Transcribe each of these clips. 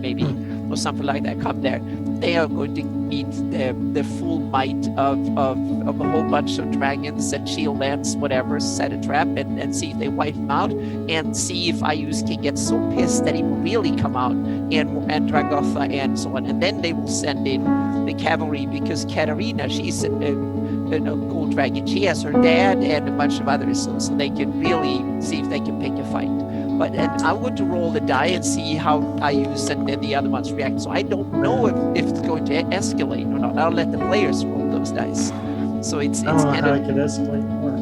maybe, or something like that, come there, they are going to meet the full might of a whole bunch of dragons and shield lands, whatever, set a trap and see if they wipe them out, and see if Iuz can get so pissed that he will really come out and Dragotha and so on. And then they will send in the cavalry, because Katarina, she's a gold dragon. She has her dad and a bunch of others, so they can really see if they can pick a fight. But I want to roll the die and see how Iuz and the other ones react. So I don't know if it's going to escalate or not. I'll let the players roll those dice. So it's kind of. I can escalate more.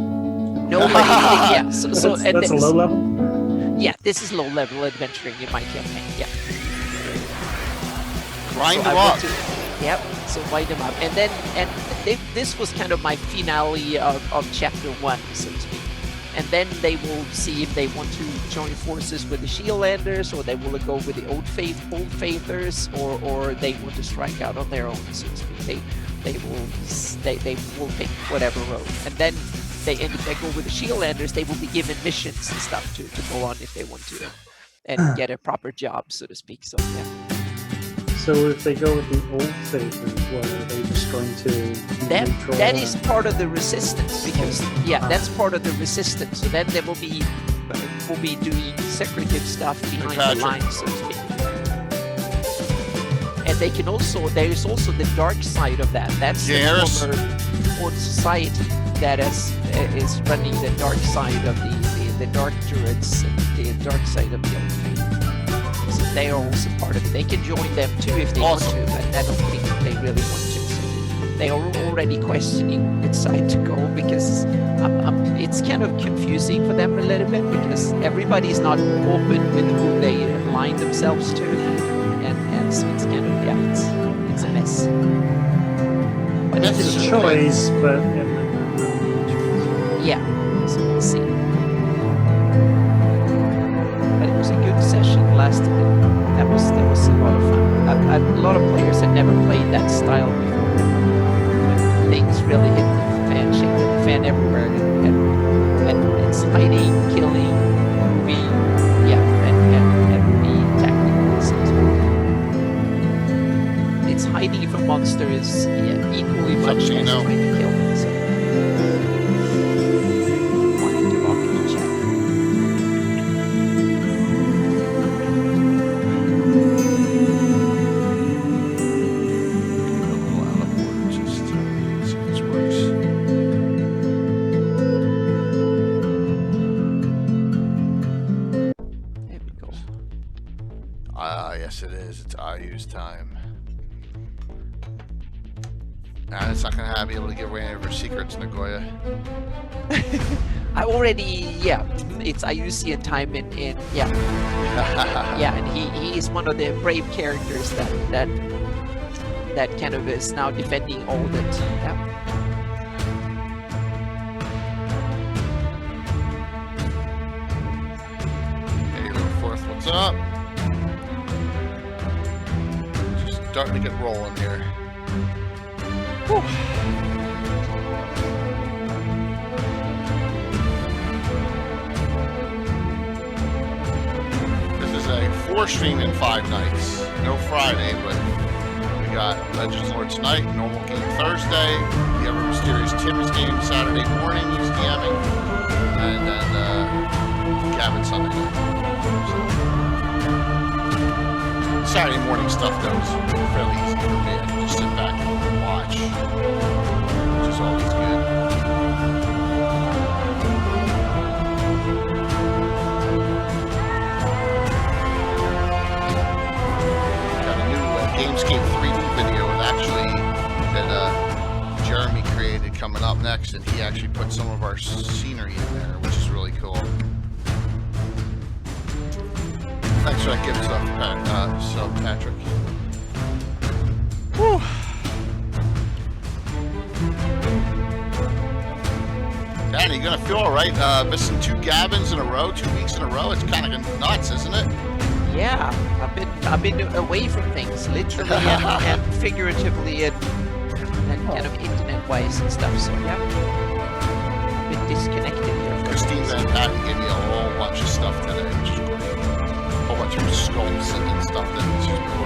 No, yeah. So that's a low level. Yeah, this is low level adventuring in my campaign. Yeah. Grind them up. Yep. So wind them up, and then this was kind of my finale of chapter 1, so to speak. And then they will see if they want to join forces with the Shieldlanders, or they will go with the Old Faithers, or they want to strike out on their own, so to speak. They will pick whatever road. And then if they go with the Shieldlanders, they will be given missions and stuff to go on if they want to, and get a proper job, so to speak. So yeah. So if they go with the Old Faithers, what are they just going to? That is part of the resistance, because that's part of the resistance. So then they will be doing secretive stuff behind the lines, so to speak. And they can also, there is also the dark side of that. That's the former society that is running the dark side of the dark druids and the dark side of the Old Faith. So they are also part of it. They can join them too if they want to, but I don't think they really want to. So they are already questioning which side to go, because it's kind of confusing for them a little bit, because everybody's not open with who they align themselves to, and so it's kind of it's a mess. But it's a choice, but yeah, so we'll see. But it was a good session last time. That was a lot of fun. A lot of players had never played that style before. When things really hit the fan, shake the fan everywhere, and it's hiding, killing, moving, and be tactical. It's hiding from monsters equally much as trying to kill them. So. Yes, it is. It's Iuz time. And it's not going to be able to give away any of her secrets, Nagoya. I already, it's Iuzian time in and he is one of the brave characters that kind of is now defending all that. Yeah. Hey, little fourth, what's up? Starting to get rolling here. Whew. This is a 4-stream in 5 nights. No Friday, but we got Legends Lore tonight, normal game Thursday, the Ever Mysterious Tim's game Saturday morning, he's DMing, and then Gavin Sunday night. Saturday morning stuff though is fairly easy for me. I can just sit back and watch, which is always good. Got a new Gamescape 3D video that Jeremy created coming up next, and he actually put some of our scenery in there, which is really cool. Thanks for that gift stuff, Patrick. Whew. Danny, you gonna feel alright missing 2 Gavins in a row, 2 weeks in a row? It's kind of nuts, isn't it? Yeah, I've been away from things, literally and figuratively, and kind of internet-wise and stuff. So yeah, a bit disconnected here. Christine Van Patten gave me a whole bunch of stuff today, which is great. A whole bunch of sculpts and stuff that she's been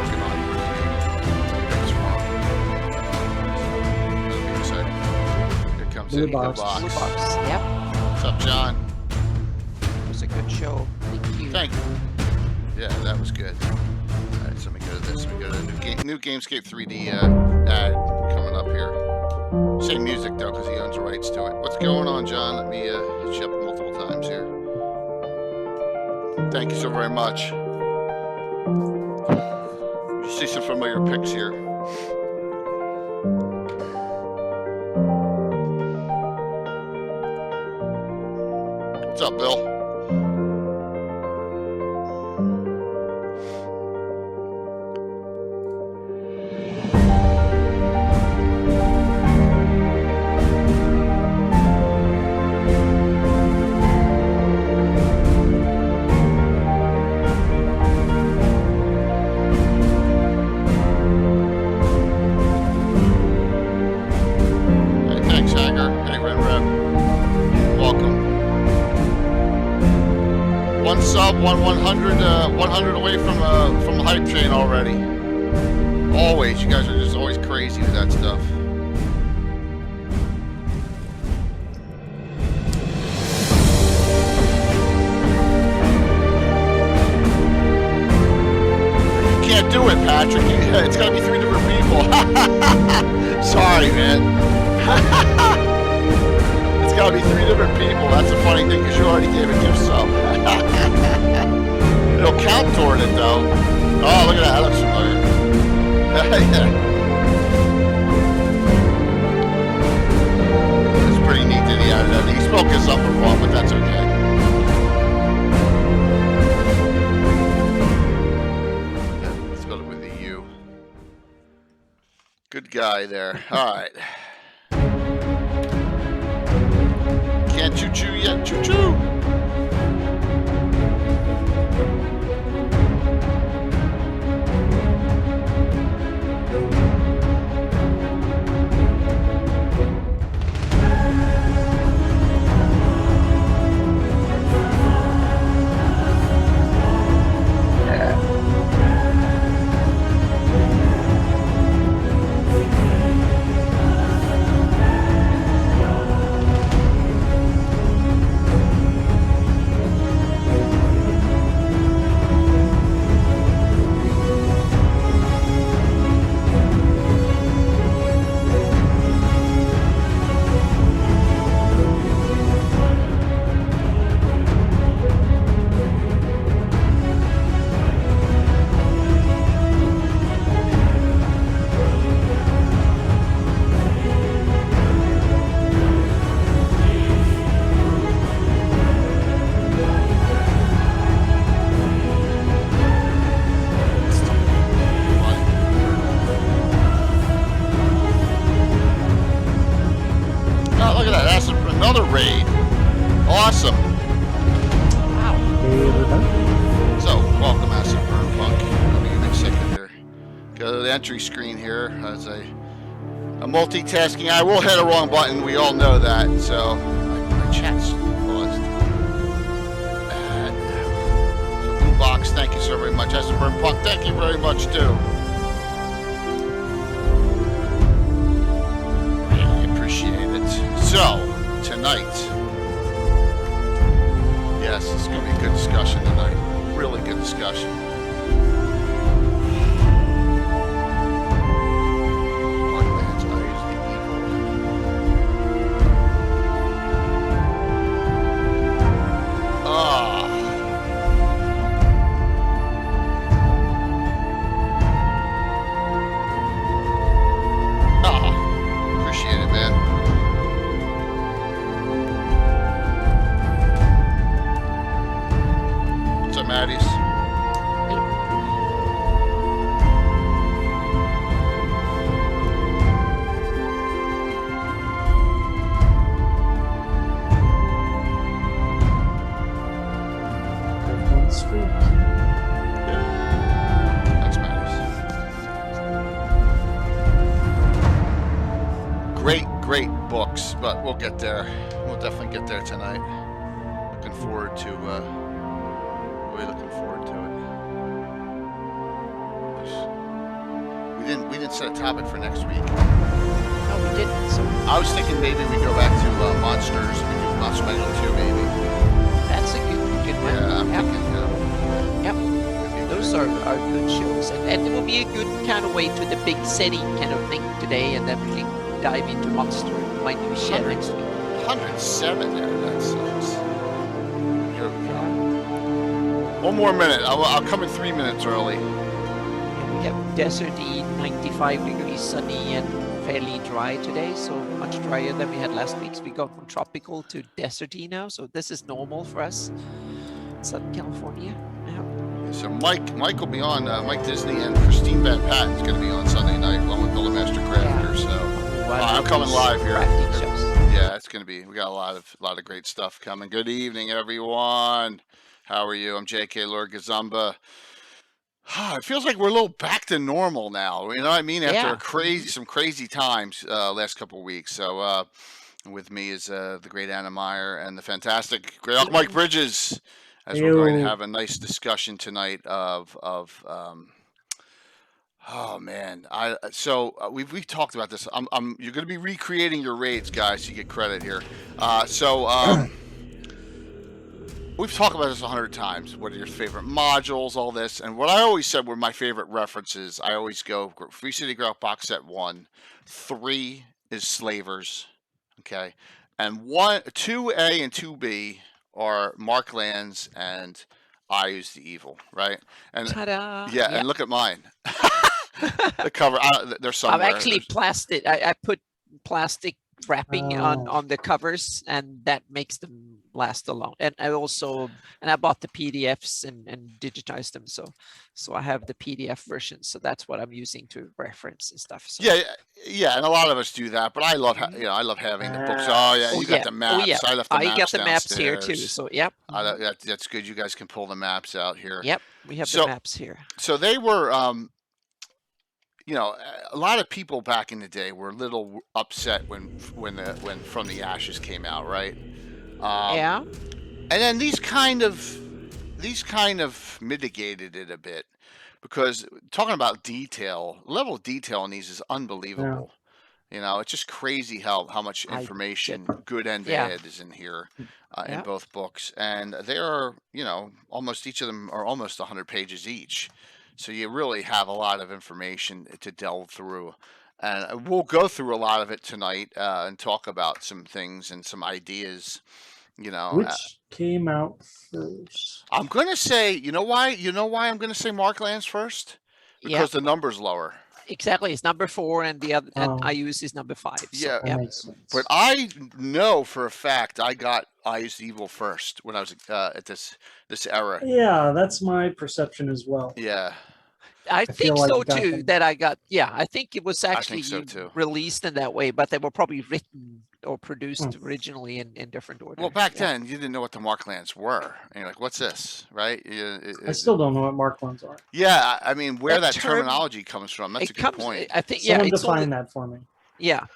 Blue in the box. box. Blue box. Yep. What's up, John? It was a good show. Thank you. Thank you. Yeah, that was good. All right, so let me go to this. We go to the new Gamescape 3D ad coming up here. Same music though, because he owns the rights to it. What's going on, John? Let me hit you up multiple times here. Thank you so very much. You see some familiar pics here. What's up, Bill? Sub 100 away from the hype train already. Always, you guys are just always crazy with that stuff. You can't do it, Patrick. It's gotta be 3 different people. Sorry, man. It's gotta be 3 different people. That's a funny thing because you already gave a gift sub. It'll count toward it though. Oh, look at that. That looks familiar. Yeah. It's pretty neat that he added that. He spoke his something wrong, but that's okay. Yeah, spelled it with a U. Good guy there. All right. Can't choo-choo yet. Choo-choo. Entry screen here as a multitasking. I will hit a wrong button. We all know that. So my chat's paused. So Blue Box, thank you so very much. Burn Punk, thank you very much too. Really appreciate it. So tonight, yes, it's going to be a good discussion tonight. Really good discussion. Great books, but we'll get there. We'll definitely get there tonight. Looking forward to really looking forward to it. We didn't set a topic for next week. No, we didn't. So I was thinking maybe we go back to Monsters. We do Monster Manual 2, maybe. that's a good one. Yeah, I'm Yep. thinking. Yep. Those are good shows, and it will be a good kind of way to the big city kind of thing today, and then we can dive into Monster, my new shed next week. 107 there. That sucks. Here we go. One more minute. I'll come in 3 minutes early. And we have deserty, 95 degrees, sunny, and fairly dry today, so much drier than we had last week. So we go from tropical to deserty now, so this is normal for us, Southern California. Yeah. So Mike will be on. Mike Disney and Christine Van Patten's going to be on Sunday night along with Bill the Master Crafter. So I'm coming live here. Yeah, it's going to be. We got a lot of great stuff coming. Good evening, everyone. How are you? I'm J.K. Lord Gazumba. It feels like we're a little back to normal now. You know what I mean? After some crazy times last couple of weeks. So with me is the great Anna Meyer and the fantastic Greyhawk Mike Bridges, as we're going to have a nice discussion tonight of oh man, we've talked about this. You're going to be recreating your raids, guys. So you get credit here. We've talked about this 100 times. What are your favorite modules? All this, and what I always said were my favorite references. I always go Free City Greyhawk Box Set 1, 3 is Slavers, okay, and 2A and 2B are Marklands and Iuz the Evil, right? And Ta-da! and look at mine. The cover, they're somewhere. I've actually plastic. I put plastic wrapping on the covers, and that makes them last along. And I bought the PDFs and digitized them, so I have the PDF version. So that's what I'm using to reference and stuff. So. Yeah, and a lot of us do that. But I love having the books. You got the maps. I left the maps got the maps downstairs. here too. So yep. That's good. You guys can pull the maps out here. Yep, we have the maps here. So they were. A lot of people back in the day were a little upset when From the Ashes came out, right? And then these kind of mitigated it a bit, because talking about detail, level of detail in these is unbelievable. Yeah. It's just crazy how much information, good and bad, is in here in both books, and they are almost each of them are almost 100 pages each. So you really have a lot of information to delve through. And we'll go through a lot of it tonight and talk about some things and some ideas, Which came out first? I'm going to say, you know why I'm going to say Marklands first? Because the number's lower. Exactly. It's number 4, and the other and Iuz is number 5. So, that makes sense. But I know for a fact I got Iuz Evil first when I was at this era. Yeah, that's my perception as well. Yeah. I think so too. That I got. Yeah, I think it was actually released in that way, but they were probably written or produced originally in different order. Well, back then you didn't know what the Marklands were, and you're like, "What's this?" Right? I still don't know what Marklands are. Yeah, I mean, where that terminology comes from. That's a good point. I think. Someone define that for me. Yeah,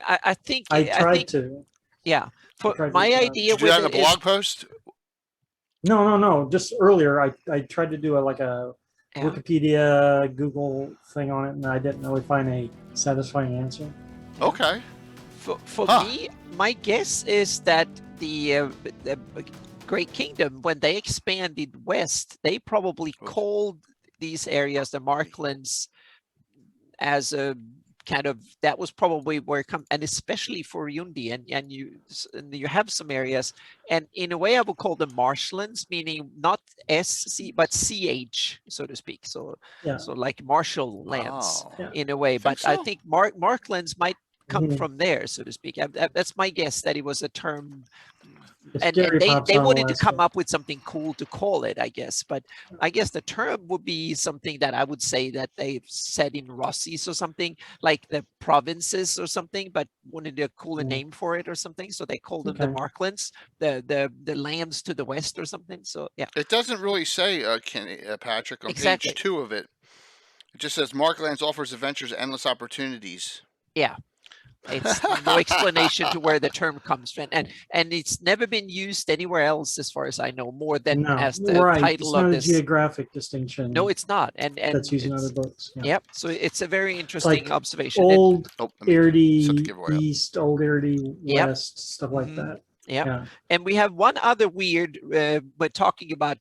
I think. I tried to. Yeah, my idea. Did you do that in a blog post? No. Just earlier, I tried to do a Wikipedia, Google thing on it, and I didn't really find a satisfying answer. Okay. For me, my guess is that the Great Kingdom, when they expanded west, they probably called these areas the Marklands as a kind of, that was probably where it comes, and especially for Yundi, and you have some areas, and in a way I would call them marshlands, meaning not SC but CH, so to speak. So like marshal lands in a way, but I think Marklands might come from there, so to speak. That's my guess, that it was a term. And they wanted to come up with something cool to call it, I guess. But I guess the term would be something that I would say that they've said in Rossi's or something, like the provinces or something, but wanted a cooler name for it or something. So they called them the Marklands, the lands to the west or something. So yeah. It doesn't really say, Patrick, on page 2 of it. It just says Marklands offers adventures, endless opportunities. Yeah. It's no explanation to where the term comes from, and it's never been used anywhere else, as far as I know, more than No, as the right. title It's not of a this. geographic distinction. No, it's not, and that's used in it's- other books. Yeah. Yep. So it's a very interesting Like observation. Old Oh, let me set the Eardy giveaway up. East, Old Eardy Yep. West, stuff like Mhm. that. Yep. Yeah. And we have one other weird, but talking about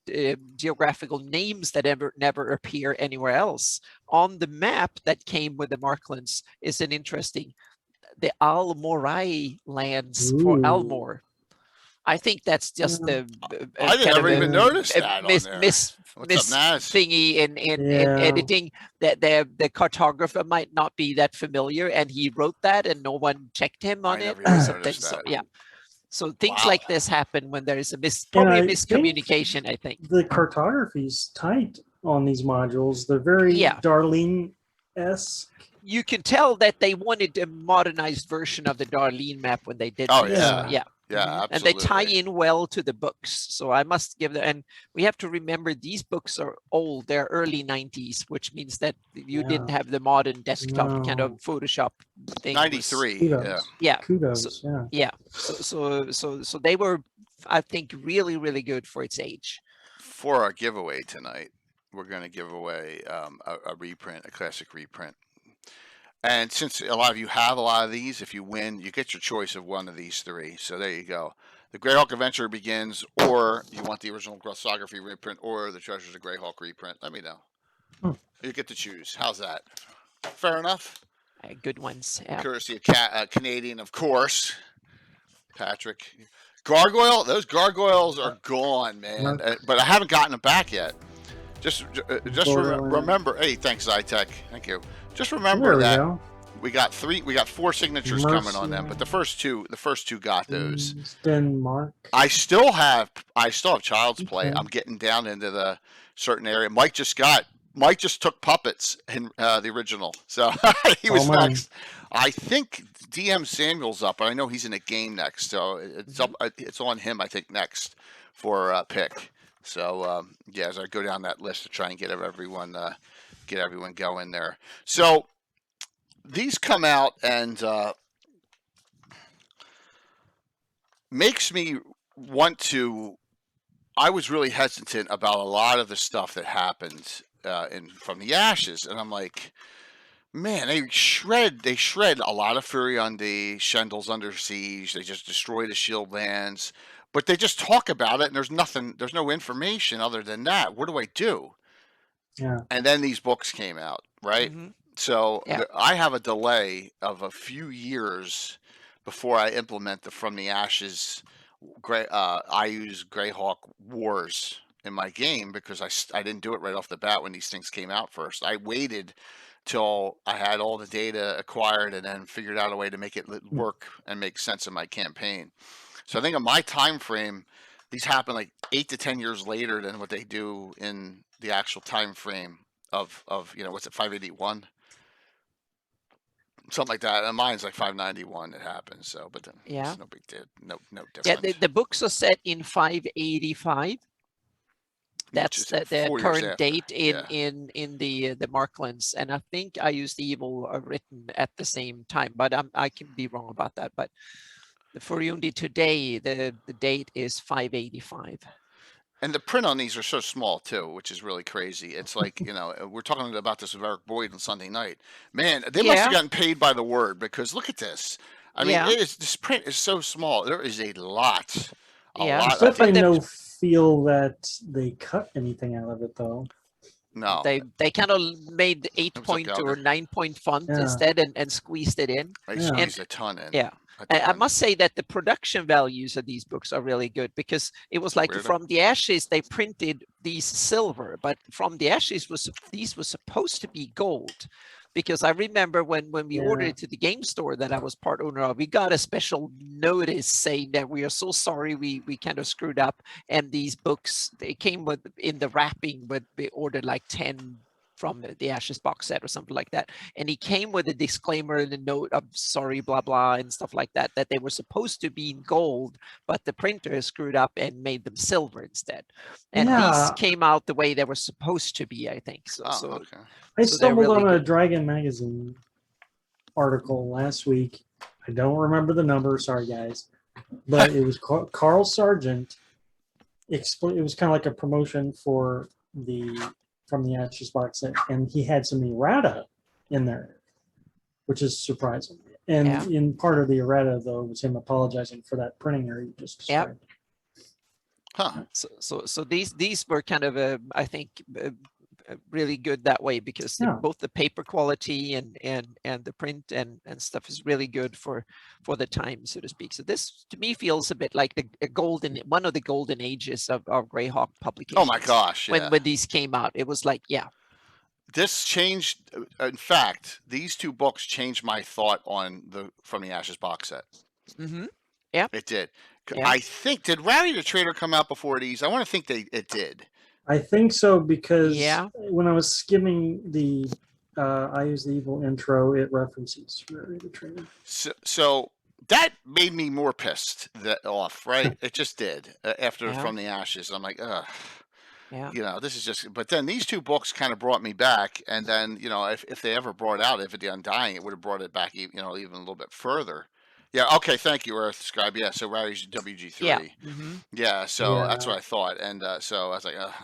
geographical names that never appear anywhere else. On the map that came with the Marklands is an interesting, the Almorai lands for Ooh. Almor. I think that's just Yeah. the I didn't kind ever of even notice that miss, on there. miss, What's miss up, Naz? thingy in Yeah. editing, that the cartographer might not be that familiar, and he wrote that and no one checked him on I it never or even something. noticed So that. yeah. So things Wow. like this happen when there is probably a I think miscommunication, I think. the cartography's tight on these modules. They're very Yeah. Darlene-esque. You can tell that they wanted a modernized version of the Darlene map when they did Oh, this. yeah. Yeah. Yeah, Mhm. And absolutely. they tie in well to the books. So I must give them, and we have to remember these books are old. They're early 90s, which means that you Yeah. didn't have the modern desktop kind of No. Photoshop thing. 93. Kudos. Yeah. Yeah. Kudos. Yeah. Yeah. So they were, I think, really, really good for its age. For our giveaway tonight, we're going to give away a reprint, a classic reprint. And since a lot of you have a lot of these, if you win, you get your choice of one of these three. So there you go. The Greyhawk Adventure Begins, or you want the original Grussography reprint, or the Treasures of Greyhawk reprint. Let me know. You get to choose. How's that? Fair enough? Good ones. Yeah. Courtesy of Canadian, of course. Patrick. Gargoyle, those gargoyles are gone, man. But I haven't gotten them back yet. Just remember. Hey, thanks, Zytech. Thank you. Just remember that we got 4 signatures coming on them, but the first two got those. Denmark. I still have Child's Play. I'm getting down into the certain area. Mike just took Puppets in the original, so he was next. I think DM Samuel's up, but I know he's in a game next, so it's up. It's on him, I think, next for pick. So yeah, as I go down that list to try and get everyone going there. So these come out and makes me want to. I was really hesitant about a lot of the stuff that happened from the Ashes, and I'm like, man, they shred a lot of Fury on the Shendels Under Siege. They just destroy the shield lands. But they just talk about it, and there's no information other than that. What do I do? Yeah. And then these books came out, right? Mm-hmm. So I have a delay of a few years before I implement the From the Ashes Iuz Greyhawk Wars in my game, because I didn't do it right off the bat when these things came out first. I waited till I had all the data acquired and then figured out a way to make it work and make sense of my campaign. So I think in my time frame, these happen like 8 to 10 years later than what they do in the actual time frame of what's it, 581, something like that. And mine's like 591. It happens. So, but then it's no big deal, no difference. Yeah, the books are set in 585. That's the current date in the Marklands, and I think I Use the Evil are written at the same time, but I can be wrong about that. But for Undi today, the date is 585. And the print on these are so small too, which is really crazy. It's like, we're talking about this with Eric Boyd on Sunday night. Man, they must have gotten paid by the word, because look at this. I mean, this print is so small. There is a lot. There's definitely no feel that they cut anything out of it, though. No. They kind of made 8-point or 9-point font instead and squeezed it in. They squeezed a ton in. Yeah. I must say that the production values of these books are really good, because it was like From the Ashes, they printed these silver, but From the Ashes these were supposed to be gold. Because I remember when we ordered it to the game store that I was part owner of, we got a special notice saying that we are so sorry we kind of screwed up. And these books, they came with in the wrapping, but we ordered like 10 from the Ashes box set or something like that. And he came with a disclaimer and a note of sorry, blah, blah, and stuff like that, that they were supposed to be in gold, but the printer screwed up and made them silver instead. And these came out the way they were supposed to be, I think. I stumbled on a Dragon Magazine article last week I don't remember the number. Sorry, guys, but it was Carl Sargent. It was kind of like a promotion for the From the Ashes box set, and he had some errata in there, which is surprising. And in part of the errata, though, was him apologizing for that printing error you just described. Huh. So these were kind of I think really good that way, because both the paper quality and the print and stuff is really good for the time, so to speak. So this to me feels a bit like one of the golden ages of Greyhawk publications. Oh my gosh! Yeah. When these came out, it was like This changed. In fact, these two books changed my thought on the From the Ashes box set. Mm-hmm. Yeah, it did. Yeah. I think, did Rowdy the Trader come out before these? I want to think it did. I think so, because when I was skimming the I Use the Evil intro, it references Rowdy the Trader. So that made me more pissed off, right? It just did. After From the Ashes, I'm like, ugh. Yeah. You know, this is just. But then these two books kind of brought me back, and then if they ever brought out The Undying, it would have brought it back, even a little bit further. Yeah. Okay. Thank you, Earth Scribe. Yeah. So Rowdy's WG3. Yeah. Mm-hmm. Yeah. So that's what I thought, and so I was like, ugh.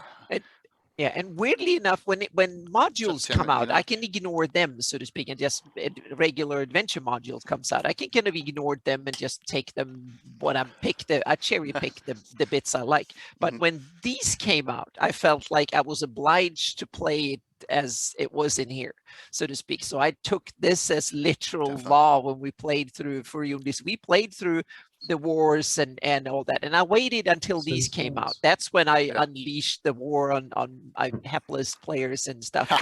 Yeah, and weirdly enough, when modules come out, I can ignore them, so to speak, and just regular adventure modules comes out. I can kind of ignore them and just take them I cherry pick the bits I like. But when these came out, I felt like I was obliged to play it as it was in here, so to speak. So I took this as literal law when we played through Furiundis. We played through the wars and all that, and I waited until these came out. That's when I unleashed the war on hapless players and stuff.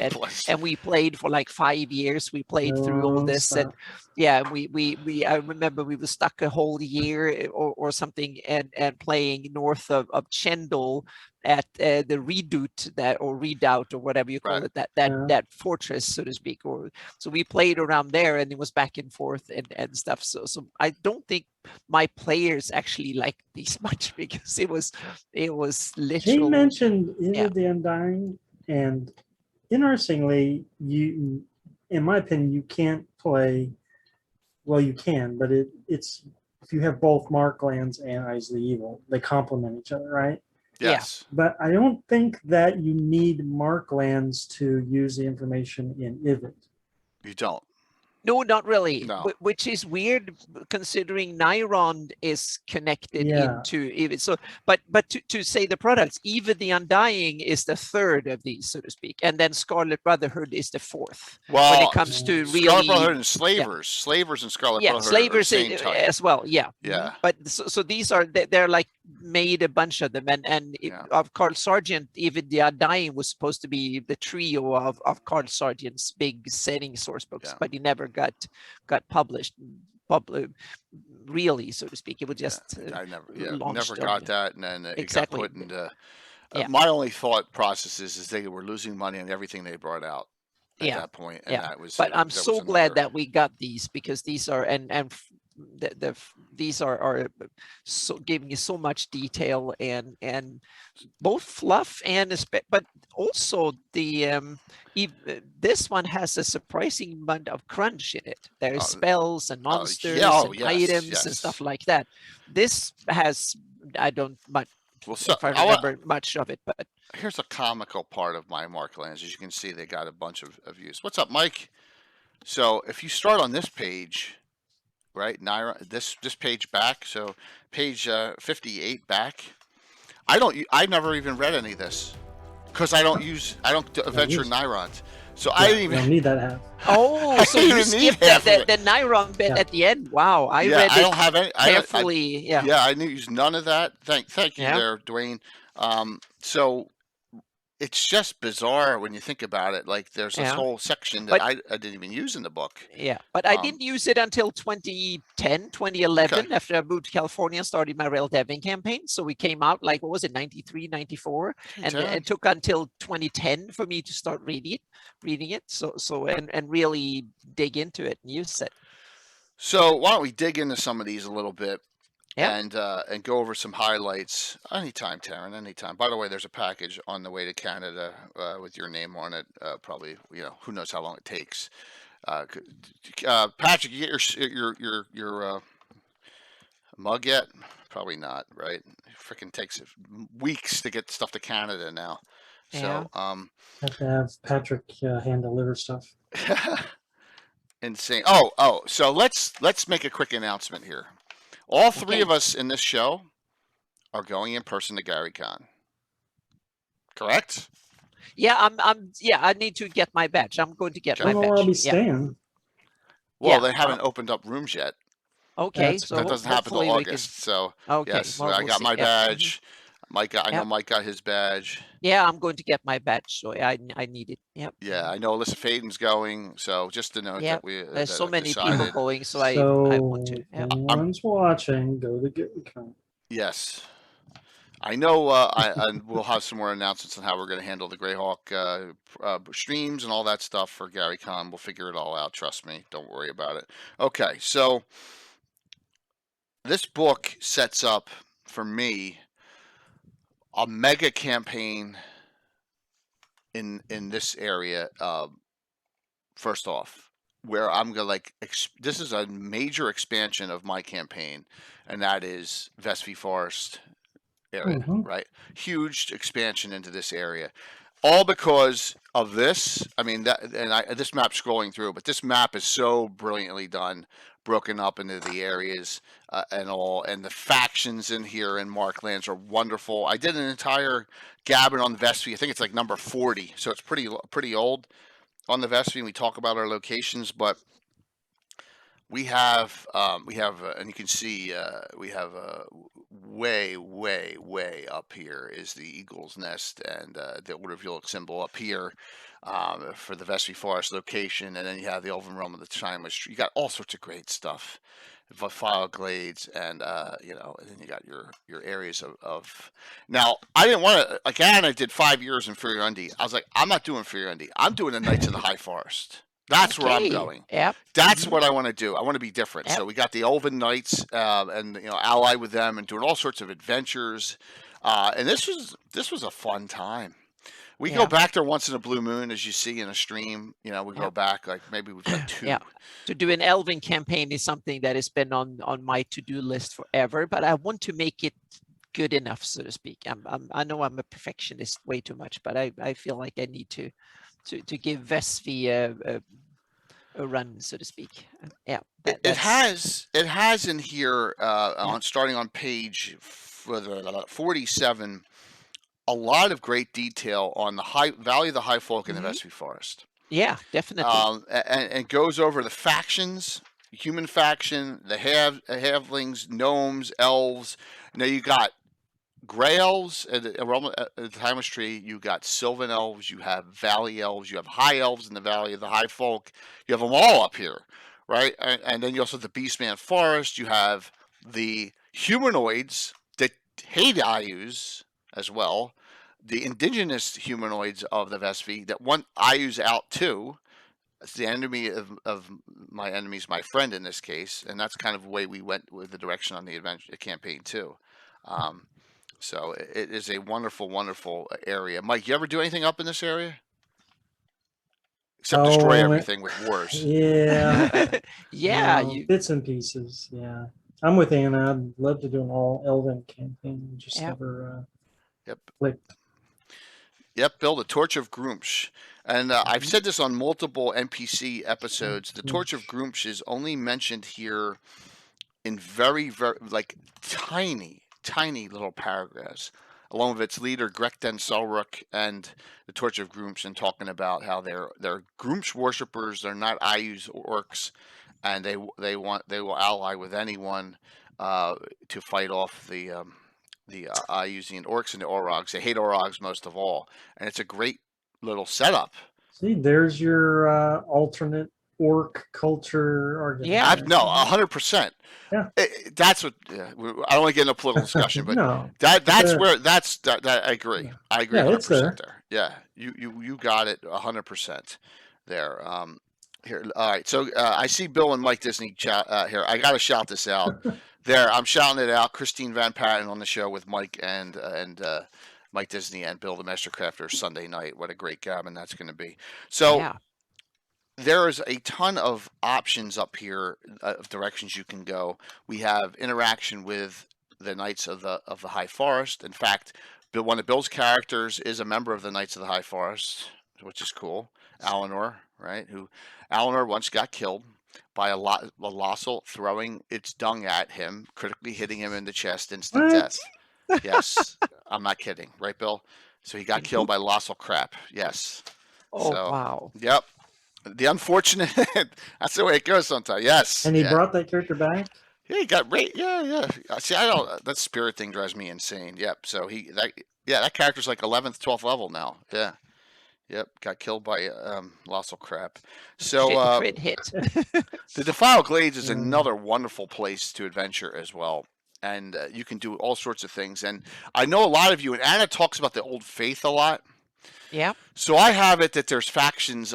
And we played for like 5 years. We played through all this, and we I remember we were stuck a whole year or something and playing north of Chendal at the redoubt or whatever you call it, that fortress, so to speak. So we played around there, and it was back and forth and stuff. So I don't think my players actually liked these much, because it was literally. He mentioned The Undying, and interestingly, in my opinion, you can't play. Well, you can, but it's if you have both Marklands and Eyes of the Evil, they complement each other, right? Yes. But I don't think that you need Marklands to use the information in Ivid. You don't. No, not really. No. Which is weird, considering Nyrond is connected into Ivid. So, but to say the products, even The Undying is the third of these, so to speak, and then Scarlet Brotherhood is the fourth. Well, when it comes to really Scarlet Brotherhood and Slavers, Slavers and Scarlet Brotherhood, Slavers are the same type. as well. Yeah. But so these are they're like made a bunch of them, and of Carl Sargent, even The Undying was supposed to be the trio of Carl Sargent's big setting source books, but he never got published really, so to speak. It was just I never got that, and then it got put into my only thought process is they were losing money on everything they brought out at that point, and that was. But I'm so glad that we got these, because these are these are so giving you so much detail and both fluff but also this one has a surprising amount of crunch in it. There's spells and monsters and items and stuff like that. This has if I remember much of it, but here's a comical part of my Marklands. As you can see, they got a bunch of views. What's up, Mike? So if you start on this page, right, Naira, this page back, so page 58 back, I never even read any of this, because I don't venture Nyrons. So I didn't even need that half. Oh, so you skipped the Nyron bit at the end. Wow, I read it. I don't have any carefully. I used none of that. Thank you there, Dwayne. So it's just bizarre when you think about it. Like there's this whole section that I didn't even use in the book. Yeah, but I didn't use it until 2010, 2011, after I moved to California and started my Rail Deving campaign. So we came out like, what was it, 93, 94? And it took until 2010 for me to start reading it. So and really dig into it and use it. So why don't we dig into some of these a little bit? And go over some highlights anytime, Taryn, anytime. By the way, there's a package on the way to Canada with your name on it. Probably, who knows how long it takes. Patrick, you get your mug yet? Probably not, right? It freaking takes weeks to get stuff to Canada now. Yeah. So, Have to have Patrick hand deliver stuff. insane. Oh. So let's make a quick announcement here. All three Okay. of us in this show are going in person to GaryCon. Correct? Yeah, I need to get my badge. I'm going to get I my don't know where I'll be badge. Yeah. staying. Well, Yeah, they haven't opened up rooms yet. Okay, That's so That doesn't happen hopefully till we can. August. So Okay, yes, well, I we'll got see. my Yeah. badge. I know Yep. Mike got his badge. Yeah, I'm going to get my badge, so I need it. Yep. Yeah, I know Alyssa Faden's going. So just to note Yep. that we There's so I've many people decided. going, so I want to. So if Yep. anyone's watching, go to GaryCon. Yes, I know. And we'll have some more announcements on how we're going to handle the Greyhawk streams and all that stuff for GaryCon. We'll figure it all out. Trust me. Don't worry about it. Okay, so this book sets up for me a mega campaign in this area. First off, where I'm gonna this is a major expansion of my campaign, and that is Vespi Forest area, Mhm. right? Huge expansion into this area, all because of this. I mean, this map scrolling through, but this map is so brilliantly done, broken up into the areas and all, and the factions in here in Marklands are wonderful. I did an entire gabbing on Vespi. I think it's like number 40, so it's pretty old on the Vespi, and we talk about our locations, but we have, and you can see, we have way up here is the Eagle's Nest and the Order of Yulk symbol up here for the Vespi Forest location, and then you have the Elven Realm of the Chimers. You got all sorts of great stuff, file glades, and and then you got your areas of. Now, I didn't want to. Again, I did 5 years in Furiundi. I was like, I'm not doing Furiundi. I'm doing the Knights of the High Forest. That's where I'm Okay. going. Yep. That's what I want to do. I want to be different. Yep. So we got the Elven Knights, and ally with them and doing all sorts of adventures. And this was a fun time. We go Yeah. back there once in a blue moon, as you see in a stream. We go Yeah. back like maybe we've got 2. Yeah. To do an Elven campaign is something that has been on my to-do list forever, but I want to make it good enough, so to speak. I know I'm a perfectionist way too much, but I feel like I need to give Vespi a run, so to speak. Yeah. It has in here starting on page 47 a lot of great detail on the Valley of the High Folk and the Vespi Forest. Yeah, definitely. And goes over the factions, human faction, the halflings, gnomes, elves. Now you got gray elves at the Timeless Tree. You got Sylvan elves. You have Valley elves. You have high elves in the Valley of the High Folk. You have them all up here, right? And then you also have the Beastman Forest. You have the humanoids that hate Iuz as well. The indigenous humanoids of the Vespi that want Iuz out too. It's the enemy of my enemy is my friend in this case, and that's kind of the way we went with the direction on the adventure campaign too. So it is a wonderful, wonderful area. Mike, you ever do anything up in this area? Except destroy everything with wars. Yeah. Yeah. Bits and pieces. Yeah. I'm with Anna. I'd love to do an all Elven campaign. Just never clicked. Yep, Bill, the Torch of Grumps. And I've said this on multiple NPC episodes. The Torch of Grumps is only mentioned here in very, very, tiny little paragraphs, along with its leader, Grekden Selruk, and the Torch of Grumps, and talking about how they're Grumps worshippers, they're not Iuz orcs, and they will ally with anyone to fight off the Iuzian orcs and the Orogs. They hate Orogs most of all, and it's a great little setup. See, there's your alternate orc culture argument. Yeah. No, 100%. Yeah. That's what. I don't want to get into a political discussion, but no, that's where that I agree. Yeah. I agree. Yeah, 100% it's there. Yeah, you got it 100% there. Here, all right. So I see Bill and Mike Disney chat here. I got to shout this out. There, I'm shouting it out. Christine Van Patten on the show with Mike and Mike Disney and Bill the Master Crafter Sunday night. What a great gammon that's going to be. So there is a ton of options up here of directions you can go. We have interaction with the Knights of the High Forest. In fact, one of Bill's characters is a member of the Knights of the High Forest, which is cool. Alinor, right? Who Alinor once got killed by a Lossel throwing its dung at him, critically hitting him in the chest, instant What? death. Yes, I'm not kidding, right, Bill? So he got killed by Lossel crap. Yes. Oh, So, wow. Yep. The unfortunate. That's the way it goes sometimes. Yes. And he yeah. brought that character back. Yeah, he got right. Yeah. See, I don't. That spirit thing drives me insane. Yep. So that character's like 11th, 12th level now. Yeah. Yep. Got killed by Lossel crap. So Crit hit. the Defiled Glades is another wonderful place to adventure as well. And you can do all sorts of things. And I know a lot of you, and Anna talks about the Old Faith a lot. Yeah. So I have it that there's factions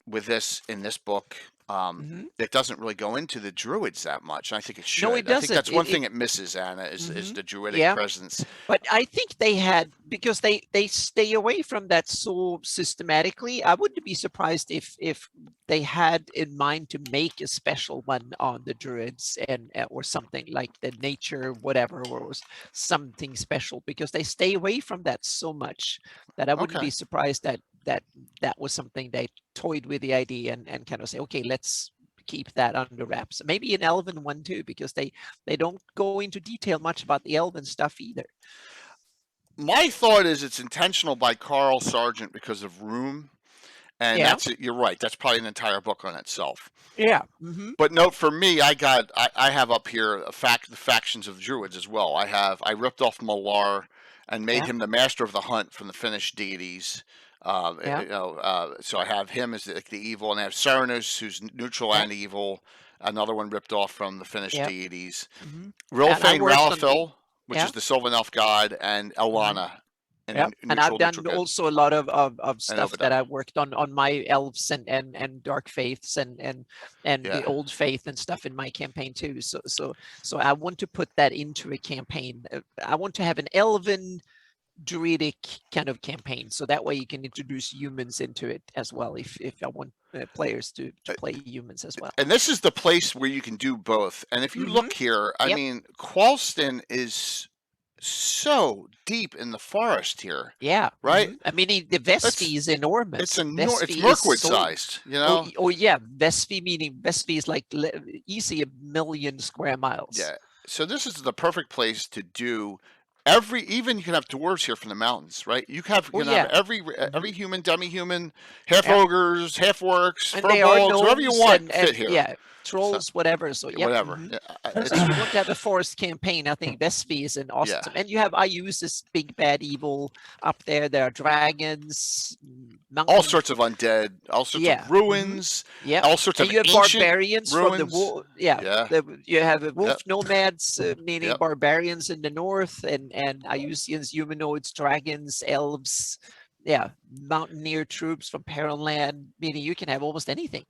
with this in this book. It doesn't really go into the Druids that much. I think it should. No, it doesn't. I think that's one thing it misses, Anna, is the Druidic presence. But I think they had, because they stay away from that so systematically. I wouldn't be surprised if they had in mind to make a special one on the Druids and or something like the nature, whatever, or something special, because they stay away from that so much that I wouldn't be surprised that was something they toyed with the idea and kind of say, okay, let's keep that under wraps. Maybe an Elven one too, because they don't go into detail much about the Elven stuff either. My thought is it's intentional by Carl Sargent because of room. And you're right. That's probably an entire book on itself. Yeah. But note for me, I have up here the factions of Druids as well. I ripped off Malar and made him the master of the hunt from the Finnish deities. So I have him as the evil, and I have Cernus, who's neutral and evil. Another one ripped off from the Finnish deities. Rilfane Ralafil, which is the Sylvan Elf god, and Elana. And I've done also a lot of stuff that I worked on my elves and dark faiths and the old faith and stuff in my campaign too. So I want to put that into a campaign. I want to have an elven druidic kind of campaign, so that way you can introduce humans into it as well if I want players to play humans as well. And this is the place where you can do both. And if you look here, I mean, Qualston is so deep in the forest here. Yeah. Right? I mean, the Vespi is enormous. It's Mirkwood sized, you know? Oh yeah. Vespi is like easy 1 million square miles. Yeah. So this is the perfect place to do even you can have dwarves here from the mountains, right? You can have every human, demi-human, half ogres, half orcs, furbolgs, whatever you want fit here. Yeah. Trolls, whatever. So yeah, whatever. If you want to have a forest campaign, I think Vespi is an awesome. And you have Iuz, this big bad evil up there. There are dragons, all sorts of undead, all sorts of ruins, all sorts of ancient barbarians ruins. From the wolf. You have wolf nomads, meaning barbarians in the north, and Iusians, humanoids, dragons, elves. Yeah, mountaineer troops from Perronland, meaning you can have almost anything.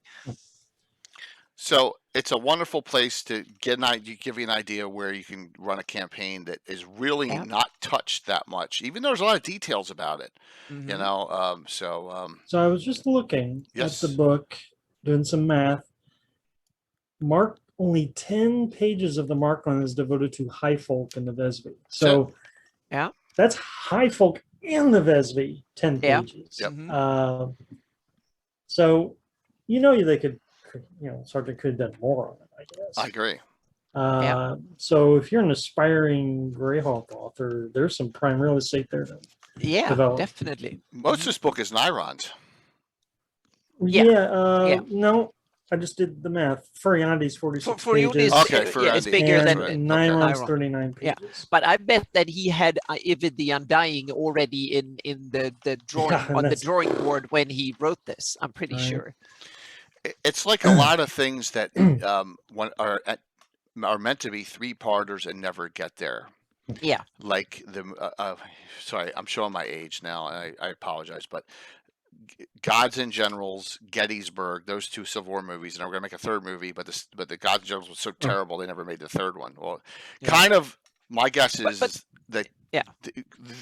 So it's a wonderful place to give you an idea where you can run a campaign that is really not touched that much, even though there's a lot of details about it. You know, so I was just looking at the book, doing some math. Only 10 pages of the Markland is devoted to High Folk in the Vesvi. So that's High Folk in the Vesvi, 10 pages. So they could. Sargent could have done more on it, I guess. I agree. So if you're an aspiring Greyhawk author, there's some prime real estate there to develop. Definitely. Most of this book is Nyrons. No, I just did the math. Furiani's 46 pages. Okay, it's bigger than Nyrons 39 pages. Yeah, but I bet that he had Ivid the Undying already in the drawing on the drawing board when he wrote this. I'm pretty sure. It's like a lot of things that are meant to be 3-parters and never get there. Yeah. Like sorry, I'm showing my age now, and I apologize, but Gods and Generals, Gettysburg, those 2 Civil War movies, and we're gonna make a 3rd movie, but the Gods and Generals was so terrible they never made the 3rd one. Well, kind of my guess is that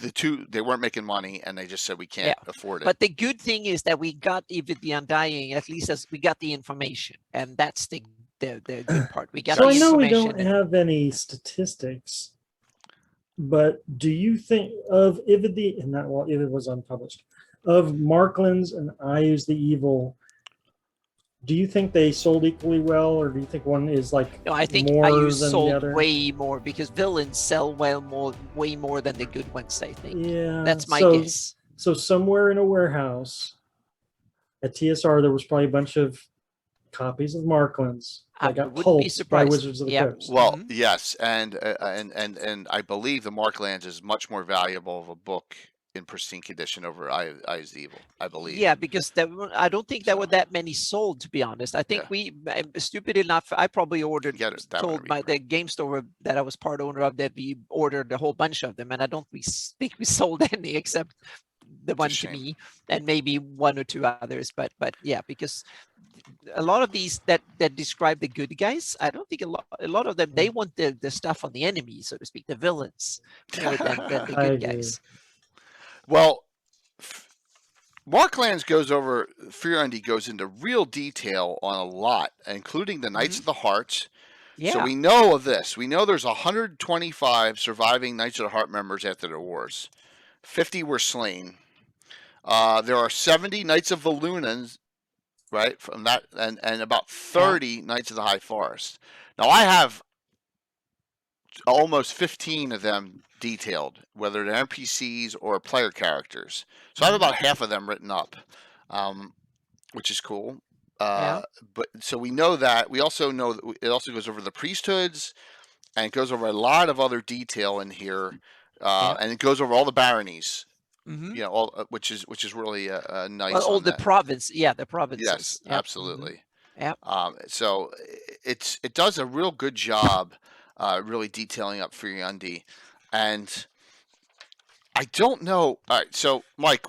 The two, they weren't making money, and they just said we can't afford it. But the good thing is that we got even the Undying, at least as we got the information, and that's the good part. We got So the I know we information. don't have any statistics, but do you think of Ivid and that well, Ivid was unpublished, of Marklands and Iuz the Evil? Do you think they sold equally well, or do you think one is like No, I think more Iuz than the sold other? way more because villains sell way more than the good ones. I think. Yeah, That's my guess. So somewhere in a warehouse at TSR, there was probably a bunch of copies of Marklands that got wouldn't be pulped by surprised. Wizards of the Yeah. Coast. Well, yes, and I believe the Marklands is much more valuable of a book in pristine condition over Iuz the Evil, I believe. Yeah, because I don't think there were that many sold, to be honest. I think stupid enough, I probably ordered, told the game store that I was part owner of that we ordered a whole bunch of them, and I don't think we sold any except the one to me and maybe one or two others. But yeah, because a lot of these that describe the good guys, I don't think a lot of them, they want the stuff on the enemy, so to speak, the villains, more than the good guys. Well, Marklands goes over, Furyundi goes into real detail on a lot, including the Knights of the Heart. Yeah. So we know of this. We know there's 125 surviving Knights of the Heart members after the wars. 50 were slain. There are 70 Knights of the Lunans, right, from that, and about 30 Knights of the High Forest. Now, I have almost 15 of them detailed, whether they're NPCs or player characters. So I have about half of them written up, which is cool. But so we know that. We also know that it also goes over the priesthoods, and it goes over a lot of other detail in here, and it goes over all the baronies. You know, all, which is really nice. All the province, the provinces. Yes, absolutely. Yeah. So it does a real good job, really detailing up Furyundi, and I don't know. All right, so Mike,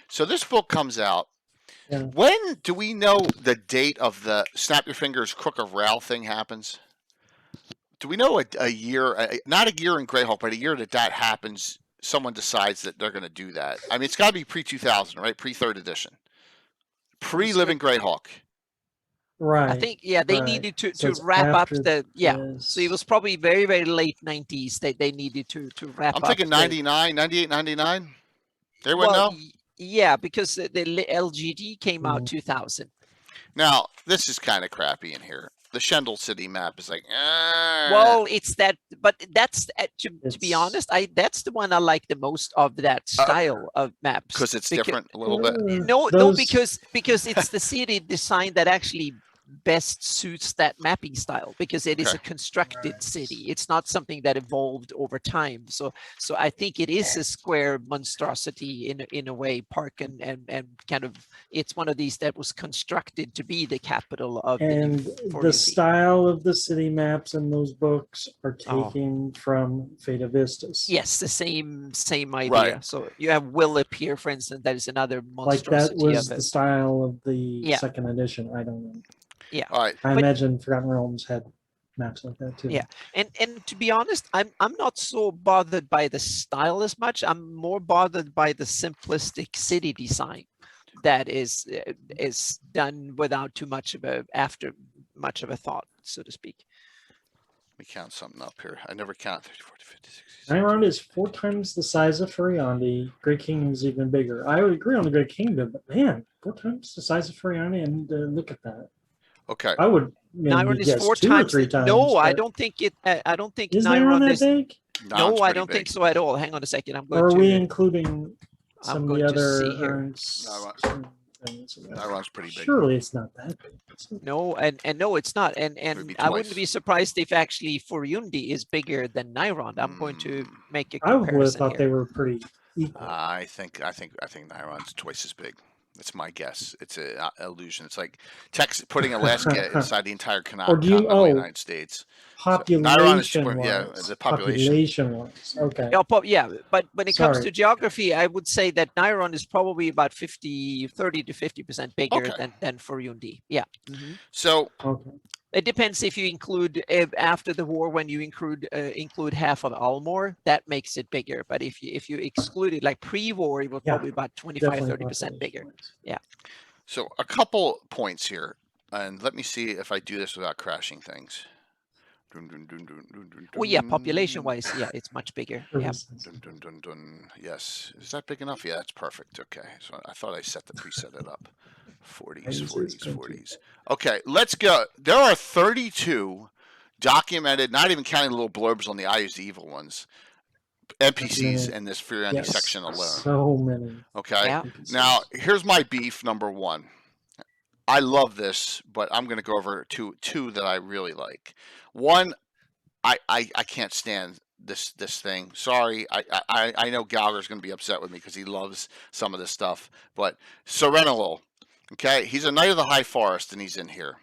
so this book comes out? Yeah. When do we know the date of the Snap Your Fingers Crook of Ral thing happens? Do we know a year? Not a year in Greyhawk, but a year that happens. Someone decides that they're going to do that. I mean, it's got to be pre-2000, right? Pre-3rd edition. Pre-Living Greyhawk. Right. I think, they needed to wrap up the, So it was probably very, very late 90s that they needed to wrap up. I'm thinking 99, 98, 99. They would know? Yeah, because the LGD came out 2000. Now, this is kind of crappy in here. The Shendel City map is like, well, it's that, but that's to be honest, that's the one I like the most of that style of maps because it's different a little bit. No, because it's the city design that actually best suits that mapping style, because it is a constructed city. It's not something that evolved over time. So I think it is a square monstrosity in a way, park and kind of, it's one of these that was constructed to be the capital of the style of the city maps in those books are taken from Fata Vistas. Yes, the same idea. Right. So you have Willip here, for instance, that is another monstrosity. Like that was the style of the second edition. I don't know. Yeah. All right. I imagine Forgotten Realms had maps like that too. Yeah. And to be honest, I'm not so bothered by the style as much. I'm more bothered by the simplistic city design that is done without too much of a thought, so to speak. Let me count something up here. I never count 30, 40, 50, 60. Nyrond is 4 times the size of Furyundi. Great Kingdom is even bigger. I would agree on the Great Kingdom, but man, 4 times the size of Furyundi, and look at that. Okay. I would Nyrond is 4 2 times. or 3 times. No, I don't think it. I don't think is Nyrond that is. big? No, I don't think so at all. Hang on a second. I'm going or are to. we including some of the other? Nyrond's pretty big. Surely it's not that big. No, and no, it's not. And I wouldn't be surprised if actually Furyundi is bigger than Nyrond. I'm going to make a comparison. I would have thought they were pretty equal. I think Nyrond's twice as big. That's my guess. It's an illusion. It's like putting Alaska inside the entire continent of the United States. Population the population. Wise. Okay. Yeah, but when it comes to geography, I would say that Nyrond is probably about 30 to 50% bigger than Furyundi. Yeah. So It depends if you include after the war, when you include half of Almor, that makes it bigger. But if you exclude it, like pre-war, it was probably about 25-30% bigger. Yeah. So a couple points here, and let me see if I do this without crashing things. Well, yeah, population-wise, yeah, it's much bigger. Yeah. Yes. Is that big enough? Yeah, that's perfect. Okay. So I thought I preset it up. 40s. Okay, let's go. There are 32 documented, not even counting the little blurbs on the I Use the Evil ones, NPCs in this Furiani section alone. So many. Okay. Yeah. Now, here's my beef number one. I love this, but I'm going to go over two that I really like. One, I can't stand this thing. Sorry, I know Gallagher's going to be upset with me because he loves some of this stuff. But Serenolil, okay, he's a Knight of the High Forest, and he's in here.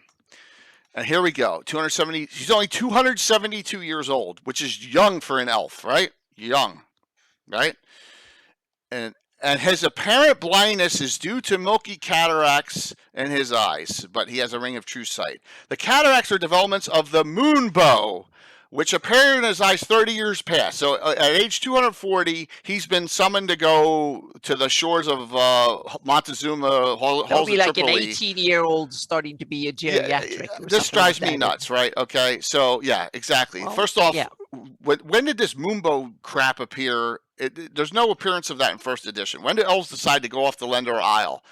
And here we go. 270. He's only 272 years old, which is young for an elf, right? Young, right? And his apparent blindness is due to milky cataracts in his eyes, but he has a ring of true sight. The cataracts are developments of the moon bow, which appeared in his eyes 30 years past. So at age 240, he's been summoned to go to the shores of Montezuma, That'll be like Tripoli. an 18-year-old starting to be a geriatric. Yeah, this drives me nuts, right? Okay, so yeah, exactly. Well, First off, when did this Moonbow crap appear? There's no appearance of that in first edition. When did elves decide to go off the Lendor Isle?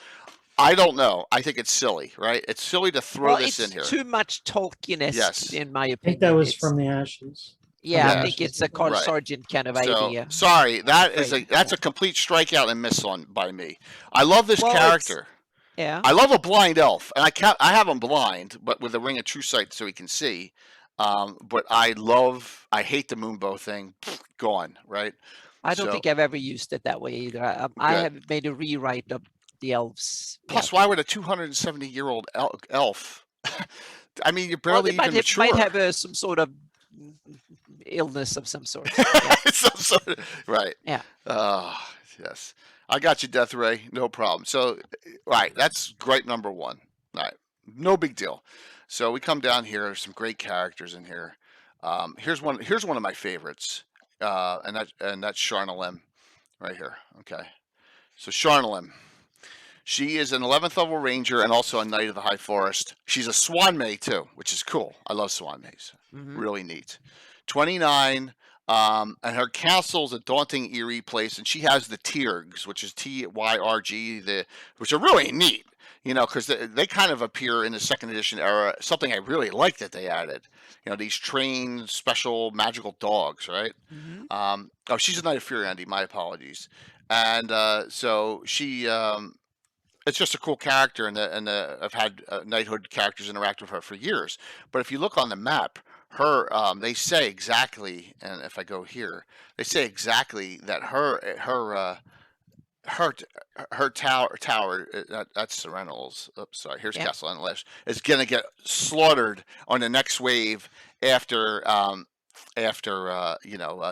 I don't know. I think it's silly, right? It's silly to throw this in here. It's too much Tolkien-esque, in my opinion. I think that was from the Ashes. Yeah, I think it's a Carl Sargent kind of idea. Sorry, that's a complete strikeout and miss by me. I love this character. Yeah. I love a blind elf, and I have him blind, but with a ring of true sight so he can see. But I hate the Moonbow thing. Gone, right? I don't think I've ever used it that way either. I have made a rewrite of the elves. Plus, why would a 270-year-old elf? I mean, you're barely even mature. Might have some sort of illness of some sort. Right. Yeah. Yes. I got you, Death Ray. No problem. So, right, that's gripe number one. All right, no big deal. So we come down here. There's some great characters in here. Here's one of my favorites, and that's Charnolim, right here. Okay. So Charnolim. She is an 11th level ranger and also a Knight of the High Forest. She's a Swan May too, which is cool. I love Swan Mays. Really neat. 29, and her castle is a daunting, eerie place, and she has the Tyrgs, which is Tyrg, which are really neat, because they kind of appear in the second edition era. Something I really like that they added. These trained, special, magical dogs, right? She's a Knight of Furiandi. My apologies. And so she. It's just a cool character, and I've had knighthood characters interact with her for years. But if you look on the map, they say exactly, and if I go here, they say exactly that her tower, that's Serenol's. Oops, sorry. Here's Castle Enlash, is gonna get slaughtered on the next wave after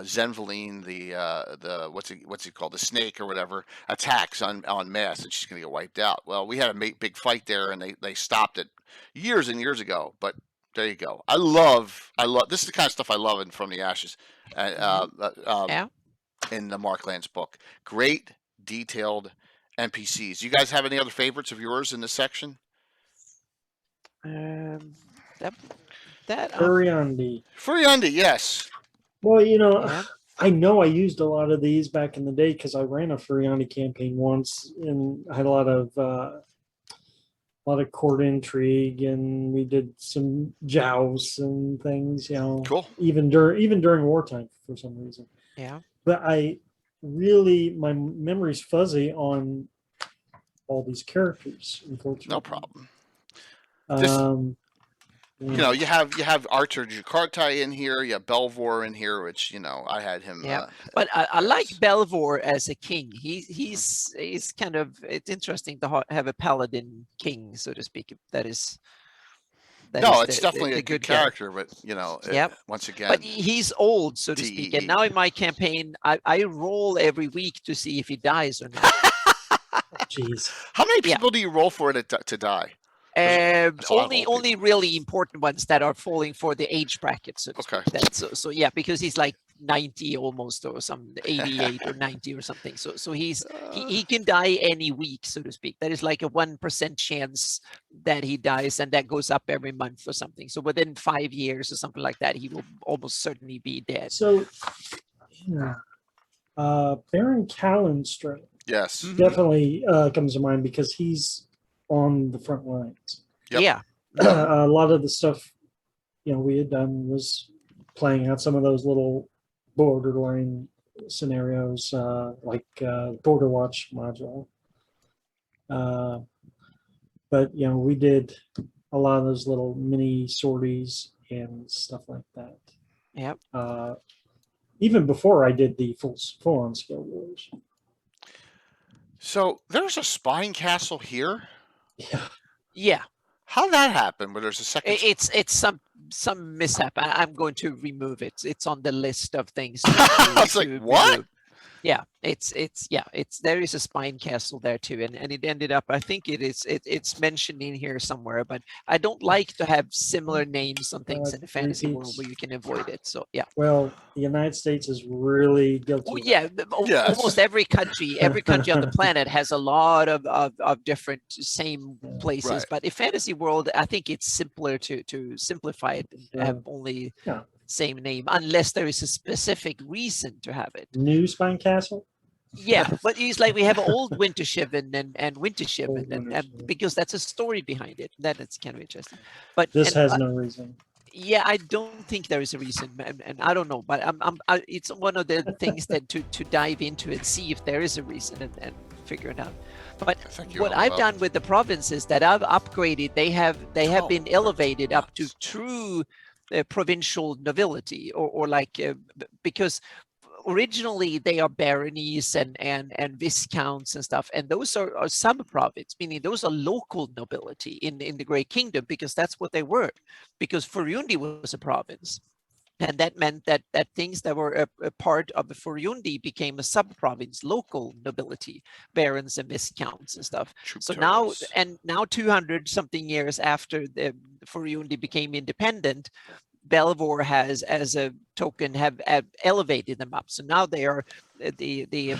Zenvaline, the what's he called, the snake or whatever, attacks on mass, and she's gonna get wiped out. Well, we had a big fight there, and they stopped it years and years ago. But there you go. I love this is the kind of stuff I love in From the Ashes, in the Marklands book. Great detailed NPCs. You guys have any other favorites of yours in this section? Furiandi, yes. Well, I know I used a lot of these back in the day because I ran a Furiandi campaign once, and I had a lot of court intrigue, and we did some jousts and things. Cool. Even during wartime for some reason. Yeah. But my memory's fuzzy on all these characters, unfortunately. No problem. You have Archer Jakartai in here. You have Belvor in here, which I had him. Yeah, but I like Belvor as a king. He's kind of, it's interesting to have a paladin king, so to speak. It's definitely a good character, but once again. But he's old, so to speak. And now in my campaign, I roll every week to see if he dies or not. Jeez. How many people do you roll for it to die? It's a lot of old Only really important ones that are falling for the age bracket, so to Okay. speak. That's so yeah, because he's like 90 almost, or some 88 or 90 or something. So he can die any week, so to speak. That is like a 1% chance that he dies, and that goes up every month or something. So within 5 years or something like that, he will almost certainly be dead. So, yeah. Baron Callenstrom Yes. Mhm. definitely comes to mind because he's on the front lines. Yep. Yeah. A lot of the stuff we had done was playing out some of those little borderline scenarios, like Border Watch module. But we did a lot of those little mini sorties and stuff like that. Yep. Even before I did the full on skill wars. So there's a spine castle here. Yeah. Yeah. How'd that happen? Where there's a second. It's some mishap. I'm going to remove it. It's on the list of things. I was like, what? remove. Yeah, it's there is a spine castle there too, and it ended up, I think it's mentioned in here somewhere, but I don't like to have similar names on things in the fantasy world repeats. where you can avoid it. So yeah. Well, the United States is really guilty. Oh, of yeah, that. Yes. almost every country on the planet has a lot of different same places. Right. But in fantasy world, I think it's simpler to simplify it and have only same name, unless there is a specific reason to have it. New Spine Castle? Yeah, but it's like we have old Wintershiven and Wintershiven, Old and because that's a story behind it. That's kind of interesting. But This has no reason. yeah, I don't think there is a reason, and I don't know, but it's one of the things that to dive into and see if there is a reason and figure it out. But what I've done with the province is that I've upgraded. They have been elevated up to true provincial nobility, or like because originally they are baronies and viscounts and stuff, and those are sub-province, meaning those are local nobility in the Great Kingdom, because that's what they were, because Furundi was a province, and that meant that things that were a part of the Furundi became a sub-province, local nobility, barons and viscounts and stuff. So now 200 something years after the Furundi became independent, Belvoir has, as a token, have elevated them up. So now they are the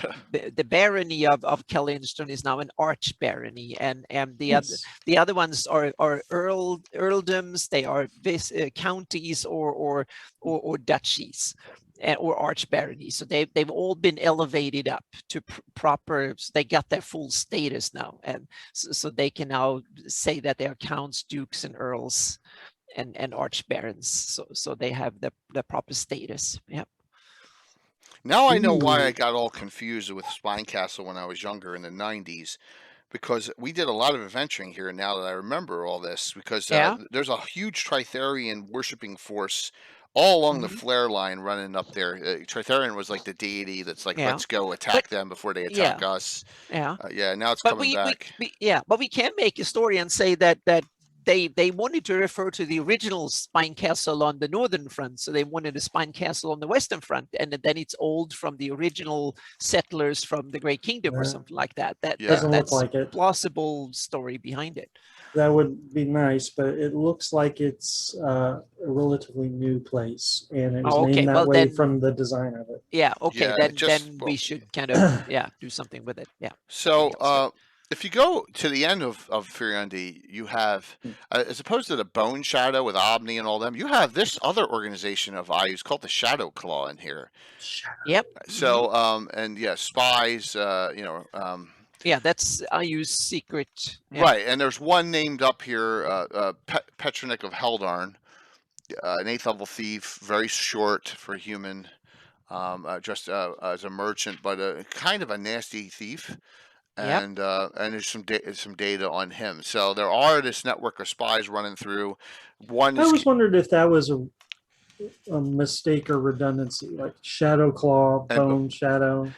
barony of Callenstrom is now an arch barony, and the other ones are earldoms. They are counties or duchies. Or arch baronies. So they've all been elevated up to proper. So they got their full status now, and so they can now say that they are counts, dukes, and earls. And archbarons, so they have the proper status. Yep. Now I know why I got all confused with Spine Castle when I was younger in the 90s, because we did a lot of adventuring here. Now that I remember all this, because there's a huge Tritherian worshipping force all along the flare line running up there. Tritherian was like the deity that's like, let's go attack them before they attack us. Now it's coming back. But we can make a story and say that they wanted to refer to the original Spine Castle on the northern front, so they wanted a Spine Castle on the western front, and then it's old from the original settlers from the Great Kingdom or something like that. Doesn't that's look like it. Plausible story behind it. That would be nice, but it looks like it's a relatively new place, and it was named that way from the design of it. Yeah. Okay. Then we should kind of do something with it. Yeah. So. If you go to the end of Furundi, you have, as opposed to the Bone Shadow with Omni and all them, you have this other organization of Iuz called the Shadow Claw in here. Yep. So, spies, that's Iuz's secret. Yeah. Right, and there's one named up here, Petronik of Heldarn, an 8th level thief, very short for a human, just as a merchant, but kind of a nasty thief. And there's some data on him. So there are this network of spies running through. I always wondered if that was a mistake or redundancy, like Shadow Claw, Bone Shadow.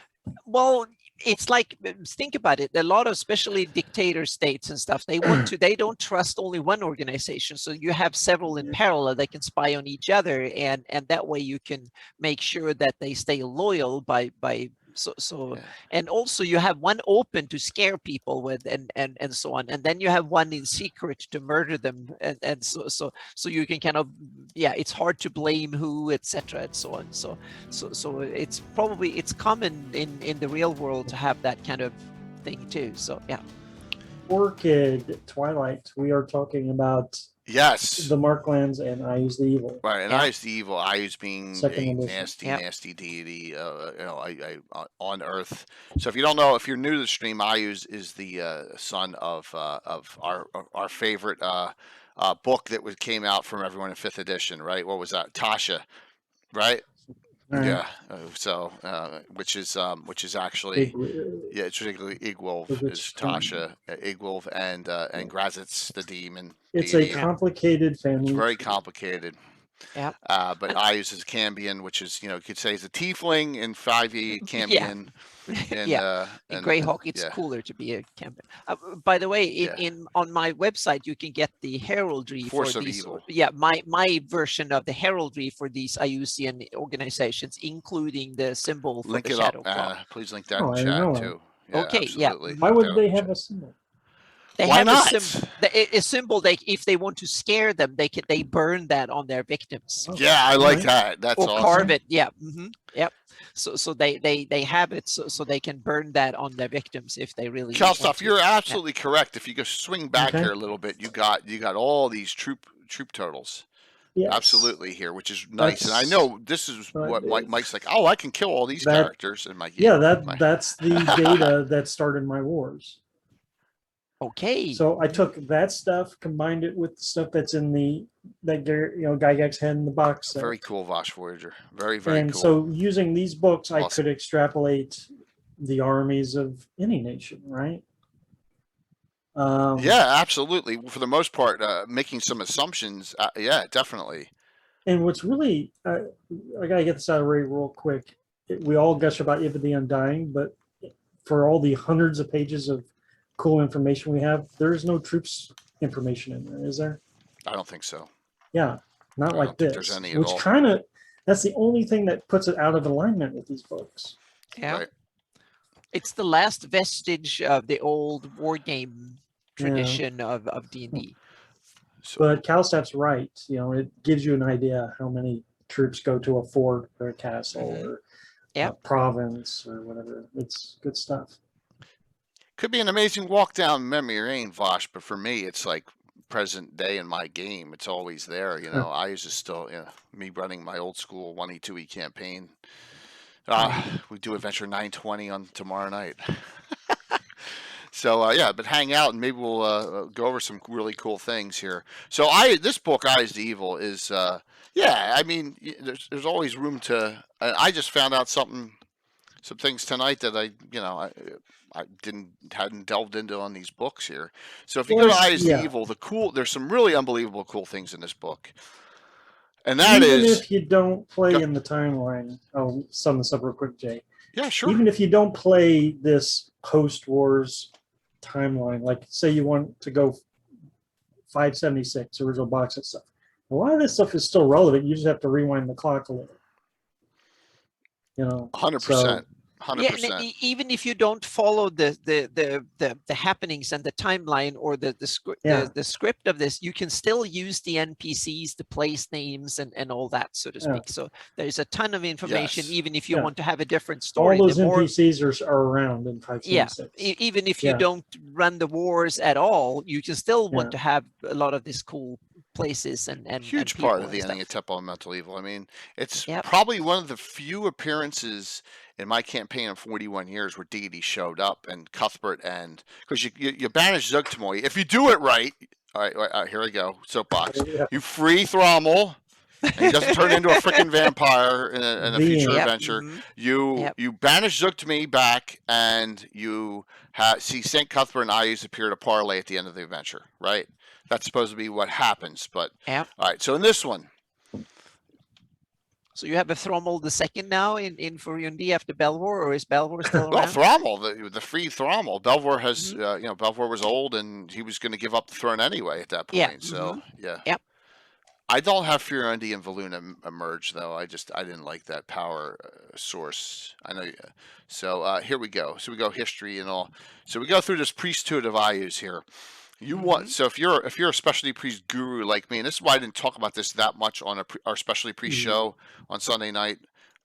Well, it's like, think about it. A lot of, especially dictator states and stuff, they don't trust only one organization. So you have several in parallel that can spy on each other, and that way you can make sure that they stay loyal by So Yeah. and also you have one open to scare people with, and so on, and then you have one in secret to murder them, and so you can kind of, it's hard to blame who, etc., and so on. So it's common in the real world to have that kind of thing too. So yeah. Orchid Twilight. We are talking about Yes. the Marklands and Iuz the Evil. Right, and Yeah. Iuz the Evil, Iuz being Second a edition. nasty deity, on Earth. So if you don't know, if you're new to the stream, Iuz is the son of our favorite book that came out from everyone in 5th edition, right? What was that? Tasha, right? Right. Yeah. Which is actually. Big, Yeah, it's particularly Igwolf Igwolf, is Tasha, Igwolf, and Grazitz, the demon. it's a deity. complicated family. It's very complicated. Yeah. But Iuz is Cambion, which is, you could say, is a tiefling in 5e Cambion. And, in Greyhawk, it's cooler to be a champion. By the way, on my website, you can get the heraldry Force for of these. Evil. Yeah, my version of the heraldry for these Iusian organizations, including the symbol for link the it shadow up. claw. Please link that Oh, in I didn't know chat that. too. Yeah, Okay, yeah. absolutely. Why would they have a symbol? They Why have not? a symbol. If they want to scare them, they burn that on their victims. Oh, Yeah, I like right. that. That's Or awesome. carve it. Yeah. Yep. So they have it so they can burn that on their victims if they really. Kalstoff, want to. you're absolutely correct. If you go swing back Okay. here a little bit, you got all these troop totals. Yes. Absolutely here, which is nice. And I That's know this is what what it Mike's like. Oh, I can kill all these That- characters in my game. Yeah, My- that's the data that started my wars. Okay. So I took that stuff, combined it with the stuff that's in Gygax head in the box set. very cool, Vosh Voyager. Very, very And cool. so using these books, I Awesome. could extrapolate the armies of any nation, right? Yeah, absolutely. For the most part, making some assumptions. Yeah, definitely. And what's really, I gotta get this out of the way real quick. We all gush about Ibid the Undying, but for all the hundreds of pages of cool information we have, there's no troops information in there, is there? I don't think so. Yeah, not I like don't think this. there's any at Which all. kind of, that's the only thing that puts it out of alignment with these books. Yeah. Right. It's the last vestige of the old war game tradition of D&D. So, But Calstaff's right. It gives you an idea how many troops go to a fort or a castle or Yep. a province or whatever. It's good stuff. could be an amazing walk down memory lane, Vosh, but for me, it's like present day in my game. It's always there. I use it still. Me running my old school 1E 2E campaign. We do Adventure 920 on tomorrow night. So but hang out and maybe we'll go over some really cool things here. So this book, Iuz the Evil, is I mean, there's always room to. I just found out some things tonight that I hadn't delved into on these books here. So if you go to Iuz the Evil, there's some really unbelievable cool things in this book. And that Even is, if you don't play in the timeline, I'll sum this up real quick, Jay. yeah, sure. Even if you don't play this post-wars timeline, like say you want to go 576 original box set stuff, a lot of this stuff is still relevant. You just have to rewind the clock a little. 100%. 100%. Yeah, and even if you don't follow the happenings and the timeline or the script of this, you can still use the NPCs, the place names, and all that, so to speak. So there's a ton of information, Yes. even if you want to have a different story. All those NPCs are around in 576. Even if you don't run the wars at all, you can still want to have a lot of these cool places and huge people part of and the stuff. ending of Temple of Mental Evil. I mean, it's Yep. probably one of the few appearances in my campaign of 41 years where deity showed up, and Cuthbert, and because you banish Zugtamoy. If you do it right, all right, here we go, soapbox. You free Thrommel, and he doesn't turn into a freaking vampire in a future Yep. adventure. Mhm. You banish Zugtamoy back, and you see St. Cuthbert and Iuz appear to parlay at the end of the adventure, right? That's supposed to be what happens, but Yep. all right. So in this one, So you have a Thrommel the second now in for Yundi after Belvor, or is Belvor still well, around? Thrommel, the free Thrommel, Belvor has, Belvor was old and he was going to give up the throne anyway at that point. Yeah, So yeah. Yep. I don't have Fiorendi and Valuna emerge though. I didn't like that power source. I know. So here we go. So we go history and all. So we go through this priesthood of Iuz here. You want so if you're a specialty priest guru like me, and this is why I didn't talk about this that much on our specialty priest show on Sunday night.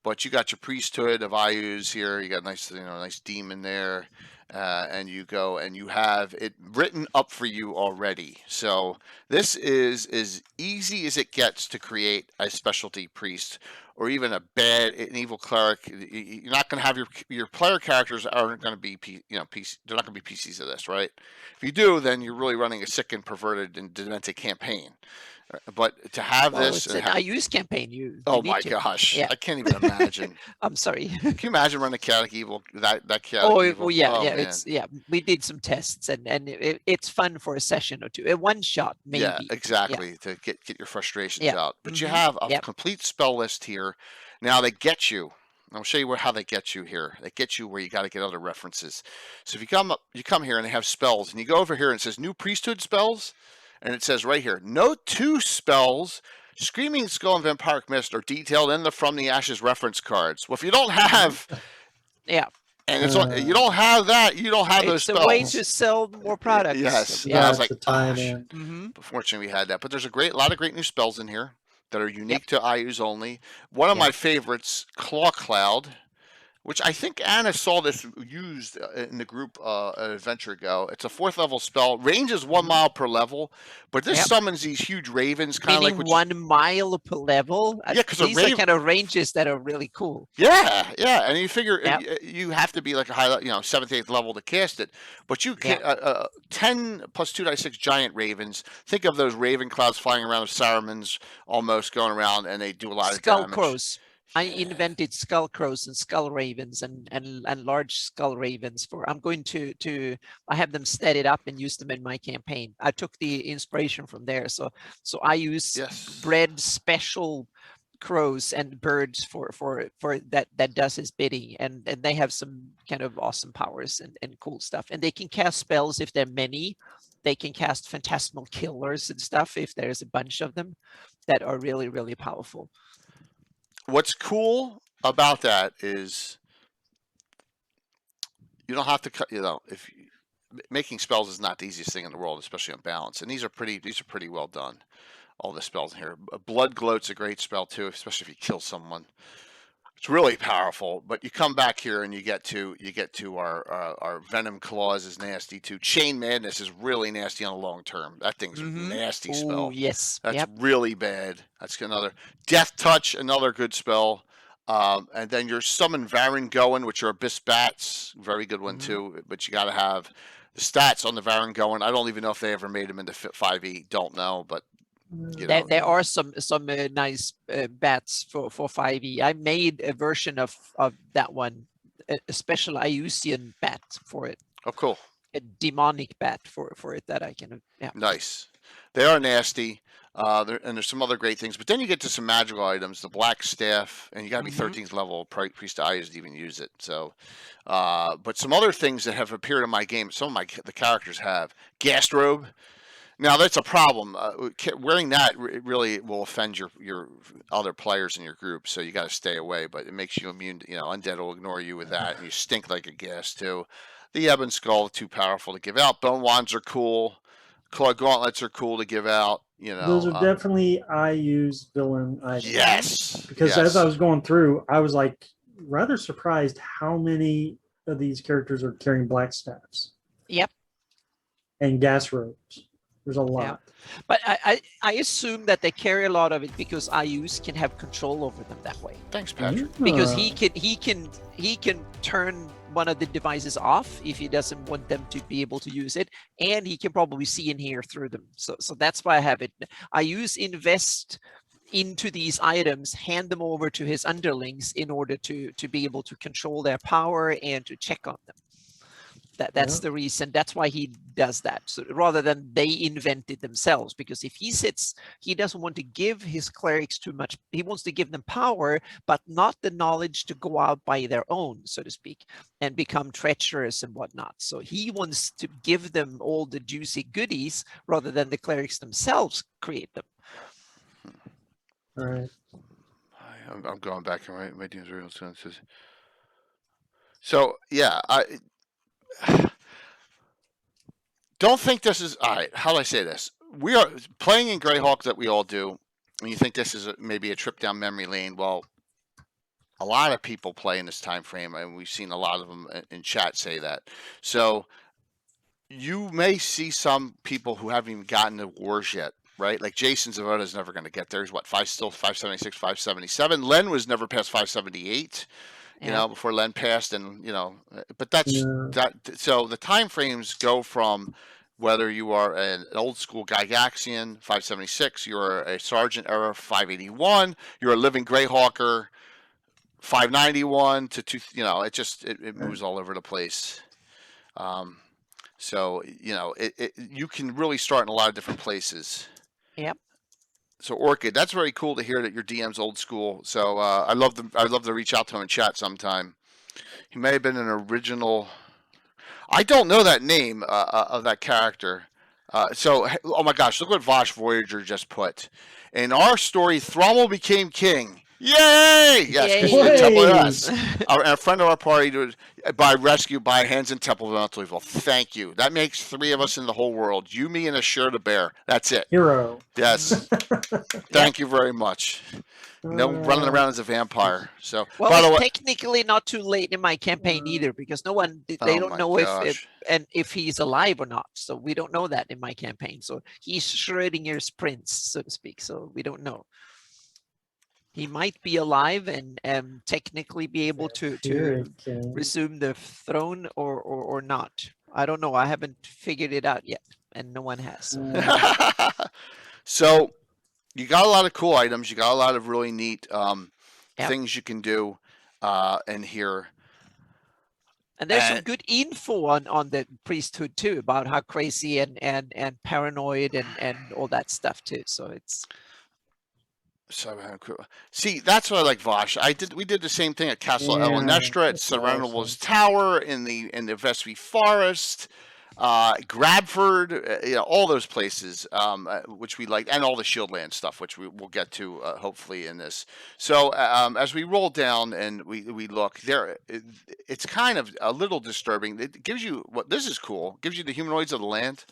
But you got your priesthood of Iuz here. You got a nice demon there, and you go and you have it written up for you already. So this is as easy as it gets to create a specialty priest, or even an evil cleric. You're not going to have your player characters aren't going to be they're not going to be PCs of this, right? If you do, then you're really running a sick and perverted and demented campaign. But to have this, it's an Iuz campaign. You oh need my to. gosh, Yeah. I can't even imagine. I'm sorry. Can you imagine running a chaotic evil? That chaotic evil. Oh yeah, oh, yeah. Man. We did some tests, and it's fun for a session or two. A one shot, maybe. Yeah, exactly. To get your frustrations Yeah. out. But you have a Yep. complete spell list here. Now they get you. I'll show you how they get you here. They get you where you got to get other references. So if you come here and they have spells, and you go over here and it says new priesthood spells, and it says right here, no 2 spells, Screaming Skull and Vampiric Mist, are detailed in the From the Ashes reference cards. Well, if you don't have, Yeah. and you don't have that, you don't have those It's a spells. way to sell more products. Yes. Yeah. I was like, to tie it gosh. in. Mm-hmm. Fortunately, we had that. But there's a lot of great new spells in here that are unique to Iuz only. One of my favorites, Claw Cloud, which I think Anna saw this used in the group an adventure ago. It's a 4th level spell. Range is 1 mile per level, but this summons these huge ravens, kind of like 1 mile per level. Yeah, because these are kind of ranges that are really cool. Yeah, and you figure you have to be like a high, 7th, 8th level to cast it, but you can 10 plus 2d6 giant ravens. Think of those raven clouds flying around with Saruman's almost going around, and they do a lot of damage. Skull crows. I invented skull crows and skull ravens and large skull ravens I'm going to I have them set it up and use them in my campaign. I took the inspiration from there. So I use bred special crows and birds for that does his bidding, and they have some kind of awesome powers and cool stuff. And they can cast spells if there are many. They can cast phantasmal killers and stuff if there's a bunch of them that are really, really powerful. What's cool about that is you don't have to cut. Making spells is not the easiest thing in the world, especially on balance. And these are pretty well done. All the spells in here. Blood Gloat's a great spell too, especially if you kill someone. It's really powerful. But you come back here and you get to our Venom Claws is nasty too. Chain Madness is really nasty on the long term. That thing's a nasty spell. Yes. That's really bad. That's another Death Touch, another good spell. And then your Summon Varan Goen, which are Abyss Bats, very good one too. But you got to have the stats on the Varan Goen. I don't even know if they ever made them into 5e. Don't know, but there are some nice bats for 5e. I made a version of that one, a special Iusian bat for it. Oh, cool. A demonic bat for it that I can. Yeah. Nice. They are nasty. And there's some other great things, but then you get to some magical items, the Black Staff, and you got to be 13th level priest Iuz to even use it. So, but some other things that have appeared in my game, the characters have Ghast Robe. Now that's a problem. Wearing that really will offend your other players in your group, so you got to stay away. But it makes you immune. Undead will ignore you with that, and you stink like a ghast too. The Ebon Skull, too powerful to give out. Bone Wands are cool. Claw Gauntlets are cool to give out. Those are definitely Iuz villain items. Yes. Because as I was going through, I was like rather surprised how many of these characters are carrying black staffs. Yep. And gas robes. There's a lot. Yeah. But I assume that they carry a lot of it because Iuz can have control over them that way. Thanks, Patrick. Because he can turn one of the devices off if he doesn't want them to be able to use it, and he can probably see and hear through them. So that's why I have it. Iuz invest into these items, hand them over to his underlings in order to be able to control their power and to check on them. That's the reason. That's why he does that. So rather than they invent it themselves, because if he doesn't want to give his clerics too much. He wants to give them power, but not the knowledge to go out by their own, so to speak, and become treacherous and whatnot. So he wants to give them all the juicy goodies rather than the clerics themselves create them. All right. I'm going back and my DM's real senses. So yeah, I don't think this is all right. How do I say this? We are playing in Greyhawk that we all do, and you think this is maybe a trip down memory lane. Well, a lot of people play in this time frame, and we've seen a lot of them in chat say that. So you may see some people who haven't even gotten to wars yet, right? Like Jason Zavoda is never going to get there. He's what, still 576, 577. Len was never past 578. You know, before Len passed, and but that's that. So the time frames go from whether you are an old school Gygaxian 576, you're a Sergeant era 581, you're a living Greyhawker 591 to 2. It moves all over the place. So you can really start in a lot of different places. Yep. So Orchid, that's very cool to hear that your DM's old school. So I'd love to reach out to him in chat sometime. He may have been an original. I don't know that name of that character. Oh my gosh, look what Vosh Voyager just put. In our story, Thrommel became king. Yay! Yes, because he's a Temple of us. A friend of our party by rescue by hands in Temple of Elemental Evil. Thank you. That makes 3 of us in the whole world. You, me, and a shirt of bear. That's it. Hero. Yes. Thank you very much. No running around as a vampire. So, well, by the way, technically not too late in my campaign either, because they don't know if he's alive or not. So we don't know that in my campaign. So he's Schrodinger's prince, so to speak. So we don't know. He might be alive and technically be able to resume the throne or not. I don't know. I haven't figured it out yet, and no one has. So you got a lot of cool items. You got a lot of really neat things you can do in here. And there's some good info on the priesthood too, about how crazy and paranoid and all that stuff too. So it's. So see, that's what I like, Vosh. We did the same thing at Castle Elanestra, at Serenable's Tower, in the Vestry Forest, Grabford, all those places, which we like, and all the Shieldland stuff, which we will get to hopefully in this. So as we roll down and we look there, it's kind of a little disturbing. It gives you this is cool. It gives you the humanoids of the land,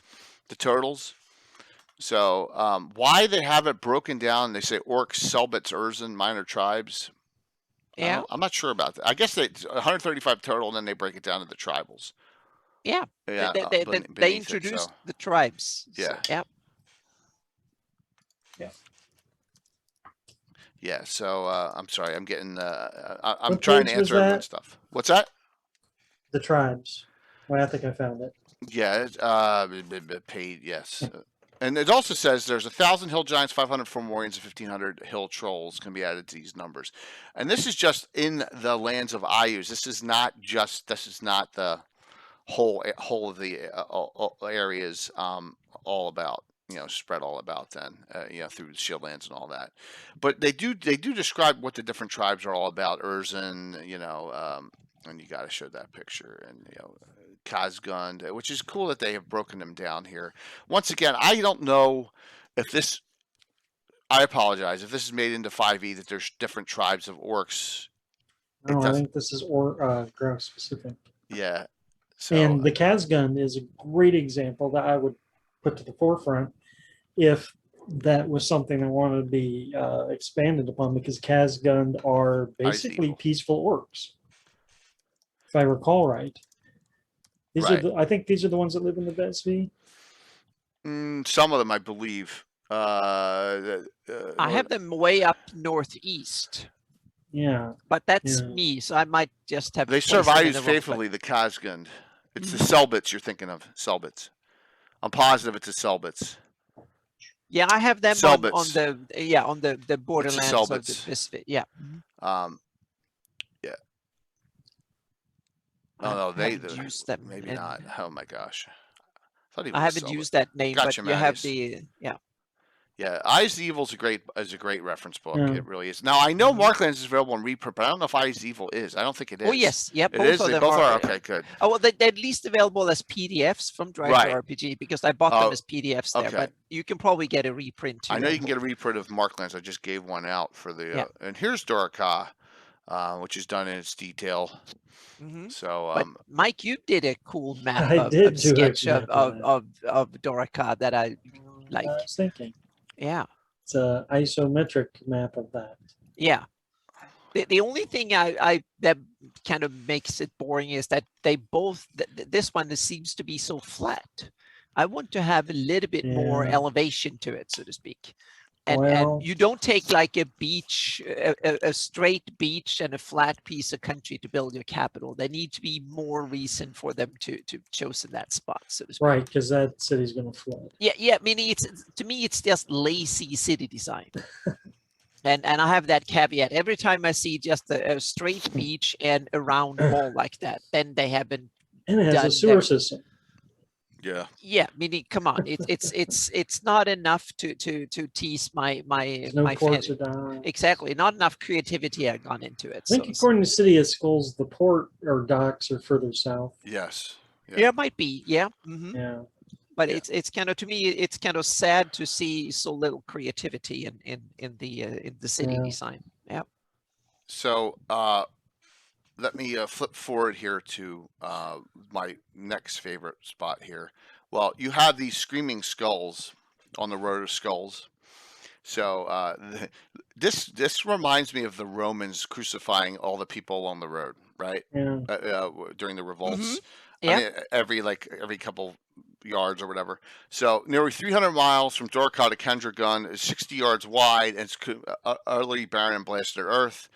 the turtles. So why they have it broken down, they say orcs, Selbits, Urzen, minor tribes. Yeah. I'm not sure about that. I guess they 135 total, and then they break it down to the tribals. Yeah. They introduced the tribes. Yeah. So, yeah. Yeah. Yeah. So I'm sorry. I'm getting. I'm trying to answer everyone's stuff. What's that? The tribes. Well, I think I found it. Yeah. Paid. Yes. And it also says there's 1,000 hill giants, 500 Fomorians, and 1,500 hill trolls can be added to these numbers. And this is just in the lands of Iuz. This is not the whole of the areas all about, spread all about then, through the Shieldlands and all that. But they do describe what the different tribes are all about. Urzen, and you got to show that picture, and Kazgund, which is cool that they have broken them down here. Once again, I don't know if this. I apologize if this is made into 5e that there's different tribes of orcs. No, I think this is Grumps specific. Yeah. So, and the Kazgund is a great example that I would put to the forefront if that was something that wanted to be expanded upon, because Kazgund are basically peaceful orcs, if I recall right. These are I think these are the ones that live in the Vesvi. Some of them, I believe. I have them way up northeast. Yeah. But that's me, so I might just have. They serve Iuz faithfully, the Kazgund. It's the Selbits you're thinking of. Selbits. I'm positive it's the Selbits. Yeah, I have them on the borderlands of the Vesvi. Yeah. Yeah. Oh no, they used them. Maybe not. Oh my gosh. I haven't used that name, but you have the Yeah, Eyes of Evil is a great reference book. Yeah. It really is. Now I know Marklands is available in reprint, but I don't know if Eyes of Evil is. I don't think it is. Oh yes, yeah, It both is. of They them both are. are. Okay, good. Oh well, they're at least available as PDFs from Drive Right. to RPG because I bought them Oh, as PDFs there. okay. But you can probably get a reprint too. I know you can get a reprint of Marklands. I just gave one out for the. Yeah. And here's Doraka, which is done in its detail. Mm-hmm. So, But Mike, you did a cool map I did of do a sketch map of Doraka that I like. I was thinking Yeah, it's a isometric map of that. yeah. The only thing I that kind of makes it boring is that they both this one seems to be so flat. I want to have a little bit more Yeah. elevation to it, so to speak. And Well- you don't take like a beach, a straight beach and a flat piece of country to build your capital. There need to be more reason for them to chosen that spot, so to speak. Right, because that city's going to flood. Yeah. Meaning to me, it's just lazy city design. And I have that caveat. Every time I see just a straight beach and a round wall like that, then they haven't. And it has Done a sewer there. system. yeah. Yeah, meaning come on, it's not enough to tease my There's no my ports fan. or docks. Exactly, not enough creativity had gone into it. I think according to City of Skulls, the port or docks are further south. Yes. yeah, it might be. Yeah, Yeah. but Yeah. it's kind of, to me, it's kind of sad to see so little creativity in the city Yeah. design. Yeah. So let me flip forward here to my next favorite spot here. Well, you have these screaming skulls on the road of skulls. So this reminds me of the Romans crucifying all the people along the road, right? Yeah. During the revolts. Yeah. I mean, every couple yards or whatever. So nearly 300 miles from Dorka to Kendragun is 60 yards wide, and it's utterly barren and blasted earth.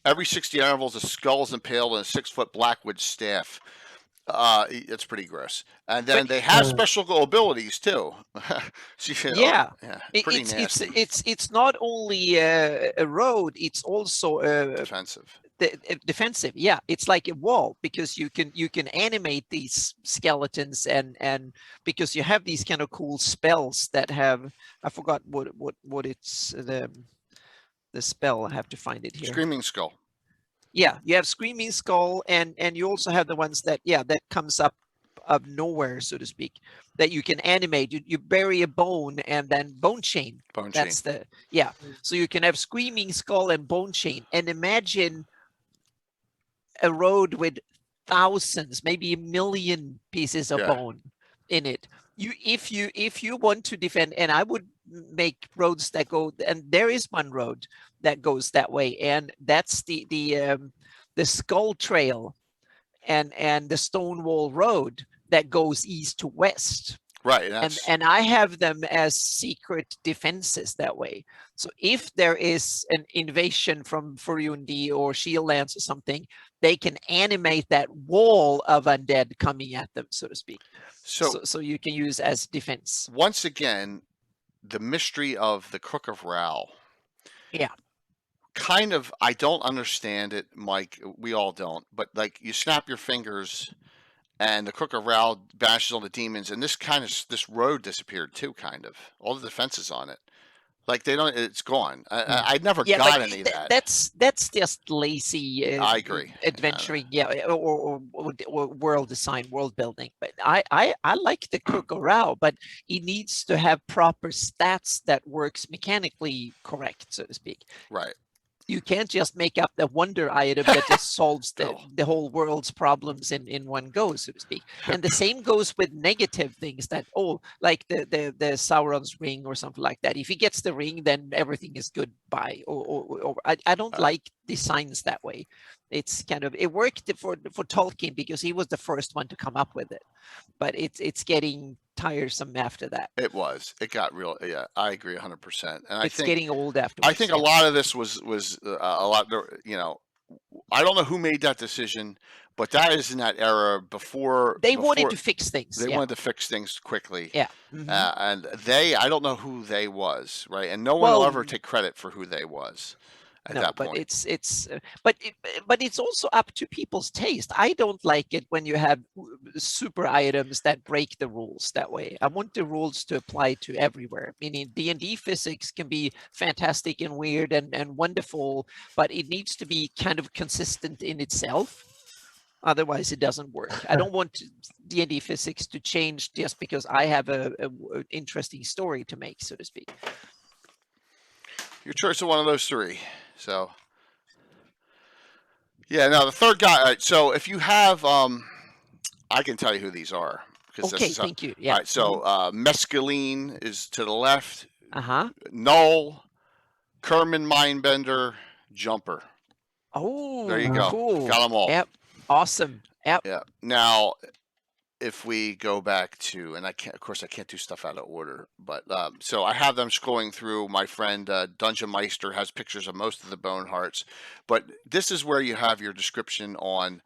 Every 60 intervals, a skull is impaled on a 6-foot blackwood staff. It's pretty gross. And then they have special abilities too. So, Yeah. pretty nasty. It's not only a road; it's also Defensive. defensive. Yeah, it's like a wall because you can animate these skeletons and because you have these kind of cool spells that have, I forgot what it's the spell. I have to find it here. Screaming skull. Yeah, you have Screaming Skull, and you also have the ones that that comes up of nowhere, so to speak, that you can animate. You bury a bone and then bone chain. Bone That's chain. so you can have Screaming Skull and bone chain, and imagine a road with thousands, maybe 1 million pieces of Yeah. bone in it. If you want to defend, and I would make roads that go, and there is one road that goes that way, and that's the Skull Trail and the Stonewall Road that goes east to west. Right. And I have them as secret defenses that way. So if there is an invasion from Furundi or Shieldlands or something, they can animate that wall of undead coming at them, so to speak. So you can use as defense. Once again, the mystery of the Crook of Ral. Yeah. Kind of, I don't understand it, Mike. We all don't. But like, you snap your fingers, and the Crook of Ral bashes all the demons, and this road disappeared too. Kind of, all the defenses on it, like they don't. It's gone. I never got any of that. That's just lazy. I agree. Adventuring, or world design, world building. But I like the Crook of Ral, but it needs to have proper stats that works mechanically correct, so to speak. Right. You can't just make up the wonder item that just solves No. the whole world's problems in one go, so to speak. And the same goes with negative things that, like the Sauron's ring or something like that. If he gets the ring, then everything is goodbye. Or I don't like designs that way. It's kind of, it worked for Tolkien because he was the first one to come up with it. But it's getting tiresome after that. It got real. Yeah, I agree 100%. And It's getting old afterwards. I think a lot of this was a lot. I don't know who made that decision, but that is in that era before they wanted to fix things. They wanted to fix things quickly. Yeah. And I don't know who they was, right? And no one will ever take credit for who they was. at No, that but point. but it's also up to people's taste. I don't like it when you have super items that break the rules that way. I want the rules to apply to everywhere. Meaning D&D physics can be fantastic and weird and wonderful, but it needs to be kind of consistent in itself. Otherwise, it doesn't work. I don't want D&D physics to change just because I have a interesting story to make, so to speak. Your choice of one of those three. So, yeah. Now the third guy. All right, so if you have, I can tell you who these are because Okay, this is thank you. all Yeah. right. So mescaline is to the left. Uh-huh. Null, Kerman Mindbender, Jumper. Oh, There you go. cool. Got them all. Yep. Awesome. Yep. Yeah. Now, if we go back to, and I can't, of course, I can't do stuff out of order, but so I have them scrolling through. My friend Dungeon Meister has pictures of most of the bone hearts, but this is where you have your description on.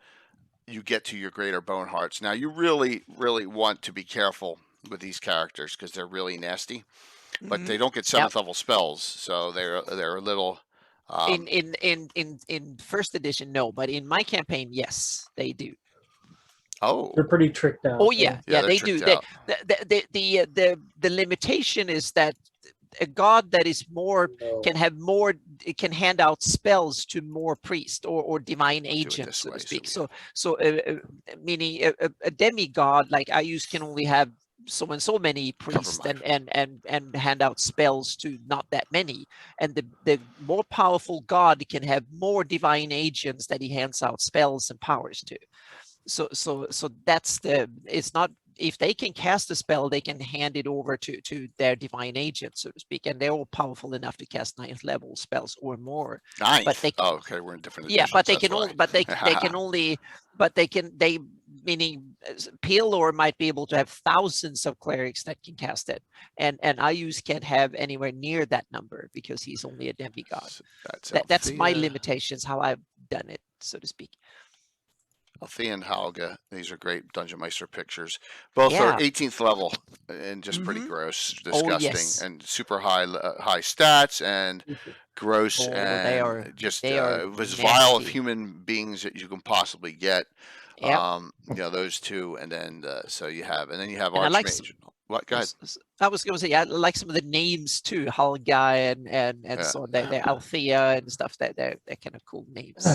You get to your greater bone hearts. Now, you really, really want to be careful with these characters because they're really nasty, but they don't get 7th level spells, so they're a little. In first edition, no, but in my campaign, yes, they do. Oh, They're pretty tricked out. Oh yeah, they do. tricked out. The limitation is that a god that is more can have more, it can hand out spells to more priests or divine agents, so to speak. So meaning a demigod like Iuz can only have so and so many priests and hand out spells to not that many, and the more powerful god can have more divine agents that he hands out spells and powers to. So that's it's not, if they can cast a spell, they can hand it over to their divine agent, so to speak, and they're all powerful enough to cast 9th level spells or more. Nice. But they, okay, we're in different. Yeah, but they can only, meaning Pelor might be able to have thousands of clerics that can cast it, and Iuz can't have anywhere near that number because he's only a demigod. That's my limitations, how I've done it, so to speak. Althea and Halga, these are great Dungeon Meister pictures. Both are 18th level and just pretty gross, disgusting, and super high stats and gross and just as vile of human beings that you can possibly get. Those two, and then so you have, and then you have Archmage. What, go ahead. I was going to say, I like some of the names too, Halga and so on. They're Althea and stuff. They're kind of cool names.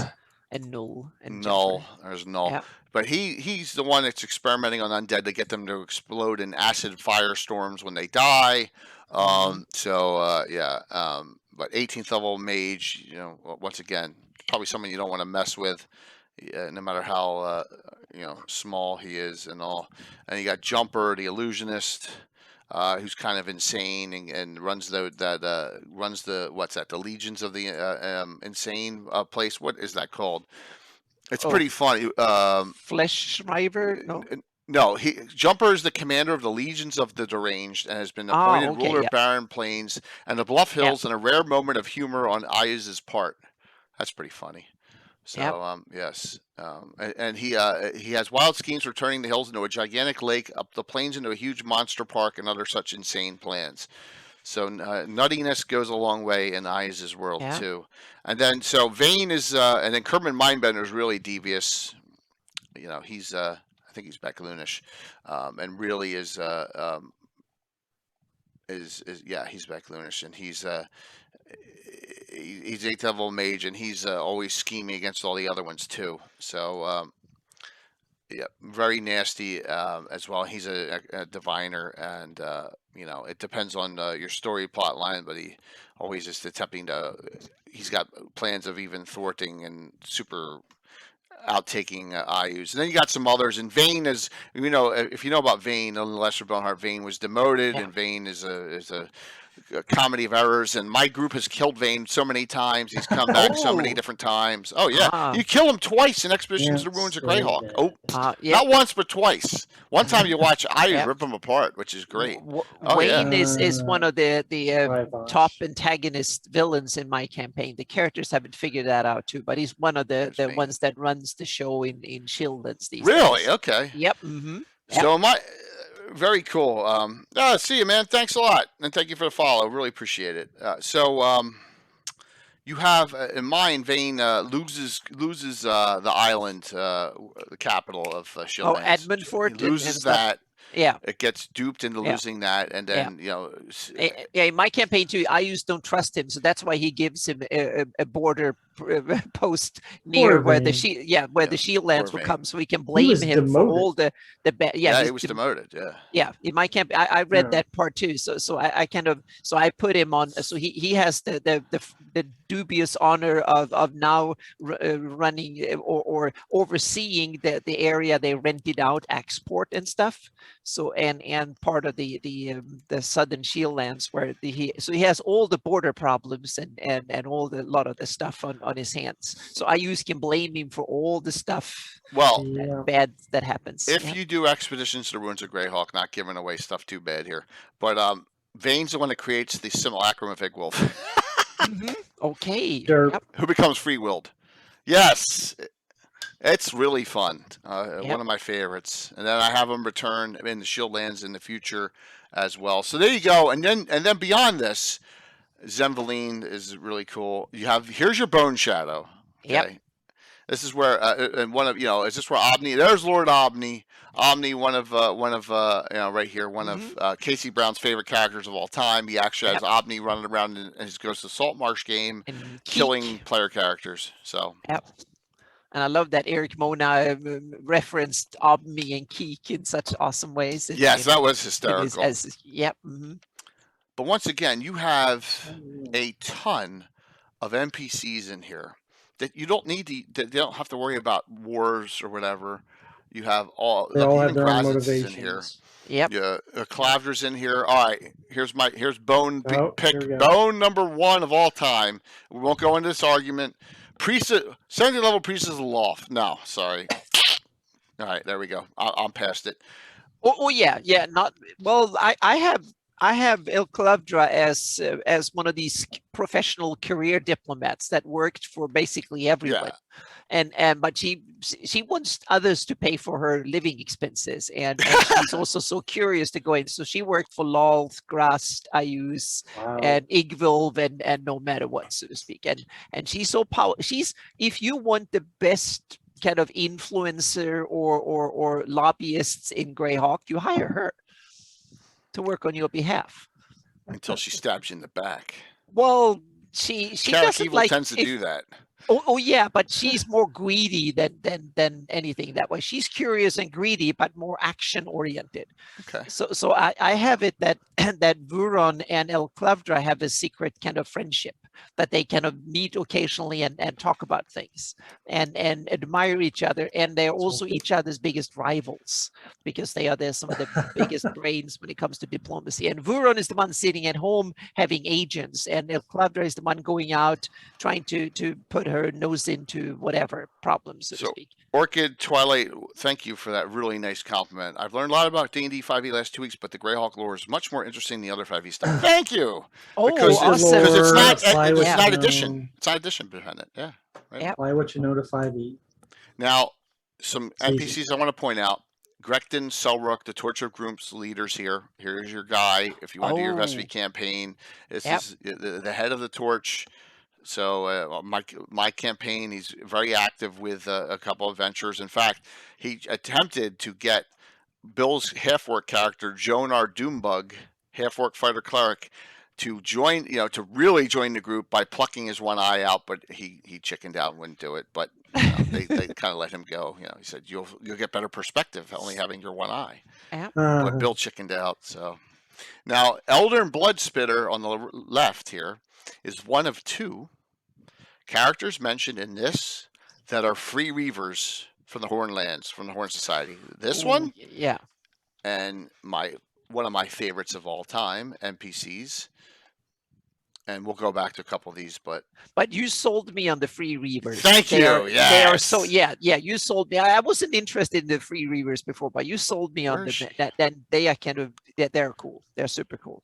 And Null. There's Null. Yeah. But he's the one that's experimenting on undead to get them to explode in acid firestorms when they die. But 18th level mage, once again, probably someone you don't want to mess with, no matter how small he is and all. And you got Jumper, the illusionist. Who's kind of insane and runs the Legions of the Insane place. What is that called? It's pretty funny. Flesh Schreiber? No, Jumper is the commander of the Legions of the Deranged and has been appointed ruler of Barren Plains and the Bluff Hills in a rare moment of humor on Iuz's part. That's pretty funny. So yes, and he has wild schemes for turning the hills into a gigantic lake, up the plains into a huge monster park, and other such insane plans. So nuttiness goes a long way in Iuz's world too. And then so Vane is, and then Kerman Mindbender is really devious. He's I think he's Backloonish, and really is he's Backloonish, and he's 8th level mage, and he's always scheming against all the other ones too. So very nasty as well. He's a diviner, and it depends on your story plot line, but he always is attempting to. He's got plans of even thwarting and super outtaking Iuz. And then you got some others, and Vane is, if you know about Vane, on the Lesser Boneheart, Vane was demoted, and Vane is a comedy of errors, and my group has killed Vane so many times. He's come back so many different times. Oh yeah, you kill him twice in Expeditions to the Ruins of Greyhawk. Not once but twice. One time you watch Iuz rip him apart, which is great. Wayne is one of the top antagonist villains in my campaign. The characters haven't figured that out too, but he's one of the ones that runs the show in Shieldlands these days. Okay. Yep. So very cool. See you, man. Thanks a lot, and thank you for the follow. Really appreciate it. you have in mind, Vane loses the island, the capital of Oh, Shieldlands. Edmundfort He loses and stuff. that. Yeah. It gets duped into Yeah. losing that, and then Yeah, in my campaign too, Iuz don't trust him, so that's why he gives him a border post near Poor where the Vane. the Shieldlands will Vane. come, so we can blame was him for all demoted. the bad. yeah, he's he was demoted. Yeah. yeah, in my camp, I read Yeah. that part too. So I kind of I put him on. So he has the dubious honor of now running or overseeing the area they rented out, export and stuff. So and part of the southern Shieldlands where he has all the border problems and all the lot of the stuff on his hands. So I can blame him for all the stuff Well, Yeah. bad that happens. if you do expeditions to the ruins of Greyhawk, not giving away stuff too bad here, but Vane's the one that creates the simulacrum of Igwolf, Mhm. Okay. Derp. Yep. who becomes free-willed. Yes, it's really fun. One of my favorites. And then I have him return in the Shieldlands in the future as well. So there you go. And then beyond this, Zemvaline is really cool. Here's your Bone Shadow. Okay. Yep. This is where and one of is this where Omni? There's Lord Omni. Omni, one of right here, one of Casey Brown's favorite characters of all time. He actually has Omni running around in his Ghost of Saltmarsh game, And killing Keek. player characters. So Yep. And I love that Eric Mona referenced Omni and Keek in such awesome ways. yes, that was in hysterical. yep. Mhm. But once again, you have a ton of NPCs in here that you don't need to. They don't have to worry about wars or whatever. You have all. They all have even their own Krazitz is in here. motivations. Yep. Yeah, Clavder's in here. All right, here's Bone Oh, pick. here we go. Bone number 1 of all time. We won't go into this argument. Priest, 70 level Priest is aloft. No, sorry. All right, there we go. I'm past it. Oh yeah. Not well. I have El Clavdra as one of these professional career diplomats that worked for basically everyone. Yeah. But she wants others to pay for her living expenses, and she's also so curious to go in. So she worked for Lolth, Grast, Iuz, Wow. and Igvilv, and no matter what, so to speak. And she's so powerful. If you want the best kind of influencer or lobbyists in Greyhawk, you hire her to work on your behalf. Until she stabs you in the back. Well, she Carrick doesn't Evil like tends to do that. Oh yeah, but she's more greedy than anything that way. She's curious and greedy, but more action oriented. Okay. So I have it that that Vuron and El Clavdra have a secret kind of friendship, that they kind of meet occasionally and talk about things and admire each other, and they're also each other's biggest rivals because they are some of the biggest brains when it comes to diplomacy. And Vuron is the one sitting at home having agents, and El Clavdra is the one going out trying to put her nose into whatever problems, so to speak. Orchid Twilight, thank you for that really nice compliment. I've learned a lot about D&D 5e last 2 weeks, but the Greyhawk lore is much more interesting than the other 5e stuff. Thank you. Oh, Because awesome! Because it's not Yeah. addition. It's not addition behind it. Yeah. Right. Yep. Apply what you know to 5e. Now, some It's NPCs I want to point out. Grekton, Selrook, the Torch of Grumps leaders here. Here's your guy. If you want to do your Vespi campaign, this is the head of the Torch. So my campaign, he's very active with a couple of ventures. In fact, he attempted to get Bill's half-orc character, Jonar Doombug, half-orc fighter cleric, to join, to really join the group by plucking his one eye out, but he chickened out and wouldn't do it. But they kind of let him go. He said you'll get better perspective only having your one eye. But Bill chickened out. So now Elder and Bloodspitter on the left here is one of 2 characters mentioned in this that are free reavers from the Hornlands, from the Horn Society. This one, yeah, and one of my favorites of all time, NPCs. And we'll go back to a couple of these, but you sold me on the free reavers. Thank you. They are so you sold me. I wasn't interested in the free reavers before, but you sold me on that they are they're cool. They're super cool.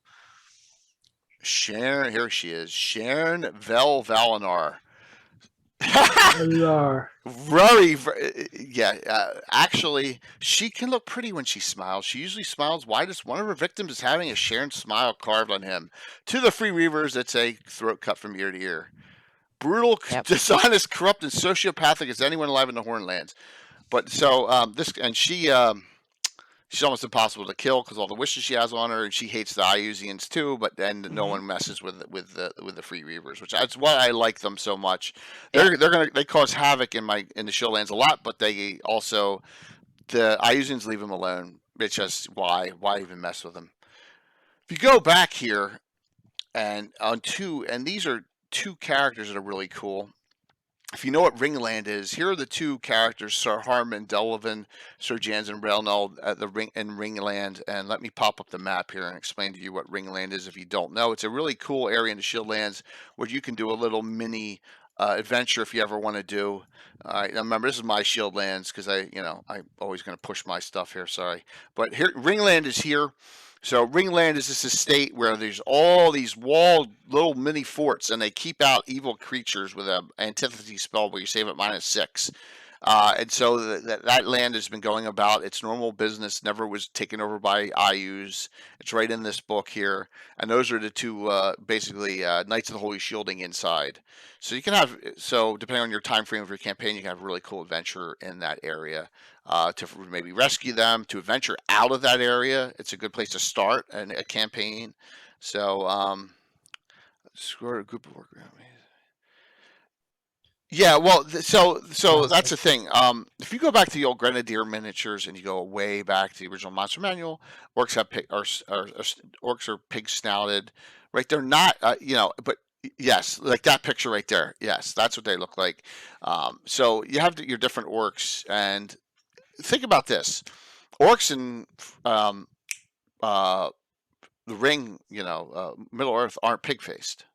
Sharon, here she is, Sharon Valinar. Actually, she can look pretty when she smiles. She usually smiles widest. One of her victims is having a Sharon smile carved on him. To the free reavers, it's a throat cut from ear to ear. brutal, Yep. dishonest, corrupt, and sociopathic as anyone alive in the Hornlands. But so she's almost impossible to kill because all the wishes she has on her, and she hates the Iuzians too. But then no one messes with the Free Reavers, which that's why I like them so much. They cause havoc in the Shieldlands a lot, but they also the Iuzians leave them alone. It's just why even mess with them? If you go back here and these are two characters that are really cool. If you know what Ringland is, here are the two characters, Sir Harman Delavan, Sir Jansen Relnald at the Ringland. And let me pop up the map here and explain to you what Ringland is if you don't know. It's a really cool area in the Shieldlands where you can do a little mini adventure if you ever want to do. All right, now remember, this is my Shieldlands because I'm always going to push my stuff here. Sorry, but here Ringland is here. So Ringland is this estate where there's all these walled little mini forts, and they keep out evil creatures with an antithesis spell where you save it -6. And so that land has been going about its normal business, never was taken over by Iuz. It's right in this book here. And those are the two, basically, Knights of the Holy Shielding inside. So you can have, depending on your time frame of your campaign, you can have a really cool adventure in that area to maybe rescue them, to adventure out of that area. It's a good place to start a campaign. So, score a group of work. Yeah, well, so that's the thing. If you go back to the old Grenadier miniatures and you go way back to the original Monster Manual, orcs are pig snouted, right? They're not, but yes, like that picture right there. Yes, that's what they look like. So you have your different orcs, and think about this: orcs in the ring, Middle Earth aren't pig faced.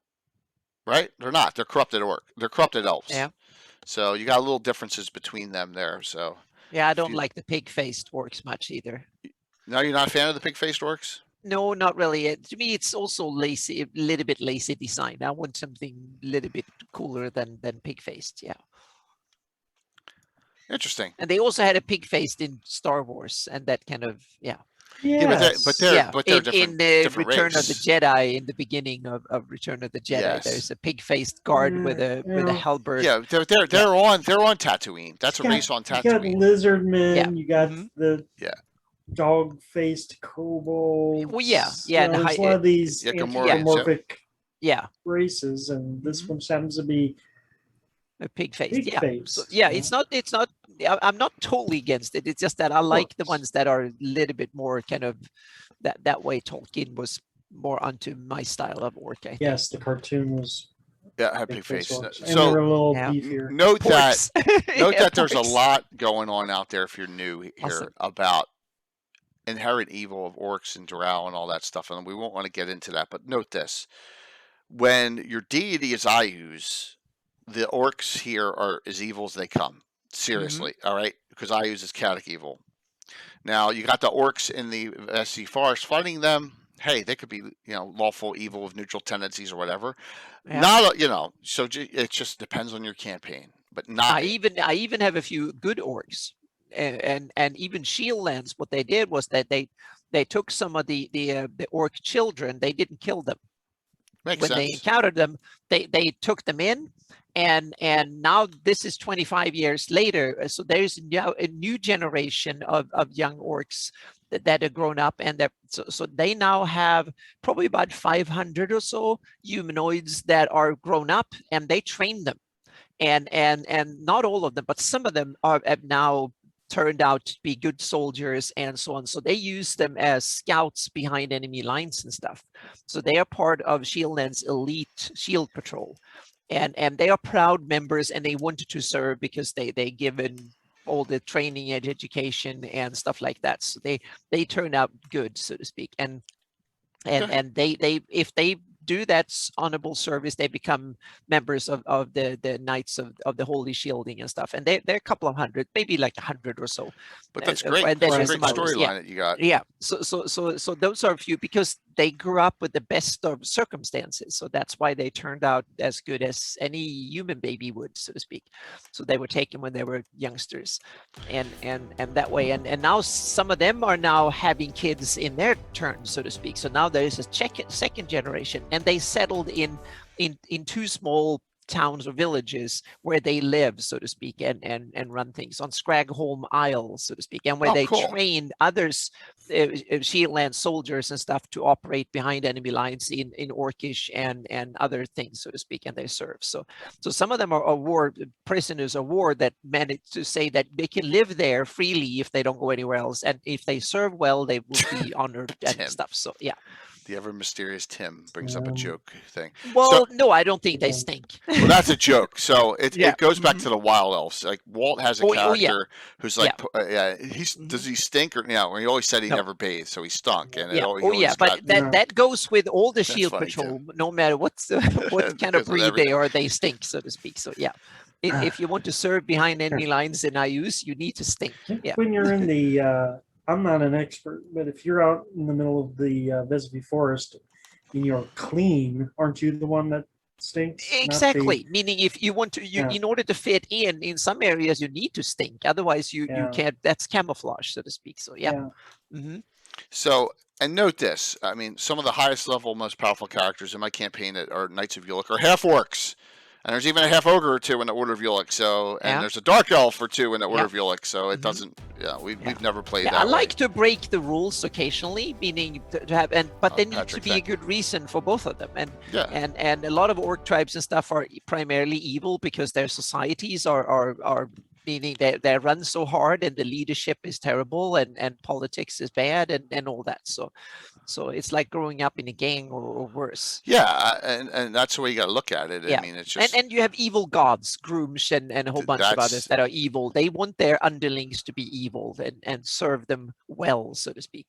Right? They're not. They're corrupted They're corrupted elves. Yeah. So you got little differences between them there. So yeah, I don't like the pig-faced orcs much either. No, you're not a fan of the pig-faced orcs? No, not really. To me, it's also lazy, a little bit lazy design. I want something a little bit cooler than pig-faced. Yeah. Interesting. And they also had a pig-faced in Star Wars, and that kind of Yes. but they're different. In the different Return race. of the Jedi, in the beginning of Return of the Jedi, Yes. there's a pig-faced guard with a halberd. Yeah, they're on Tatooine. That's a race on You got Tatooine. lizard men. Yeah. You got the Yeah. dog-faced kobolds. Well, yeah. There's a lot of these Yeah, anthropomorphic Yeah, races, and this one happens to be a pig-faced. Yeah. pig-faced. So, yeah, it's not. I'm not totally against it. It's just that I like the ones that are a little bit more kind of that way. Tolkien was more onto my style of orc. I think. Yes, the cartoon was had pig face. orcs, and they So were a little Yeah. beefier. note that Yeah, there's a porks. lot going on out there if you're new here Awesome. about inherent evil of orcs and drow and all that stuff, and we won't want to get into that. But note this: when your deity is Iuz, the orcs here are as evil as they come. Seriously, all right, because Iuz is chaotic evil. Now you got the orcs in the SC Forest fighting them. Hey, they could be lawful evil with neutral tendencies or whatever. Yeah. Not so it just depends on your campaign, but not. I even have a few good orcs, and even Shieldlands. What they did was that they took some of the orc children. They didn't kill them. Makes When sense. they encountered them, they took them in, and now this is 25 years later. So there's now a new generation of young orcs that are grown up, and so they now have probably about 500 or so humanoids that are grown up, and they train them, and not all of them, but some of them have now turned out to be good soldiers and so on. So they use them as scouts behind enemy lines and stuff. So they are part of Shieldland's elite shield patrol, and they are proud members, and they wanted to serve because they given all the training and education and stuff like that. So they turn out good, so to speak. And they if they do that honorable service, they become members of the Knights of the Holy Shielding and stuff. And they're a couple of hundred, maybe like 100 or so. But that's great. And That's then a there's great some others. storyline that you got. Yeah. So those are a few because they grew up with the best of circumstances. So that's why they turned out as good as any human baby would, so to speak. So they were taken when they were youngsters, and that way. And now some of them are now having kids in their turn, so to speak. So now there is a second generation, and they settled in two small towns or villages where they live, so to speak, and run things on Scragholm Isle, so to speak, and where they cool. train others, Shieldland soldiers and stuff to operate behind enemy lines in Orcish and other things, so to speak, and they serve. So some of them are war prisoners of war that manage to say that they can live there freely if they don't go anywhere else, and if they serve well, they will be honored and stuff. So yeah. The ever mysterious Tim brings up a joke thing. Well, no, I don't think they stink. Well, that's a joke. So it goes back Mm-hmm. to the Wild Elves. Like Walt has a character who's like, does he stink or he always said he never bathed, so he stunk. And but that goes with all the Shield Patrol, no matter what kind of breed they are, they stink, so to speak. So yeah. If you want to serve behind enemy lines in Iuz, you need to stink. Yeah. When you're in the I'm not an expert, but if you're out in the middle of the Vesby Forest and you're clean, aren't you the one that stinks? Exactly. Meaning, if you want to, in order to fit in some areas, you need to stink. Otherwise, you can't. That's camouflage, so to speak. So yeah. Mm-hmm. So, and note this. I mean, some of the highest level, most powerful characters in my campaign that are Knights of Ulic are half orcs. And there's even a half ogre or two in the Order of Ulic. So, and there's a dark elf or two in the Order of Ulic. So it doesn't. We've never played that. I like to break the rules occasionally, meaning to have, but there needs to be a good reason for both of them. And a lot of orc tribes and stuff are primarily evil because their societies are meaning they run so hard and the leadership is terrible and politics is bad and all that. So it's like growing up in a gang or worse. Yeah, and that's the way you got to look at it. I mean, it's just and you have evil gods, Grumps and a whole bunch of others that are evil. They want their underlings to be evil and serve them well, so to speak.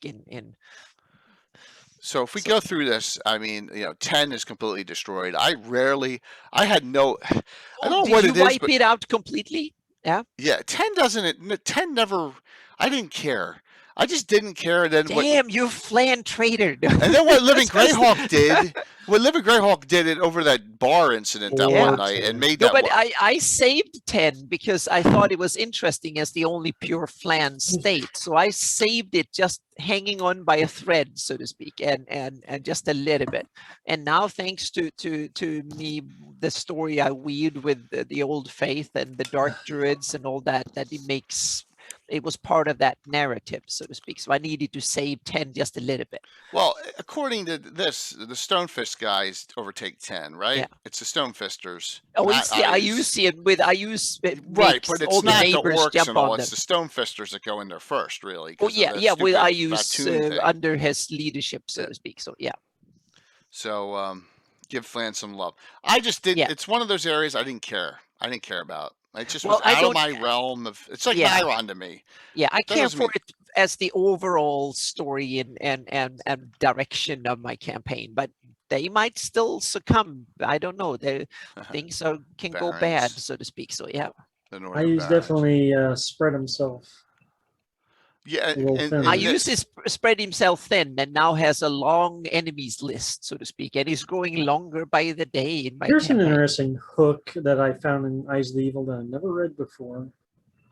So if we go through this, I mean, 10 is completely destroyed. I had no. I don't know what it is. Did you wipe it out completely? Yeah. Yeah, 10 doesn't. 10 never. I didn't care. I just didn't care. And then damn, you flan traitor. And then what Living Greyhawk did, it over that bar incident that one night and made that. No, but I saved 10 because I thought it was interesting as the only pure flan state. So I saved it just hanging on by a thread, so to speak, and just a little bit. And now, thanks to me, the story I weaved with the old faith and the dark druids and all that it was part of that narrative, so to speak. So I needed to save 10 just a little bit. Well, according to this, the Stonefist guys overtake 10, right? Yeah. It's the Stonefisters. Oh, it's the Iusian with Iuz. Right, but it's not the orcs and all. It's the Stonefisters that go in there first, really. Oh, yeah, with Iuz under his leadership, so to speak. So, yeah. So, give Flan some love. I just didn't. Yeah. It's one of those areas I didn't care. I didn't care about. It just was out of my realm of. It's like Nairon to me. Yeah, I care for it as the overall story and direction of my campaign, but they might still succumb. I don't know. Things can go bad, so to speak. So yeah. Iuz definitely spread himself. Yeah, Iuz is spread himself thin and now has a long enemies list, so to speak, and he's growing longer by the day. In my Here's an interesting hook that I found in Eyes of the Evil that I never read before.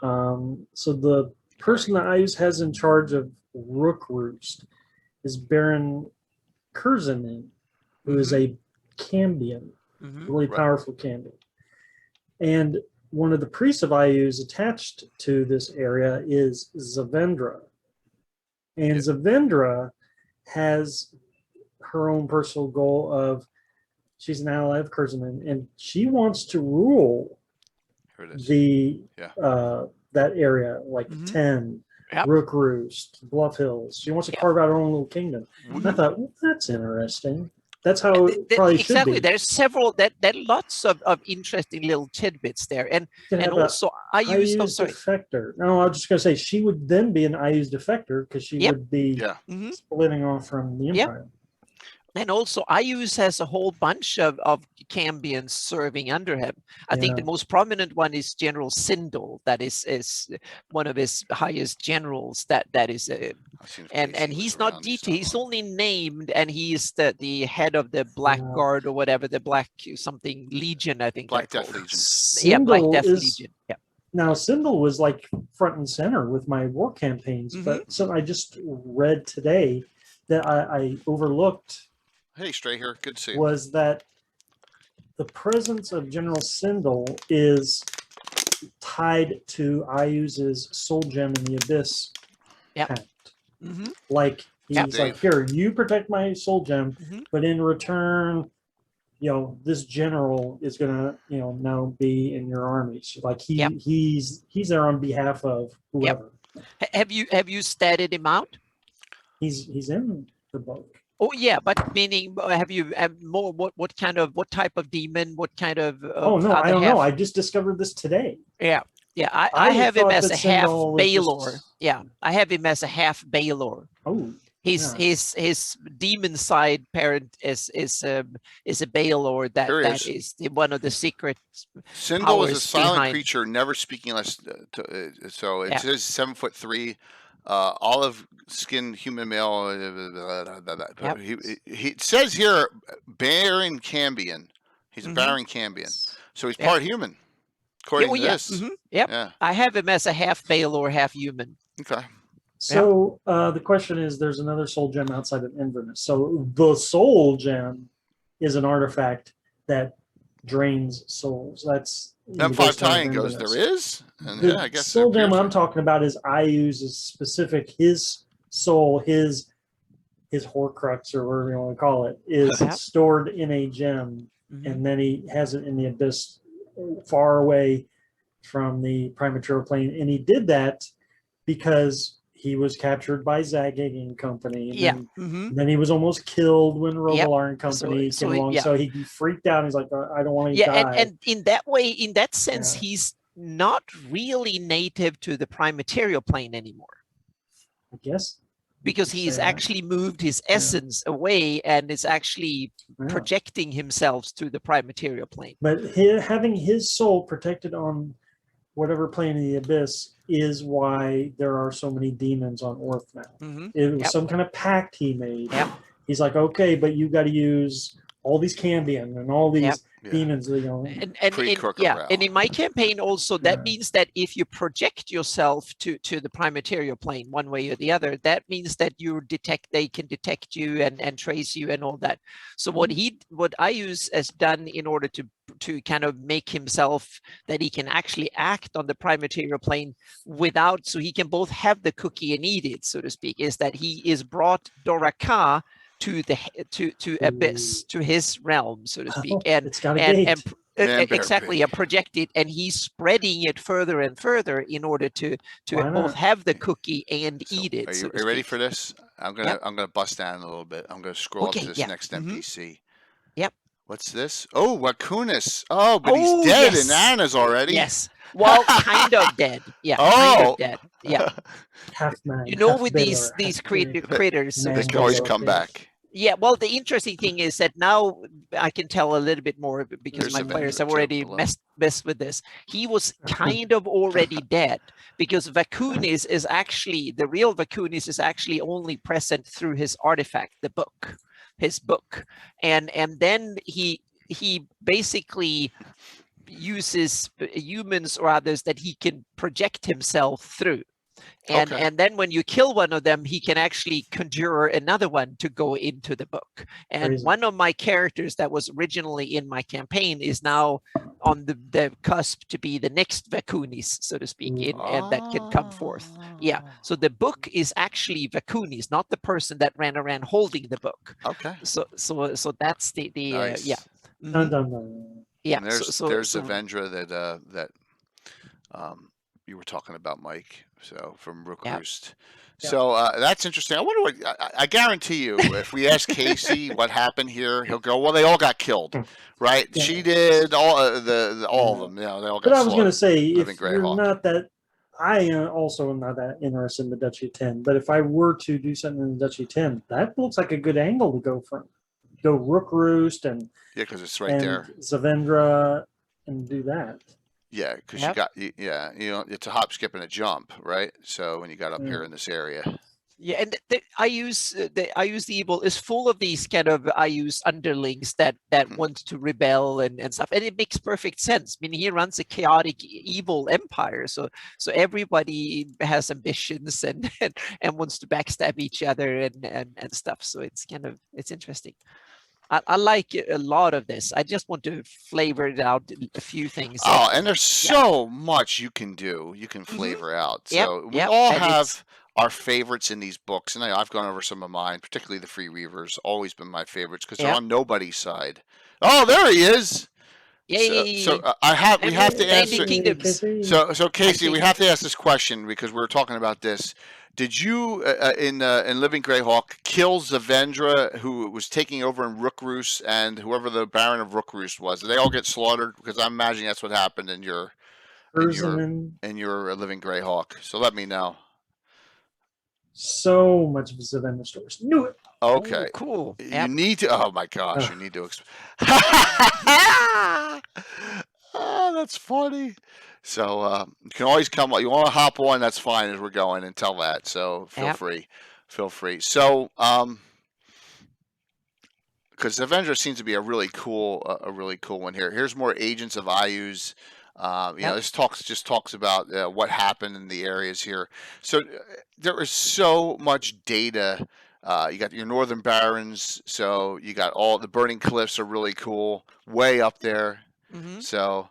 So the person that Iuz has in charge of Rook Roost is Baron Kurzanin, who is a Cambion, really powerful Cambion. And one of the priests of Iuz attached to this area is Zavendra. And Zavendra has her own personal goal of, she's an ally of Kurzanin, and she wants to rule that area, like 10, Rook Roost, Bluff Hills. She wants to carve out her own little kingdom. And I thought, well, that's interesting. That's how it probably should be. There's several lots of interesting little tidbits there, and also Iuz defector. No, I was just going to say she would then be an Iuz defector because she would be splitting off from the Empire. And also, Iuz has a whole bunch of Cambions serving under him. I think the most prominent one is General Sindel. That is one of his highest generals. That is, and he's not detailed. He's only named, and he's the head of the Black Guard or whatever, the Black something Legion, I think. Black Death Legion. Yeah, Black Death Legion. Yeah. Now, Sindel was like front and center with my war campaigns, but something I just read today that I overlooked. Hey, Stray here. Good to see you. Was that the presence of General Sindel is tied to Iuz's soul gem in the abyss Yep. pact. Mm-hmm. Like he's Yep. like, here, you protect my soul gem, Mhm. but in return, this general is gonna, now be in your army. So like Yep. he's there on behalf of whoever. Have you statted him out? He's in the book. Oh yeah, but meaning have more what type of demon, what kind of Oh no, I other don't half? know. I just discovered this today. Yeah. I I have him thought as that a half Sindel was Baelor. just- Yeah, I have him as a half Baelor. Oh, His yeah. his demon side parent is a Baelor that Curious. is one of the secret. Sindel is a powers silent behind- creature, never speaking unless. So it Yeah. says 7'3", olive skinned human male. Yep. He says here Baron Cambion. He's a Mhm. Baron Cambion, so he's Yeah. part human, according to this. Mhm. Yep. Yeah. I have him as a half Baelor, half human. Okay. So the question is, there's another soul gem outside of Inverness. So the soul gem is an artifact that drains souls. That's M5 tie-in goes. There is. And The yeah, I guess soul there gem appears I'm talking about is Iuz's specific, his soul, his Horcrux or whatever you want to call it, is Yep. stored in a gem, Mhm. and then he has it in the abyss, far away from the premature plane. And he did that because he was captured by Zagig and company. And Yeah. then, Mhm. then he was almost killed when Rogalar and So- company so came he- along. yeah. So he freaked out. He's like, I don't want to Yeah, die. and in that way, in that sense, Yeah. he's not really native to the prime material plane anymore, I guess. because could he's say that. actually moved his essence away and is actually Yeah. projecting himself to the prime material plane. But having his soul protected on whatever plane of the abyss is why there are so many demons on Orth now. Mhm. It was Yep. some kind of pact he made. Yep. He's like, okay, but you got to use all these Cambion and all these Yep. Yeah. demons. And Pre-Crooked yeah, Brow. and in my campaign also, that Yeah. means that if you project yourself to the prime material plane one way or the other, that means that they can detect you and trace you and all that. So what Iuz has done in order to kind of make himself that he can actually act on the prime material plane without, so he can both have the cookie and eat it, so to speak, is that he is brought Doraka to Abyss, to his realm, so to speak, and it's got a gate. Man, bear exactly, and project it, and he's spreading it further and further in order to Why both not? have the cookie and So eat it. Are so you to ready speak. for this? I'm gonna bust down a little bit. I'm gonna scroll up Okay, to this yeah. next Mhm. NPC. Yep. What's this? Oh, Wakunis. Oh, but Oh, he's dead yes. in Anna's already. Yes. Well, kind of dead. Yeah. Kind Oh. of dead. Yeah. Half man. You know, half with Baylor, these half critters, so to Man, They speak. can always Baylor, come okay. back. Yeah, well, the interesting thing is that now I can tell a little bit more because There's my a players vendor have already joke below. messed with this. He was kind of already dead because Vakunis is actually, the real Vakunis is actually only present through his artifact, his book. And then he basically uses humans or others that he can project himself through. And Okay. and then when you kill one of them, he can actually conjure another one to go into the book. And Crazy. one of my characters that was originally in my campaign is now on the cusp to be the next Vakunis, so to speak, and that can come forth. Yeah. So the book is actually Vakunis, not the person that ran around holding the book. Okay. So that's the Nice. yeah. Dun, Mhm. dun, dun. Yeah. And there's so the Vendra that you were talking about, Mike. So from Rook Yeah. Roost. Yeah. So that's interesting. I wonder what I guarantee you, if we ask Casey what happened here, he'll go, "Well, they all got killed, right? Yeah. She did all all of them. You know, they all got." But I was going to say, Living if you're Greyhawk. not that, I also am not that interested in the Duchy of 10. But if I were to do something in the Duchy of 10, that looks like a good angle to go from. Go Rook Roost and Yeah, because it's right there. Zavendra and do that. Yeah, because Yep. you got you know, it's a hop, skip, and a jump, right? So when you got up Yeah. here in this area, Yeah, and I use the evil is full of these kind of underlings that Mhm. want to rebel and stuff, and it makes perfect sense. I mean, he runs a chaotic evil empire, so everybody has ambitions and wants to backstab each other and stuff. So it's interesting. I like a lot of this. I just want to flavor it out a few things. Oh, and there's so much you can do. You can Mhm. flavor out. Yep, So we yep, all and it's have our favorites in these books, and I've gone over some of mine, particularly the Free Reavers. Always been my favorites because they're yep. on nobody's side. Oh, there he is. Yay! We have to Landing answer. Kingdoms. So Casey, we think- have to ask this question because we were talking about this. Did you in Living Greyhawk kill Zavendra, who was taking over in Rookroos, and whoever the Baron of Rookroos was? Did they all get slaughtered? Because I'm imagining that's what happened in your Living Greyhawk. So let me know. So much of Savannah stories. Knew it. Okay. Ooh, cool. You Yep. need to. Oh my gosh, you need to. Oh, that's funny. So you can always come. You want to hop on? That's fine as we're going and tell that. So feel free. So because Avenger seems to be a really cool one here. Here's more Agents of Iuz. This talks about what happened in the areas here. So there is so much data. You got your Northern Barrens, so you got all the Burning Cliffs are really cool, way up there. Mhm. So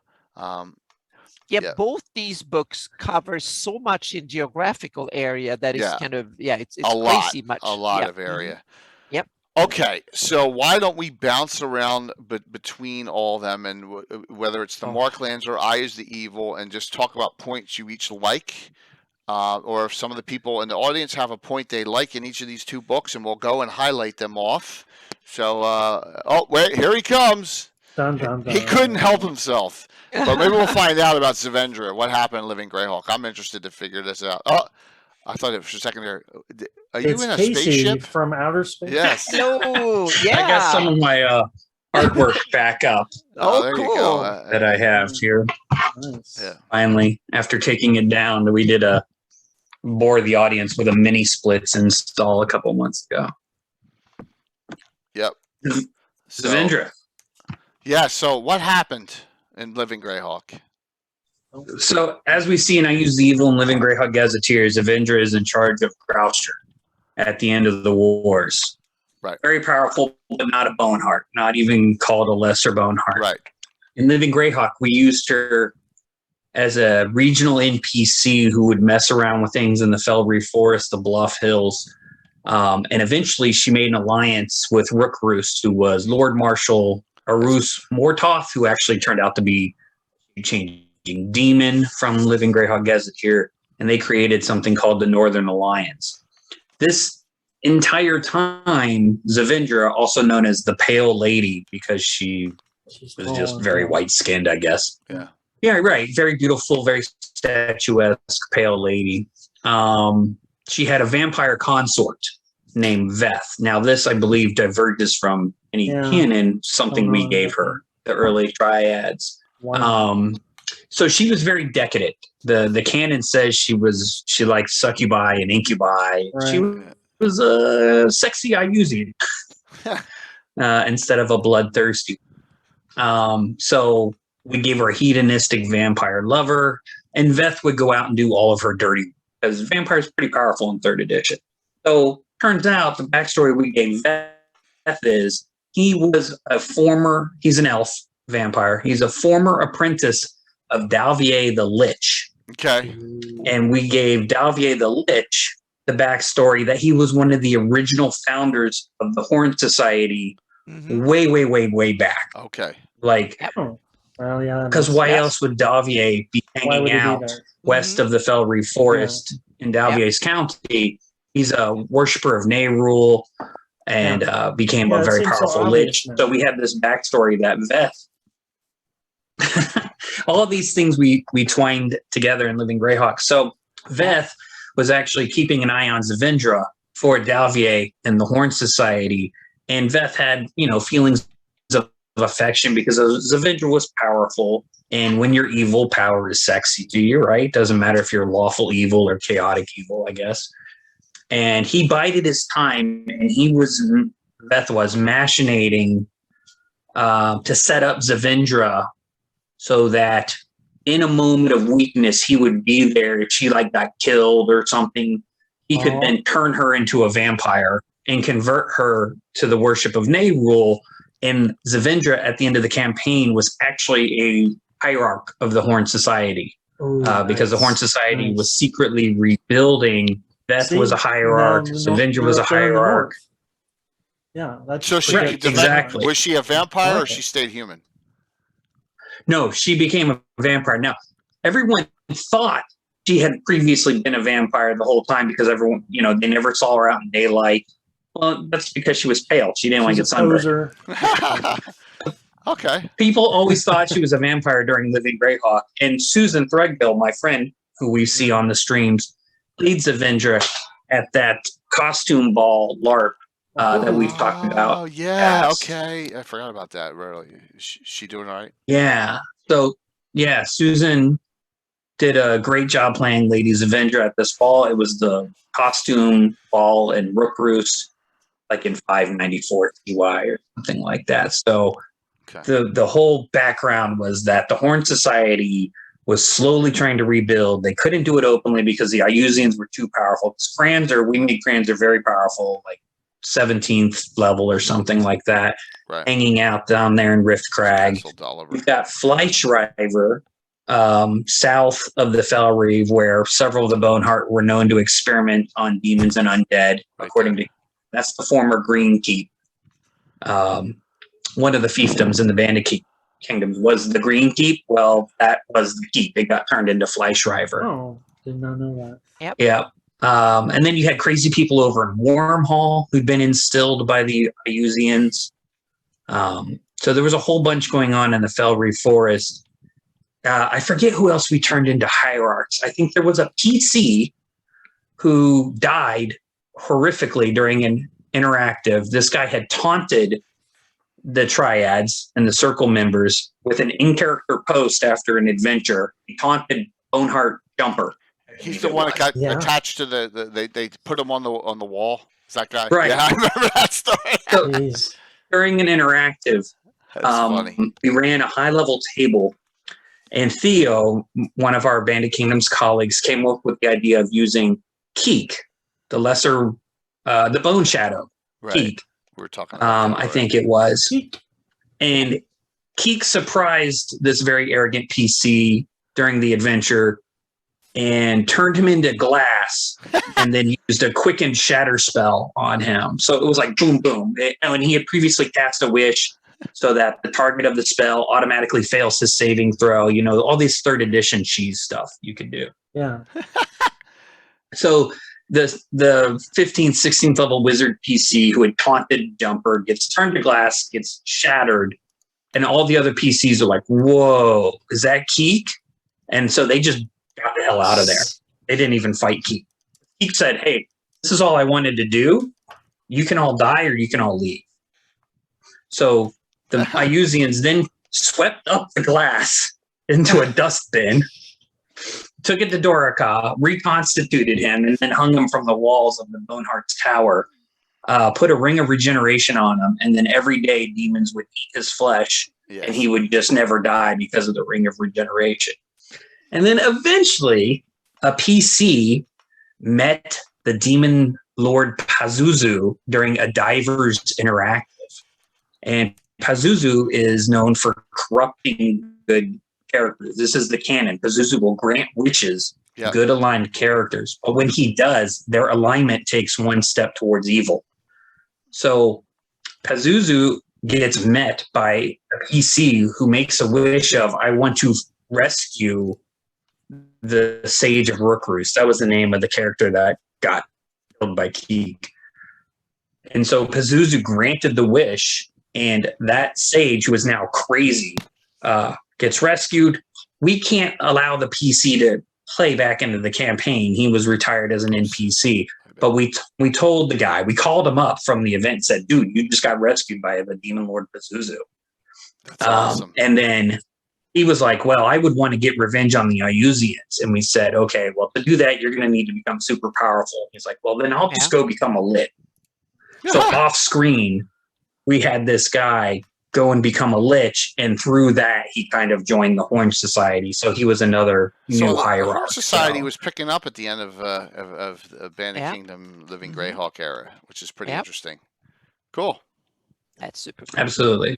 Yeah, both these books cover so much in geographical area that is kind of it's crazy much. A lot Yeah. of area. Yep. Okay, so why don't we bounce around between all of them, and whether it's the Marklands or Iuz the Evil, and just talk about points you each like, or if some of the people in the audience have a point they like in each of these two books, and we'll go and highlight them off. So, wait, here he comes. Dun, dun, dun. He couldn't help himself. But maybe we'll find out about Zavendra, what happened in Living Greyhawk. I'm interested to figure this out. Oh, I thought it was for a second there. Are you It's in a Casey spaceship? from outer space. Yes. No, yeah. I got some of my artwork back up Oh, there you cool. go. that I have here. Nice. Yeah. Finally, after taking it down, we did bore the audience with a mini splits install a couple months ago. Yep. So, Zavendra. yeah, so what happened in Living Greyhawk? So, as we see in I Use the Evil and Living Greyhawk Gazetteers, Zavendra is in charge of Groucher at the end of the wars. Right. Very powerful, but not a Boneheart, not even called a lesser Boneheart. Right. In Living Greyhawk, we used her as a regional NPC who would mess around with things in the Felry Forest, the Bluff Hills. And eventually she made an alliance with Rookroos, who was Lord Marshal Arus Mortoth, who actually turned out to be a changing demon from Living Greyhawk Gazetteer. And they created something called the Northern Alliance. This entire time, Zavendra, also known as the Pale Lady, because she was just very white-skinned, I guess. Yeah. Yeah, right. Very beautiful, very statuesque, pale lady. She had a vampire consort named Veth. Now, this, I believe, diverges from any canon, something we gave her, the early triads. Wow. So she was very decadent. The canon says she liked succubi and incubi. Right. She was a sexy Iuzian instead of a bloodthirsty. So we gave her a hedonistic vampire lover, and Veth would go out and do all of her dirty, because vampire is pretty powerful in 3rd edition. So turns out the backstory we gave Veth is he's an elf vampire. He's a former apprentice of Dalvier the Lich. Okay. And we gave Dalvier the Lich the backstory that he was one of the original founders of the Horn Society way, way, way, way back. Okay. Like, well, yeah. because why else would Dalvier be hanging out west of the Felry Forest in Dalvier's county? He's a worshiper of Nerul and became a very powerful lich. So we have this backstory that Veth, all of these things we twined together in Living Greyhawk. So Veth was actually keeping an eye on Zavendra for Dalvier and the Horn Society. And Veth had, feelings of affection because Zavendra was powerful. And when you're evil, power is sexy to you, right? Doesn't matter if you're lawful evil or chaotic evil, I guess. And he bided his time, and Veth was machinating to set up Zavendra so that in a moment of weakness, he would be there. If she got killed or something, he could then turn her into a vampire and convert her to the worship of Nerul And Zavindra, at the end of the campaign, was actually a hierarch of the Horn Society. Because the Horn Society was secretly rebuilding. Beth was a hierarch. Zavindra was a hierarch. Yeah, that's So she exactly. Was she a vampire or she stayed human? No, she became a vampire. Now, everyone thought she had previously been a vampire the whole time because everyone, they never saw her out in daylight. Well, that's because she was pale. She didn't want to get sunburned. Okay. People always thought she was a vampire during Living Greyhawk. And Susan Threadgill, my friend, who we see on the streams, leads Zavindra at that costume ball LARP that we've talked about. Oh, yeah. Okay. I forgot about that. Really. Is she doing all right? Yeah. So, yeah, Susan did a great job playing Lady Zavindra at this ball. It was the costume ball in Rook Roost, like in 594 TY or something like that. So the whole background was that the Horn Society was slowly trying to rebuild. They couldn't do it openly because the Iuzians were too powerful. We made Crans are very powerful, like 17th level or something like that, hanging out down there in Rift Crag. We've got Fleischreiber, south of the Felreave, where several of the Boneheart were known to experiment on demons and undead, that's the former Green Keep. One of the fiefdoms in the Bandit Kingdoms was the Green Keep. Well, that was the keep. It got turned into Fleischreiber. Oh, did not know that. Yep. Yeah. And then you had crazy people over in Wormhall who'd been instilled by the Iuzians. So there was a whole bunch going on in the Felreave Forest. I forget who else we turned into hierarchs. I think there was a PC who died horrifically during an interactive. This guy had taunted the Triads and the Circle members with an in-character post after an adventure. He taunted Boneheart Jumper. He's the one that got attached to they put him on the wall. Is that guy? Right. Yeah, I remember that story. So, during an interactive, we ran a high-level table, and Theo, one of our Bandit Kingdoms colleagues, came up with the idea of using Keek, the lesser, the Bone Shadow. Keek. We were talking about that, I think it was. And Keek surprised this very arrogant PC during the adventure and turned him into glass and then used a quickened shatter spell on him. So it was like boom, boom. And he had previously cast a wish so that the target of the spell automatically fails his saving throw. All these 3rd edition cheese stuff you could do. Yeah. So the 15th, 16th level wizard PC who had taunted Jumper gets turned to glass, gets shattered, and all the other PCs are like, whoa, is that Keek? And so they just got the hell out of there. They didn't even fight Keek. Keek said, hey, this is all I wanted to do. You can all die or you can all leave. So the Iuzians then swept up the glass into a dustbin, took it to Dorica, reconstituted him, and then hung him from the walls of the Boneheart's tower, put a ring of regeneration on him, and then every day demons would eat his flesh, and he would just never die because of the ring of regeneration. And then eventually, a PC met the demon lord Pazuzu during a Divers Interactive. And Pazuzu is known for corrupting good characters. This is the canon. Pazuzu will grant witches good aligned characters. But when he does, their alignment takes one step towards evil. So Pazuzu gets met by a PC who makes a wish of, I want to rescue the Sage of Rook Roost. That was the name of the character that got killed by Keek. And so Pazuzu granted the wish, and that Sage, who is now crazy, gets rescued. We can't allow the PC to play back into the campaign. He was retired as an NPC. But we told the guy, we called him up from the event, said, dude, you just got rescued by the Demon Lord Pazuzu. That's awesome. And then he was like, well, I would want to get revenge on the Iuzians. And we said, okay, well, to do that, you're going to need to become super powerful. He's like, well, then I'll just go become a lit. So off screen, we had this guy go and become a lich, and through that, he kind of joined the Horn Society. So he was another new hierarch. The Horn Society was picking up at the end of the Bandit Kingdom Living Greyhawk era, which is pretty interesting. Cool. That's super cool. Absolutely.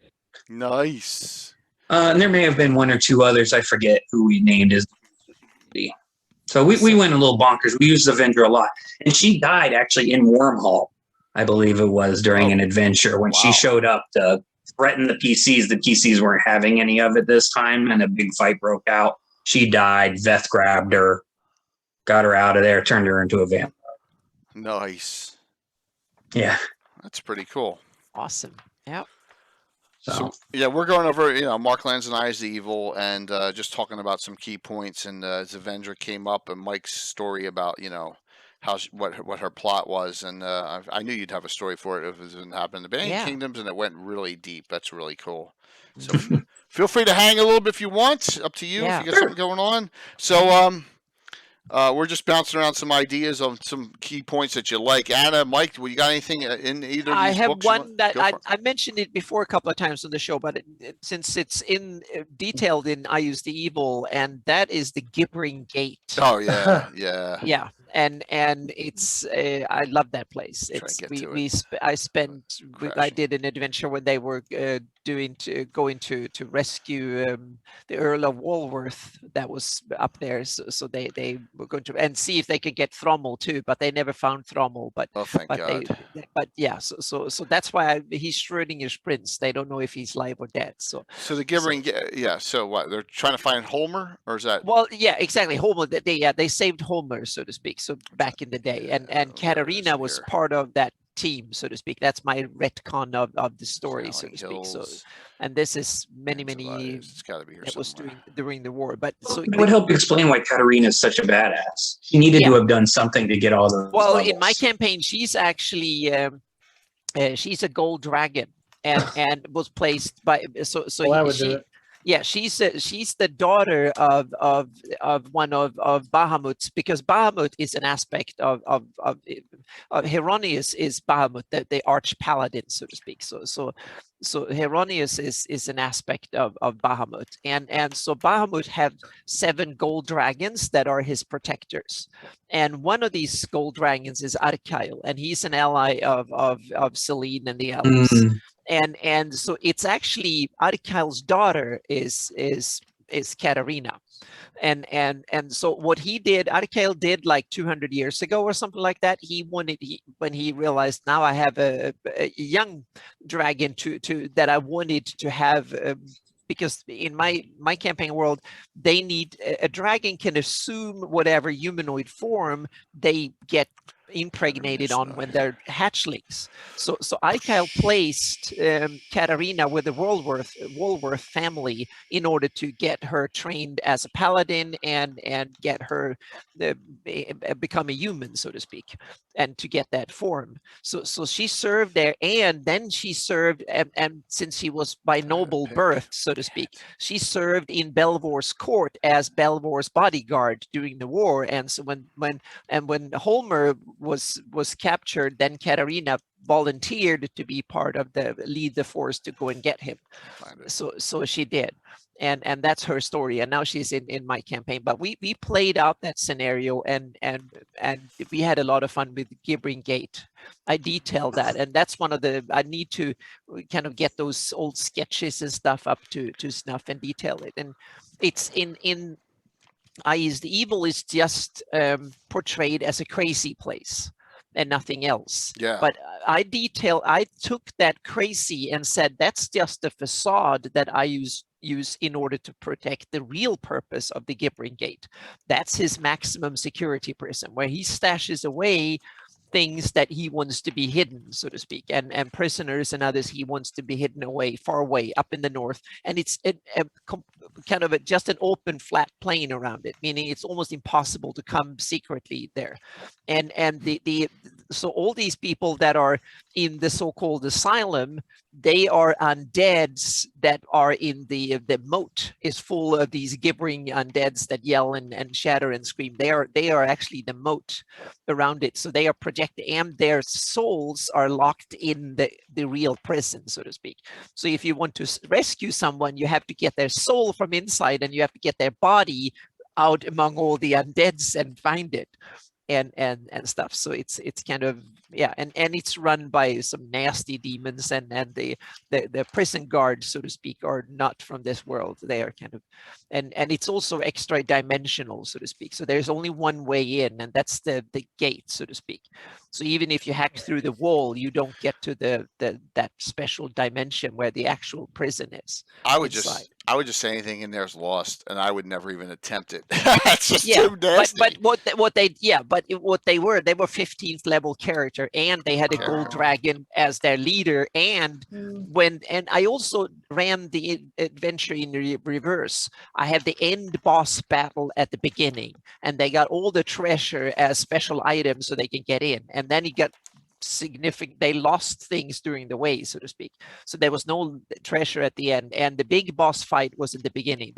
Nice. And there may have been one or two others. I forget who we named as. So we went a little bonkers. We used Avendra a lot. And she died actually in Wormhole, I believe it was, during an adventure when she showed up to threaten the PCs. The PCs weren't having any of it this time, and a big fight broke out. She died. Veth grabbed her, got her out of there, turned her into a vampire. Nice. Yeah. That's pretty cool. Awesome. Yeah. So yeah, we're going over, Marklands Iuz the Evil, and just talking about some key points. And Zavendra came up, and Mike's story about what her plot was, and I knew you'd have a story for it if it didn't happen. The Banning Kingdoms, and it went really deep. That's really cool. So feel free to hang a little bit if you want. Up to you if you got something going on. So we're just bouncing around some ideas on some key points that you like. Anna, Mike, you got anything in either of these I have books one that I mentioned it before a couple of times on the show, but since it's detailed in Iuz the Evil, and that is the Gibbering Gate. Oh yeah, yeah, yeah. And it's I love that place. It's I did an adventure when they were going to rescue the Earl of Walworth that was up there. So they were going to and see if they could get Thrommel too, but they never found Thrommel. But thank God. So that's why he's Schrodinger's prince. They don't know if he's alive or dead. So the Gibbering, So what? They're trying to find Holmer, or is that? Well, yeah, exactly. Holmer. They saved Holmer, so to speak. So back in the day, and Katarina was part of that team, so to speak. That's my retcon of the story, so to speak. So, and this is many it's got to be here that was during the war. But so it would help explain why Katarina is such a badass. She needed to have done something to get all the. Well, levels. in my campaign, she's actually she's a gold dragon, and was placed by Yeah, she's the daughter of one of Bahamut's, because Bahamut is an aspect of Hieronymus is Bahamut, the arch paladin, so to speak. So Hieronymus is an aspect of Bahamut, and so Bahamut have 7 gold dragons that are his protectors, and one of these gold dragons is Arkail, and he's an ally of Selene and the elves. And so it's actually Arkail's daughter is Katarina, and so what Arkail did like 200 years ago or something like that. When he realized, now I have a young dragon that I wanted to have. Because in my campaign world, they need a dragon can assume whatever humanoid form they get impregnated on when they're hatchlings. So Arkail placed Katarina with the Walworth family in order to get her trained as a paladin and get her become a human, so to speak, and to get that form. So she served there, and then she served, and since she was by noble birth, so to speak, she served in Belvor's court as Belvor's bodyguard during the war. And so when Holmer was captured, then Katarina volunteered to be part of lead the force to go and get him. So she did, and that's her story. And now she's in my campaign. But we played out that scenario, and we had a lot of fun with Gibbering Gate. I detailed that, and that's one of I need to kind of get those old sketches and stuff up to snuff and detail it. And it's in Iuz the Evil is just portrayed as a crazy place and nothing else. Yeah. But I took that crazy and said that's just a facade that I use in order to protect the real purpose of the Gibbering Gate. That's his maximum security prison, where he stashes away things that he wants to be hidden, so to speak, and prisoners and others he wants to be hidden away, far away up in the north. And it's kind of just an open flat plain around it, meaning it's almost impossible to come secretly there. And so all these people that are in the so-called asylum, they are undeads that are in the moat is full of these gibbering undeads that yell and shatter and scream. They are actually the moat around it. So they are projected, and their souls are locked in the real prison, so to speak. So if you want to rescue someone, you have to get their soul from inside, and you have to get their body out among all the undeads and find it. and stuff. So it's kind of, yeah, and it's run by some nasty demons, and the prison guards, so to speak, are not from this world. They are kind of, and it's also extra dimensional, so to speak. So there's only one way in, and that's the gate, so to speak. So even if you hack through the wall, you don't get to that special dimension where the actual prison is. I would inside. just say anything in there is lost, and I would never even attempt it. It's just too nasty. but what they were 15th level character, and they had a gold dragon as their leader, and I also ran the adventure in reverse. I had the end boss battle at the beginning, and they got all the treasure as special items so they can get in, and then you got significant, they lost things during the way, so to speak. So there was no treasure at the end, and the big boss fight was in the beginning.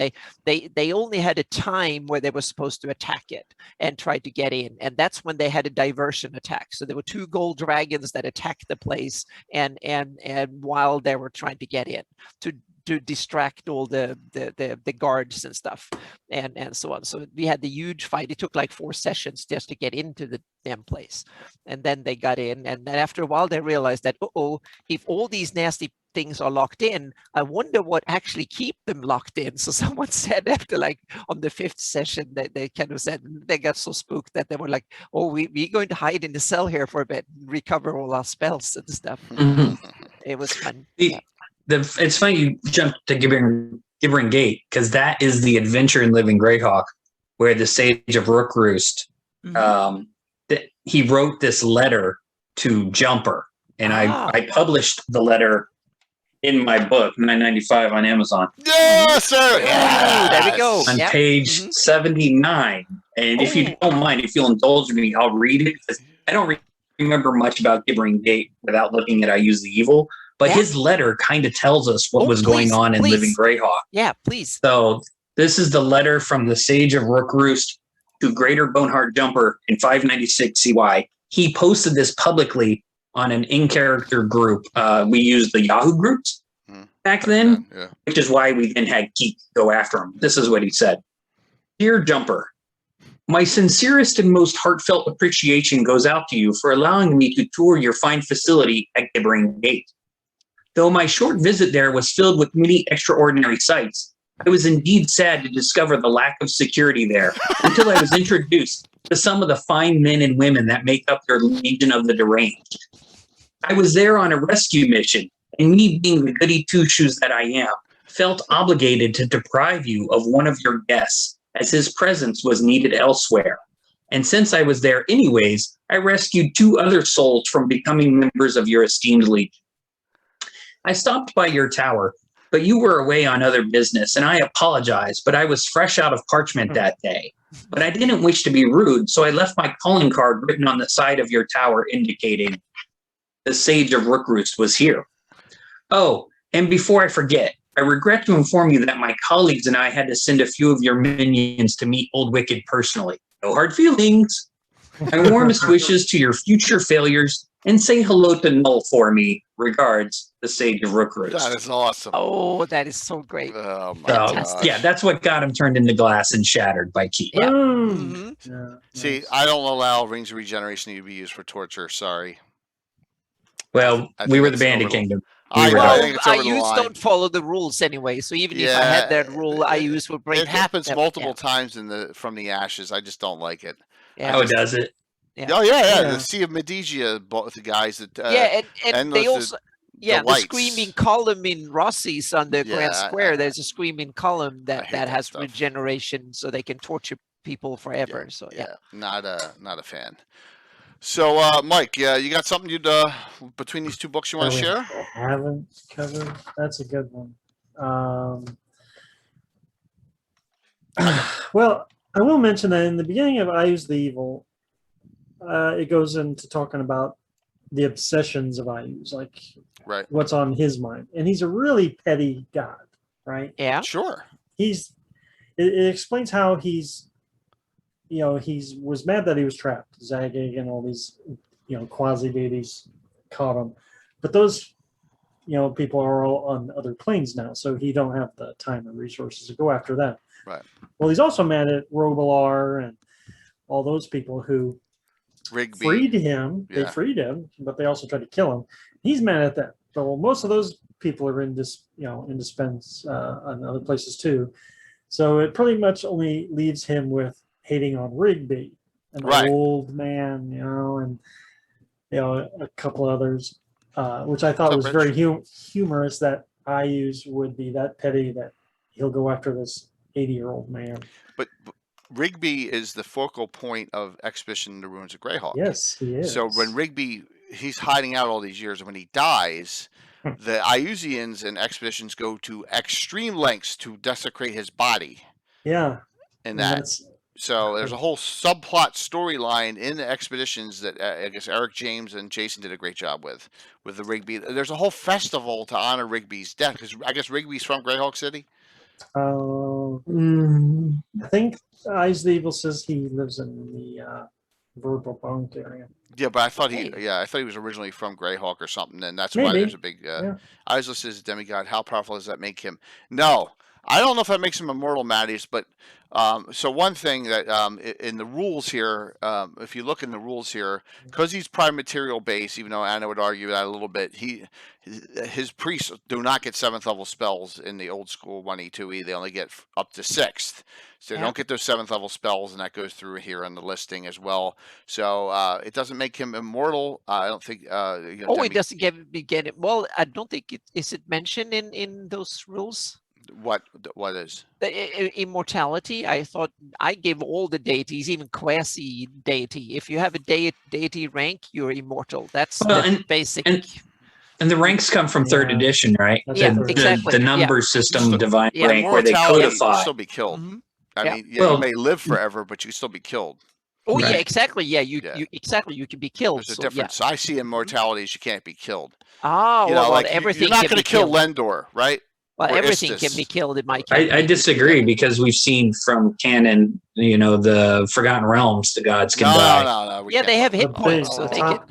They only had a time where they were supposed to attack it and try to get in, and that's when they had a diversion attack. So there were 2 gold dragons that attacked the place, and while they were trying to get in to distract all the guards and stuff, and so on. So we had the huge fight. It took like 4 sessions just to get into the damn place, and then they got in. And then after a while, they realized that if all these nasty things are locked in, I wonder what actually keep them locked in. So someone said after, like, on the 5th session, that they kind of said they got so spooked that they were like, we're going to hide in the cell here for a bit and recover all our spells and stuff. It was fun. It's funny you jumped to Gibbering Gate, because that is the adventure in Living Greyhawk where the Sage of Rookroost, he wrote this letter to Jumper, and I published the letter in my book, $9.95 on Amazon. Yes, sir. There we go. On page 79. And if you don't mind, if you'll indulge me, I'll read it, because I don't remember much about Gibbering Gate without looking at I Use the Evil. But his letter kind of tells us what was going on in Living Greyhawk. Yeah, please. So this is the letter from the Sage of Rookroost to Greater Boneheart Jumper in 596 CY. He posted this publicly on an in-character group. We used the Yahoo groups back then, which is why we then had Keith go after him. This is what he said. Dear Jumper, my sincerest and most heartfelt appreciation goes out to you for allowing me to tour your fine facility at Gibbering Gate. Though my short visit there was filled with many extraordinary sights, I was indeed sad to discover the lack of security there until I was introduced to some of the fine men and women that make up your Legion of the Deranged. I was there on a rescue mission, and me being the goody two-shoes that I am, felt obligated to deprive you of one of your guests, as his presence was needed elsewhere. And since I was there anyways, I rescued 2 other souls from becoming members of your esteemed Legion. I stopped by your tower, but you were away on other business, and I apologize, but I was fresh out of parchment that day. But I didn't wish to be rude, so I left my calling card written on the side of your tower indicating the Sage of Rookroost was here. Oh, and before I forget, I regret to inform you that my colleagues and I had to send a few of your minions to meet Old Wicked personally. No hard feelings. My warmest wishes to your future failures, and say hello to Null for me. Regards, the Sage of Rookroost. That is awesome. Oh, that is so great. Oh my gosh. Yeah, that's what got him turned into glass and shattered by Keith. Yeah. See, nice. I don't allow Rings of Regeneration to be used for torture. Sorry. Well, we were the Bandit Kingdom. Iuz don't follow the rules anyway, so even if I had that rule, Iuz would break it. It happens multiple times from the Ashes. I just don't like it. Yeah. Oh, does it? Yeah. Oh yeah. The Sea of Medegia, the guys that and they also the screaming column in Rossi's on the Grand Square. There's a screaming column that has regeneration, so they can torture people forever. Not a fan. So Mike, you got something you'd between these 2 books you want to share? Haven't covered. That's a good one. Well, I will mention that in the beginning of I Use the Evil, it goes into talking about the obsessions of Iuz, like what's on his mind. And he's a really petty god, right? Yeah. Sure. It explains how he's was mad that he was trapped. Zagig and all these, quasi-deities caught him. But those, people are all on other planes now, so he don't have the time and resources to go after them. Right. Well, he's also mad at Robilar and all those people who Rigby. freed him. They Yeah. freed him, but they also tried to kill him. He's mad at that. So most of those people are in dispense and other places too. So it pretty much only leaves him with hating on Rigby, an Right. old man, and a couple others, which I thought So was Rich. very humorous. That Iuz would be that petty that he'll go after this 80-year-old man. But Rigby is the focal point of Expedition in the Ruins of Greyhawk. Yes, he is. So when Rigby, he's hiding out all these years, and when he dies, the Iuzians and expeditions go to extreme lengths to desecrate his body. Yeah, And so there's a whole subplot storyline in the expeditions that I guess Eric James and Jason did a great job with the Rigby. There's a whole festival to honor Rigby's death because I guess Rigby's from Greyhawk City. I think Eyes the Evil says he lives in the Verbal Bunk area. Yeah, but I thought Hey. I thought he was originally from Greyhawk or something, and that's Maybe. why there's a big. Yeah. Isless says demigod. How powerful does that make him? No, I don't know if that makes him immortal, Matties. But so one thing that in the rules here, if you look in the rules here, because he's prime material base, even though Anna would argue that a little bit, his priests do not get 7th level spells in the old school 1E 2E. They only get up to 6th. So they don't get those 7th level spells, and that goes through here on the listing as well. So it doesn't make him immortal. I don't think. It doesn't get it. Well, I don't think is it mentioned in those rules. What is The immortality? I thought I gave all the deities, even quasi deity. If you have a deity rank, you're immortal. That's the basic. And the ranks come from 3rd edition, right? Exactly. The number system divine Yeah. rank where they Immortality, codify. you can still be killed. Mm-hmm. I Yeah. mean, you may live forever, but you can still be killed. Oh Right. yeah, exactly. Yeah, you exactly. You can be killed. There's a So, difference. I see immortality as you can't be killed. Oh, You know, well, like everything you're not can going be to kill killed. Lendor, right? Well, or everything Istis. can be killed in my I campaign. disagree because we've seen from canon, the Forgotten Realms, the gods can die. No. we Yeah, can't they have talk hit about points, that. so top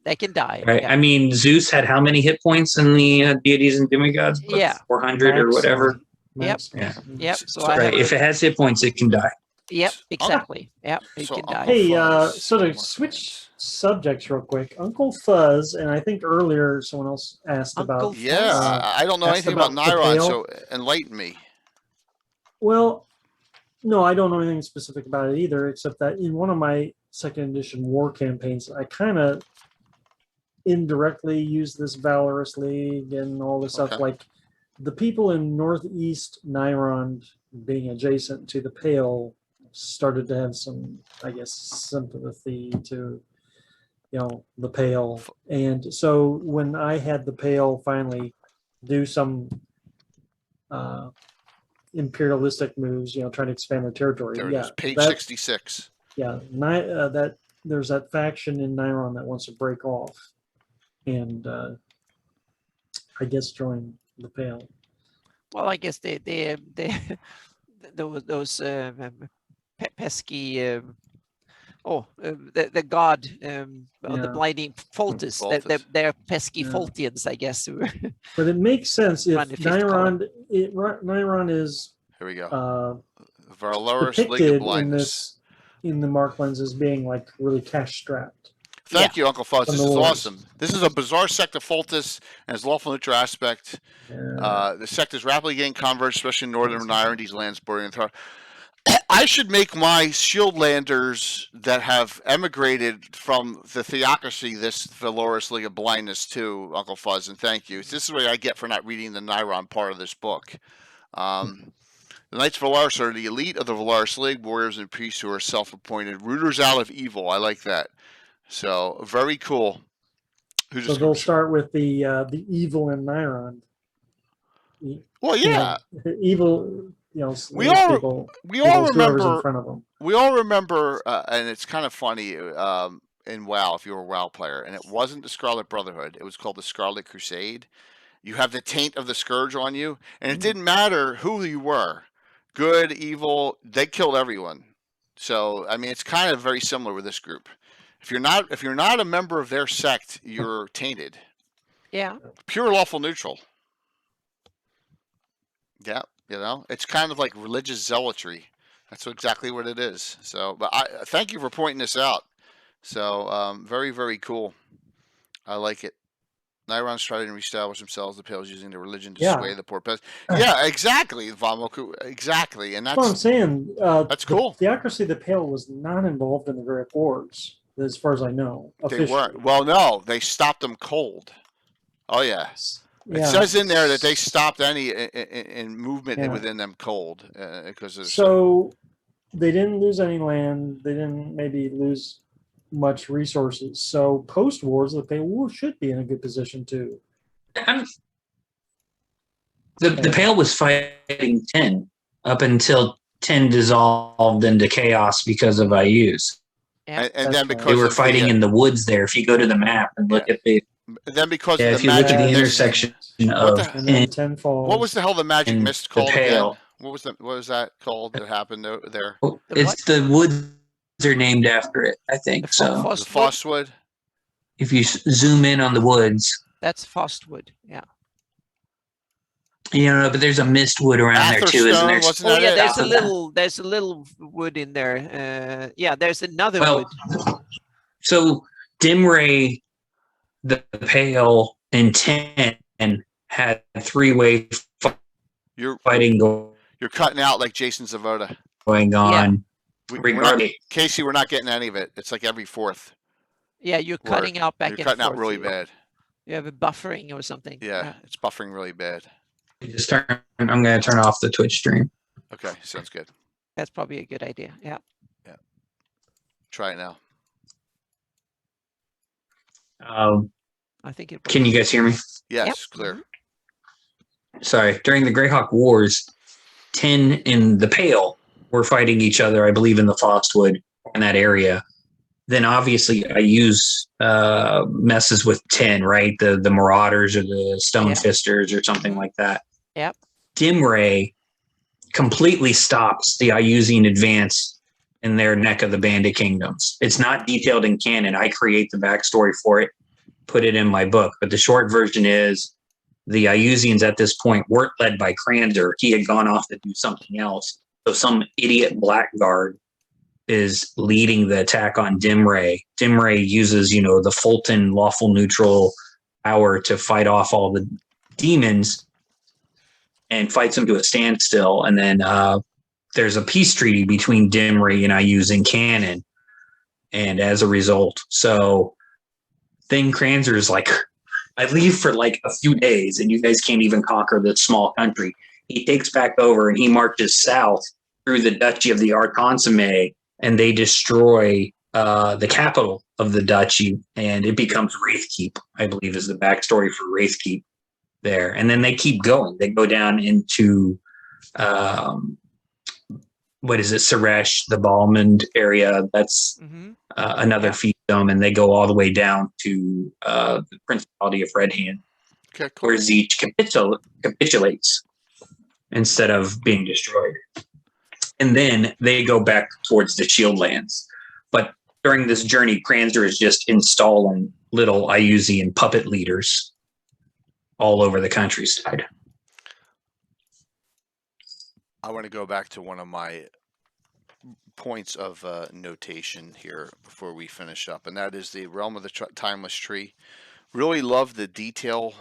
they can die. Right. Yeah. I mean, Zeus had how many hit points in the deities and demigods? Book? Yeah. 400 or whatever. Max. Yeah. Yep. So So- I Right. have. If it has hit points, it can die. Yep. Exactly. Yep. It So can die. Uncle Hey, Fuzz, so to Marklands. switch subjects real quick, Uncle Fuzz, and I think earlier someone else asked Uncle about. Yeah, Uh, I don't know asked anything about about the Nyron, tail. so enlighten me. Well, no, I don't know anything specific about it either, except that in one of my 2nd edition war campaigns, I kind of indirectly used this Valorous League and all this stuff. Okay. Like the people in Northeast Nyrond being adjacent to the Pale started to have some, I guess, sympathy to, the Pale. And so when I had the Pale finally do some imperialistic moves, trying to expand their territory. There it is, page that- 66. Yeah, that there's that faction in Nyron that wants to break off, and I guess join the Pale. Well, I guess they those pesky the god the blinding Foltis. Foltis. They're pesky Yeah. Foltians, I guess. But it makes sense if Run the fifth column. Nyron is Here we go. Valorous League of depicted in Blindness. in the Marklands as being like really cash strapped. Thank you, Uncle Fuzz. From This the is wars. awesome. This is a bizarre sect of Foltis and its lawful neutral aspect. The sect is rapidly gaining converts, especially in northern Nyron, these lands bordering the I should make my Shieldlanders that have emigrated from the theocracy this Valorous League of Blindness too, Uncle Fuzz, and thank you. This is what I get for not reading the Nyron part of this book. The Knights of Valaris are the elite of the Valaris League, warriors and priests who are self-appointed rooters out of evil. I like that. So very cool. So they'll start with the evil in Nyron. Well, yeah. Evil. We all remember. In front of them. We all remember, and it's kind of funny in WoW if you were a WoW player, and it wasn't the Scarlet Brotherhood. It was called the Scarlet Crusade. You have the taint of the Scourge on you, and it didn't matter who you were, good, evil. They killed everyone. So I mean, it's kind of very similar with this group. If you're not a member of their sect, you're tainted. Yeah. Pure lawful neutral. Yeah. It's kind of like religious zealotry. That's exactly what it is. So, but I thank you for pointing this out. So very, very cool. I like it. Nyrons try to reestablish themselves, the Pales using their religion to Yeah. sway the poor peasants. Yeah, exactly, Vamoku. Exactly. And That's what I'm that's saying. that's cool. The Theocracy of the Pale was not involved in the Greyhawk Wars, as far as I know. They Officially. weren't. Well, no, they stopped them cold. Oh, yeah. It Yeah. says in there that they stopped any in movement Yeah. within them cold because of So they didn't lose any land. They didn't maybe lose much resources. So post wars, the Pale should be in a good position too. The Pale was fighting 10 up until 10 dissolved into chaos because of Iuz. Yeah. and then because They were of fighting in the woods there. If you go to the map and look at the then because yeah, of if the you look at magic the mist. intersection What of the- And then 10 falls. What was the hell the magic and mist the called again? Pale. What was that called that happened there? It's the woods are named after it, I think. The So The Frostwood? Fosswood. if you zoom in on the woods, That's Frostwood. Yeah. you know, but there's a mist wood around there too, isn't there? Atherstone, wasn't Oh that yeah, it? there's a little wood in there. Yeah, there's another Well, wood. so Dimray, the Pale, and 10 had three-way You're fighting you're cutting out like Jason Zavoda. going on. We're not, Regardless, Casey, we're not getting any of it. It's like every fourth. Yeah, you're word. cutting out back You're and cutting out forth. really bad. You have a buffering or something. Yeah, it's buffering really bad. I'm going to turn off the Twitch stream. Okay, sounds good. That's probably a good idea. Yeah. Try it now. I think it Can you guys hear me? Yes, Yep. clear. Sorry. During the Greyhawk Wars, 10 and the Pale were fighting each other, I believe, in the Frostwood in that area. Then obviously I use messes with 10, right? The Marauders or the Stonefisters or something like that. Yep. Dimray completely stops the Iuzian advance in their neck of the Bandit Kingdoms. It's not detailed in canon. I create the backstory for it, put it in my book. But the short version is the Iuzians at this point weren't led by Kranzer. He had gone off to do something else. So some idiot blackguard is leading the attack on Dimray. Dimray uses, the Fulton lawful neutral power to fight off all the demons and fights them to a standstill. And then there's a peace treaty between Dimray and Iuz in canon. And as a result, so then Kranzer is like, I leave for like a few days and you guys can't even conquer this small country. He takes back over and he marches south through the Duchy of the Arconsume and they destroy the capital of the duchy and it becomes Wraithkeep, I believe is the backstory for Wraithkeep there. And then they keep going. They go down into, Suresh, the Balmond area. That's another fiefdom. And they go all the way down to the Principality of Red Hand, Okay, cool. where Zeech capitulates instead of being destroyed. And then they go back towards the Shieldlands. But during this journey, Kranzer is just installing little Iuzian puppet leaders all over the countryside. I want to go back to one of my points of notation here before we finish up, and that is the Realm of the Timeless Tree. Really love the detail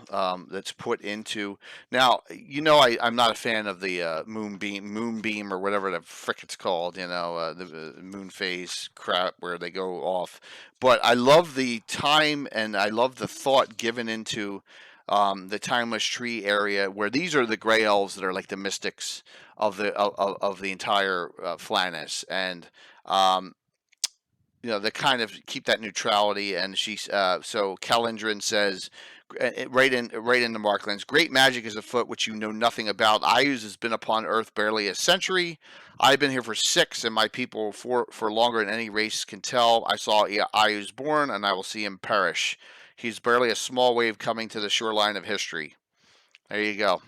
that's put into. Now, I'm not a fan of the moonbeam or whatever the frick it's called. The moon phase crap where they go off. But I love the time and I love the thought given into the Timeless Tree area, where these are the Grey Elves that are like the mystics of the entire Flannis, and they kind of keep that neutrality. And so Kelendrin says, right in the Marklands, great magic is afoot which you know nothing about. Iuz has been upon Earth barely a century. I've been here for 6, and my people for longer than any race can tell. I saw Iuz born, and I will see him perish. He's barely a small wave coming to the shoreline of history. There you go.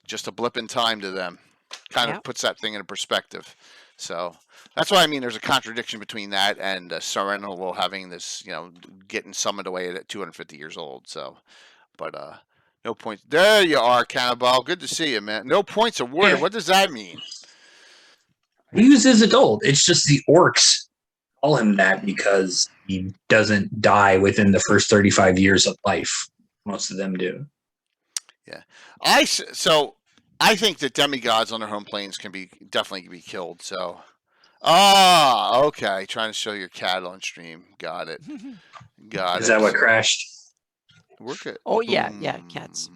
Just a blip in time to them. Kind of puts that thing in perspective. So that's why I mean there's a contradiction between that and Serenal having this, getting summoned away at 250 years old. So, but no points. There you are, Cannibal. Good to see you, man. No points awarded. What does that mean? Iuz is adult. It's just the orcs call him that because he doesn't die within the first 35 years of life. Most of them do. Yeah, so I think that demigods on their home planes can be definitely be killed. So, okay, trying to show your cat on stream. Got it. Got Is it. that what crashed? We're good. Oh yeah, cats.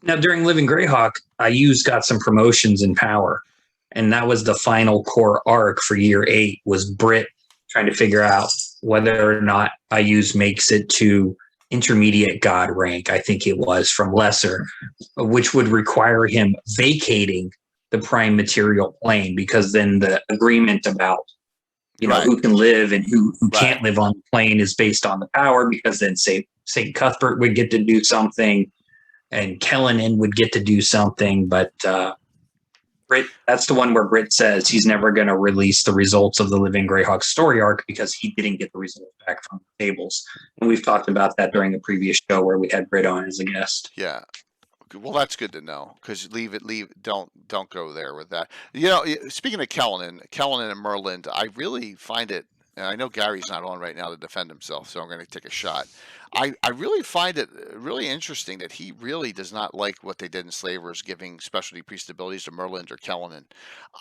Now, during Living Greyhawk, Iuz got some promotions in power, and that was the final core arc for year 8. Was Britt trying to figure out whether or not Iuz makes it to intermediate god rank? I think it was from lesser, which would require him vacating the prime material plane, because then the agreement about who can live and who can't live on the plane is based on the power, because then say Cuthbert would get to do something and Kellenin would get to do something, but Britt, that's the one where Britt says he's never going to release the results of the Living Greyhawk story arc because he didn't get the results back from the tables. And we've talked about that during the previous show where we had Britt on as a guest. Yeah. Well, that's good to know, because don't go there with that. Speaking of Kellenin and Merlin, I really find it, and I know Gary's not on right now to defend himself, so I'm going to take a shot. I really find it really interesting that he really does not like what they did in Slavers, giving specialty priest abilities to Merlin or Kellenin.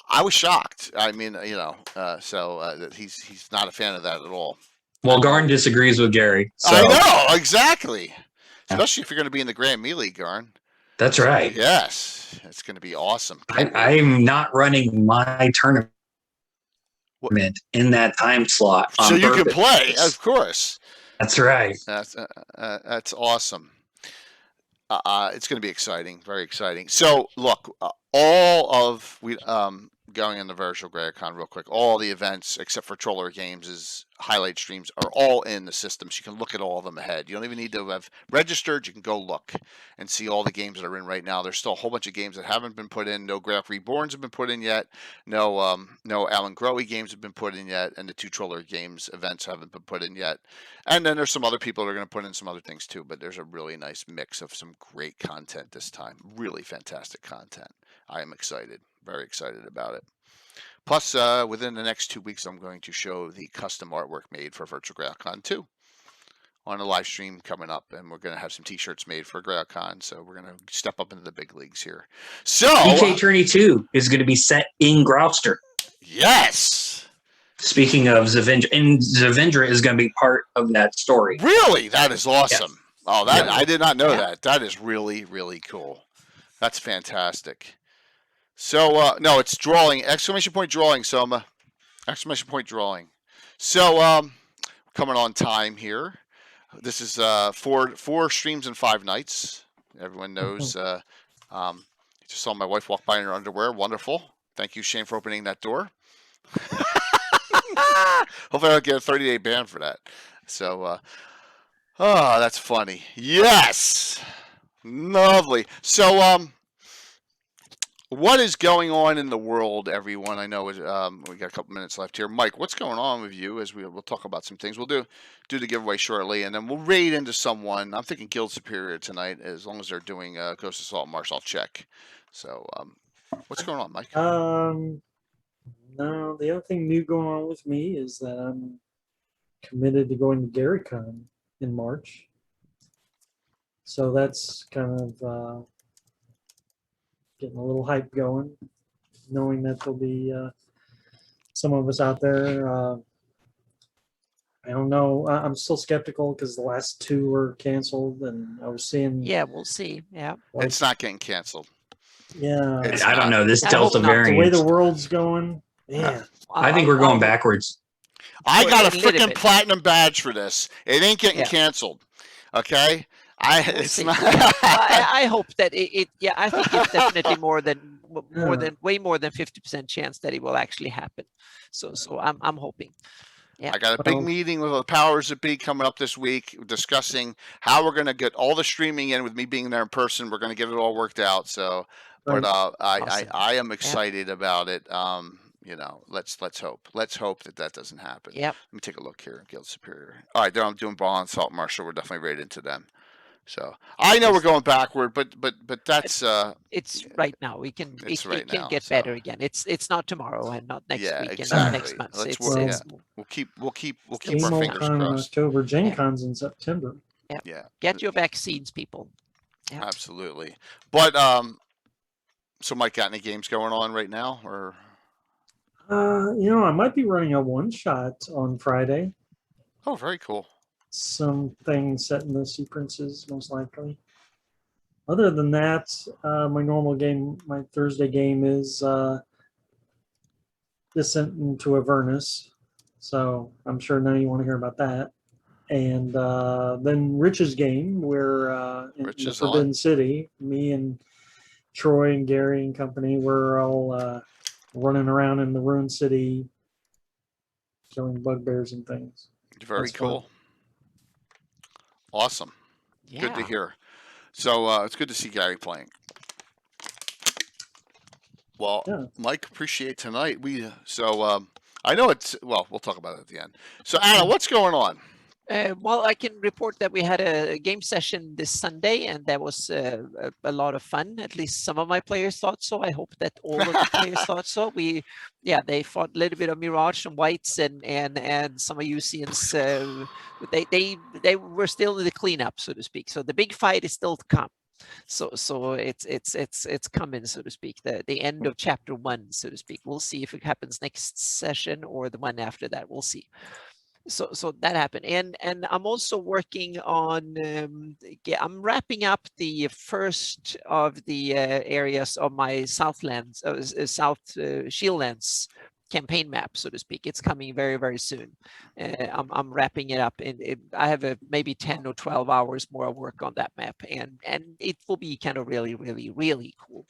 I was shocked. I mean, that he's not a fan of that at all. Well, Garn disagrees with Gary. So. I know, exactly. Especially if you're going to be in the Grand Melee, Garn. That's right. Yes, it's going to be awesome. I'm not running my tournament in that time slot. So you can play, of course. That's right. That's awesome. It's going to be exciting, very exciting. So look, going into Virtual GreyCon real quick. All the events except for Troller Games' highlight streams are all in the system, so you can look at all of them ahead. You don't even need to have registered. You can go look and see all the games that are in right now. There's still a whole bunch of games that haven't been put in. No Greyhawk Reborns have been put in yet. No Alan Growy games have been put in yet, and the 2 Troller Games events haven't been put in yet. And then there's some other people that are going to put in some other things too. But there's a really nice mix of some great content this time. Really fantastic content. I am excited, very excited about it. Plus, within the next 2 weeks, I'm going to show the custom artwork made for Virtual GreyHawkCon 2 on a live stream coming up, and we're going to have some T-shirts made for GreyHawkCon, so we're going to step up into the big leagues here. So, DK Tourney 2 is going to be set in Gloucester. Yes! Speaking of Zavindra, and Zavindra is going to be part of that story. Really? That is awesome. Yes. Oh, I did not know that. That is really, really cool. That's fantastic. So, no, it's drawing. Exclamation point drawing, Soma. Exclamation point drawing. So, coming on time here. This is 4 streams and 5 nights. Everyone knows. Just saw my wife walk by in her underwear. Wonderful. Thank you, Shane, for opening that door. Hopefully I don't get a 30-day ban for that. So, that's funny. Yes! Lovely. So, what is going on in the world, everyone? I know we got a couple minutes left here. Mike, what's going on with you? As we'll talk about some things. We'll do the giveaway shortly, and then we'll raid into someone. I'm thinking Guild Superior tonight, as long as they're doing Ghost Assault Marsh, I'll check. So, what's going on, Mike? No, the other thing new going on with me is that I'm committed to going to GaryCon in March. So that's kind of getting a little hype going, knowing that there'll be some of us out there. I don't know. I'm still skeptical because the last 2 were canceled, and I was seeing. Yeah, we'll see. Yeah, it's not getting canceled. Yeah, I don't know this Delta variant. The way the world's going, yeah. I think we're going backwards. I got a freaking platinum badge for this. It ain't getting canceled. Okay. I hope that it. Yeah, I think it's definitely way more than 50% chance that it will actually happen. So I'm hoping. Yeah. I got a big meeting with the powers that be coming up this week, discussing how we're going to get all the streaming in with me being there in person. We're going to get it all worked out. So, but awesome. I am excited about it. Let's hope. Let's hope that doesn't happen. Yep. Let me take a look here. Guild Superior. All right, I'm doing Ball and Salt Marshall. We're definitely right into them. So I know we're going backward, but that's It's right now. We can It's it right can now, get so. better again. It's not tomorrow and not next Yeah, week and not next exactly. month. Let's It's work. Well, We'll keep Still our Emo fingers Con in crossed. October, Gen Yeah. Con's in September. Yeah, get your vaccines, people. Yeah. absolutely. But so Mike, got any games going on right now, or? I might be running a one shot on Friday. Oh, very cool. Something set in the Sea Princes, most likely. Other than that, my normal game, my Thursday game is Descent into Avernus. So I'm sure none of you want to hear about that. And then Rich's game, where in Rich the is Forbidden on. City, me and Troy and Gary and company, we're all running around in the ruined city, killing bugbears and things. Very That's fun. cool. Awesome. Yeah. Good to hear. So it's good to see Gary playing. Well, Yeah. Mike, appreciate tonight. I know it's we'll talk about it at the end. So Anna, what's going on? Well, I can report that we had a game session this Sunday, and that was a lot of fun. At least some of my players thought so. I hope that all of the players thought so. They fought a little bit of Mirage and Whites and some of Usians. They were still in the cleanup, so to speak. So the big fight is still to come. So it's coming, so to speak. The end of chapter 1, so to speak. We'll see if it happens next session or the one after that. We'll see. So that happened, and I'm also working on. I'm wrapping up the first of the areas of my Southlands, South Shieldlands campaign map, so to speak. It's coming very, very soon. I'm wrapping it up, and I have maybe 10 or 12 hours more of work on that map, and it will be kind of really, really, really cool.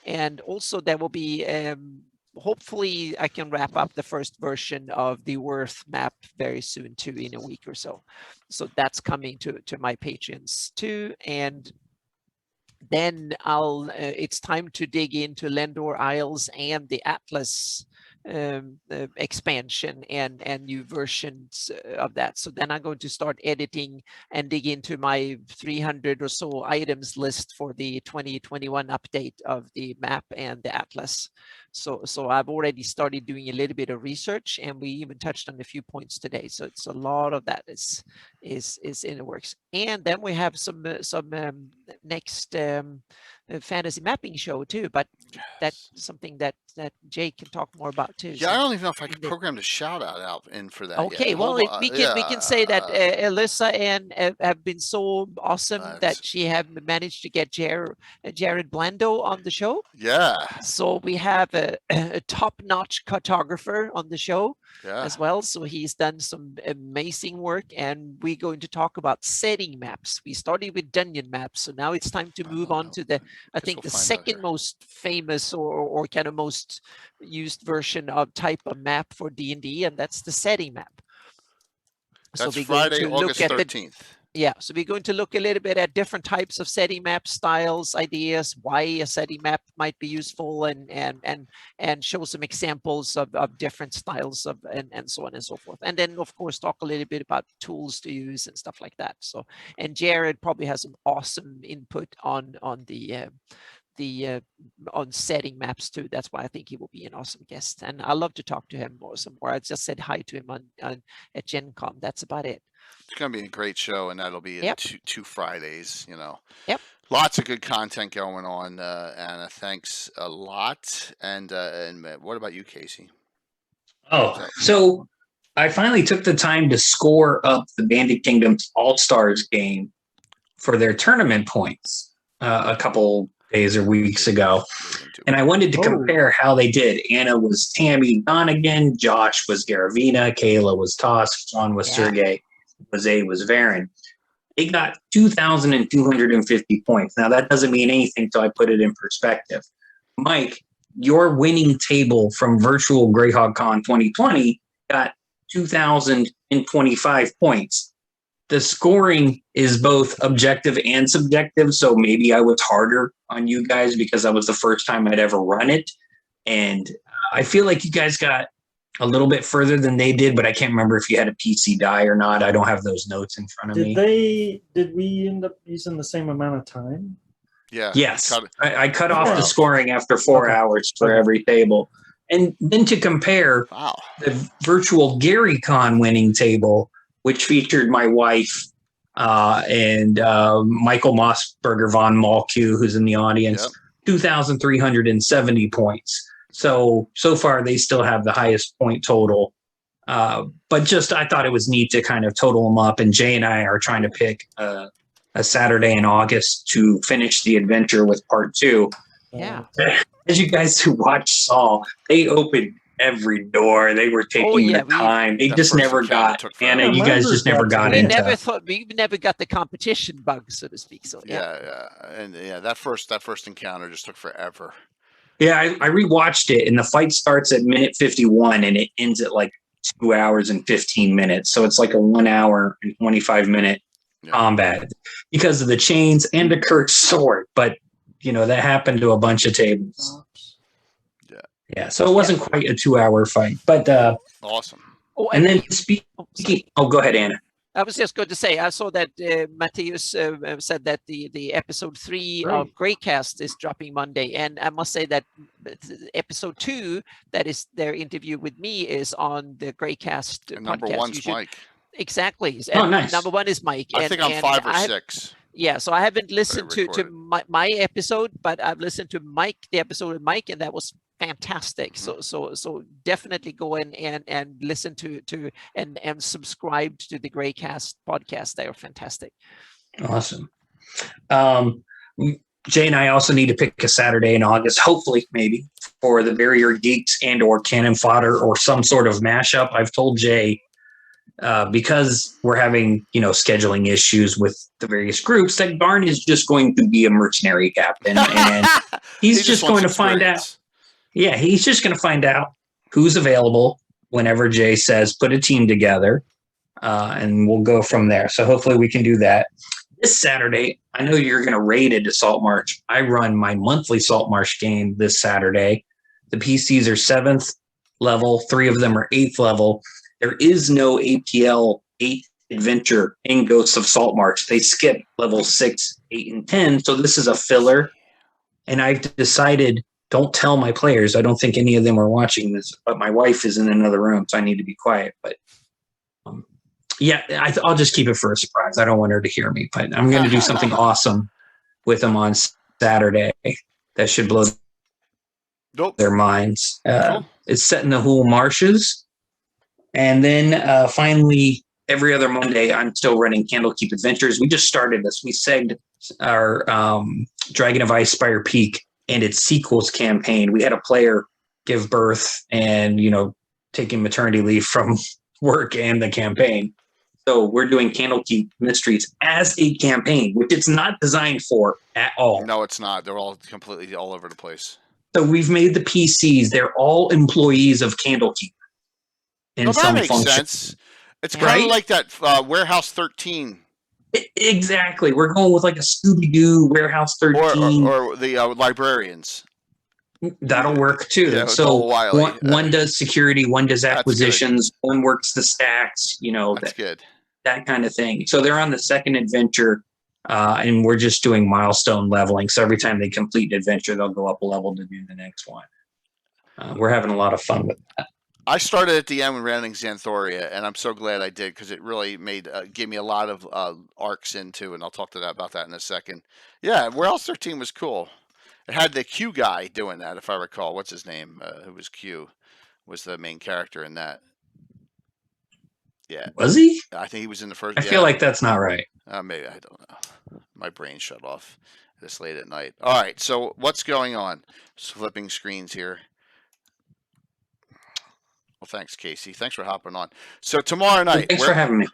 And also there will be. Hopefully I can wrap up the first version of the Worth map very soon too, in a week or so. So that's coming to my patrons too. And then it's time to dig into Lendor Isles and the Atlas expansion and new versions of that. So then I'm going to start editing and dig into my 300 or so items list for the 2021 update of the map and the Atlas. So I've already started doing a little bit of research, and we even touched on a few points today. So it's a lot of that is in the works. And then we have some next fantasy mapping show too, but that's something that Jake can talk more about too. Yeah, I don't even know if I can program the shout out in for that. Okay, yet. well, we can say that Alyssa and have been so awesome that she have managed to get Jared Blando on the show. Yeah. So we have a top-notch cartographer on the show as well. So he's done some amazing work, and we're going to talk about setting maps. We started with dungeon maps, so now it's time to move on to the second most famous or kind of most used version of type of map for D&D, and that's the setting map. That's so Friday, August 13th. So we're going to look a little bit at different types of setting map styles, ideas, why a setting map might be useful, and show some examples of different styles of and so on and so forth. And then of course talk a little bit about tools to use and stuff like that. So, and Jared probably has some awesome input on setting maps too. That's why I think he will be an awesome guest, and I love to talk to him more. I just said hi to him at Gen Con. That's about it. It's going to be a great show, and that'll be in two Fridays, Yep. Lots of good content going on, Anna. Thanks a lot. And what about you, Casey? Oh, so I finally took the time to score up the Bandit Kingdom's All-Stars game for their tournament points a couple days or weeks ago. And I wanted to compare how they did. Anna was Tammy Donegan, Josh was Garavina, Kayla was Tosk, John was Sergey, Jose was Varen. They got 2,250 points. Now, that doesn't mean anything till I put it in perspective. Mike, your winning table from Virtual Greyhawk Con 2020 got 2,025 points. The scoring is both objective and subjective, so maybe I was harder on you guys because that was the first time I'd ever run it. And I feel like you guys got a little bit further than they did, but I can't remember if you had a PC die or not. I don't have those notes in front of me. Did we end up using the same amount of time? Yeah. Yes, Cut it. I cut off Okay. the scoring after 4 Okay. hours for Okay. every table. And then to compare Wow. the virtual GaryCon winning table, which featured my wife and Michael Mossberger von Malku, who's in the audience, Yep. 2,370 points. So far, they still have the highest point total. But just I thought it was neat to kind of total them up. And Jay and I are trying to pick a Saturday in August to finish the adventure with part 2. Yeah. As you guys who watch saw, they opened every door. They were taking the time. They that just first never encounter got took forever. Anna. Yeah, You my guys group just never got got to We it. into. we never got the competition bug, so to speak. So Yeah. And that first encounter just took forever. Yeah, I rewatched it, and the fight starts at minute 51, and it ends at like 2 hours and 15 minutes. So it's like a 1 hour and 25-minute combat because of the chains and the Kurt's sword. But that happened to a bunch of tables. Yeah. So it wasn't quite a 2 hour fight, but Awesome. Oh, and then speaking. Oh, go ahead, Anna. I was just going to say, I saw that Matthias said that the episode 3 of Greycast is dropping Monday, and I must say that episode 2, that is their interview with me, is on the Greycast And number podcast. 1's Mike. Exactly. Oh, And nice. number 1 is Mike. I think I'm 5 or 6. Yeah, so I haven't listened to recorded. my episode, but I've listened to the episode with Mike, and that was fantastic. Mm-hmm. So definitely go in and listen to and subscribe to the Greycast podcast. They are fantastic. Awesome. Jay and I also need to pick a Saturday in August, hopefully, maybe, for the Barrier Geeks and or Cannon Fodder or some sort of mashup. I've told Jay, because we're having, scheduling issues with the various groups, that Garn is just going to be a mercenary captain. And he's just going to find out. Yeah, he's just going to find out who's available whenever Jay says, put a team together, and we'll go from there. So hopefully we can do that. This Saturday, I know you're going to raid into Salt March. I run my monthly Salt March game this Saturday. The PCs are 7th level. 3 of them are 8th level. There is no APL 8 adventure in Ghosts of Salt March. They skip level 6, 8, and 10. So this is a filler. And I've decided, don't tell my players. I don't think any of them are watching this, but my wife is in another room, so I need to be quiet. But I'll just keep it for a surprise. I don't want her to hear me, but I'm going to do something awesome with them on Saturday that should blow their minds. Cool. It's set in the Hool Marshes. And then finally, every other Monday, I'm still running Candlekeep Adventures. We just started this. We segged our Dragon of Ice Spire Peak and its sequels campaign. We had a player give birth and, taking maternity leave from work and the campaign. So we're doing Candlekeep Mysteries as a campaign, which it's not designed for at all. No, it's not. They're all completely all over the place. So we've made the PCs. They're all employees of Candlekeep. Well, that makes sense. It's kind of like that Warehouse 13. Exactly. We're going with like a Scooby-Doo Warehouse 13. Or the librarians. That'll work too. Yeah, so Wiley. one does security, one does acquisitions, one works the stacks, That's good. That kind of thing. So they're on the second adventure, and we're just doing milestone leveling. So every time they complete an adventure, they'll go up a level to do the next one. We're having a lot of fun with that. I started at the end when running Xanthoria, and I'm so glad I did because it really gave me a lot of arcs into, and I'll talk about that in a second. Yeah, Warehouse 13 was cool. It had the Q guy doing that, if I recall. What's his name? Who was Q? Was the main character in that? Yeah. Was he? I think he was in the first. I feel like that's not right. Maybe, I don't know. My brain shut off this late at night. All right, so what's going on? Just flipping screens here. Well, thanks, Casey. Thanks for hopping on. So tomorrow night, Thanks for having me.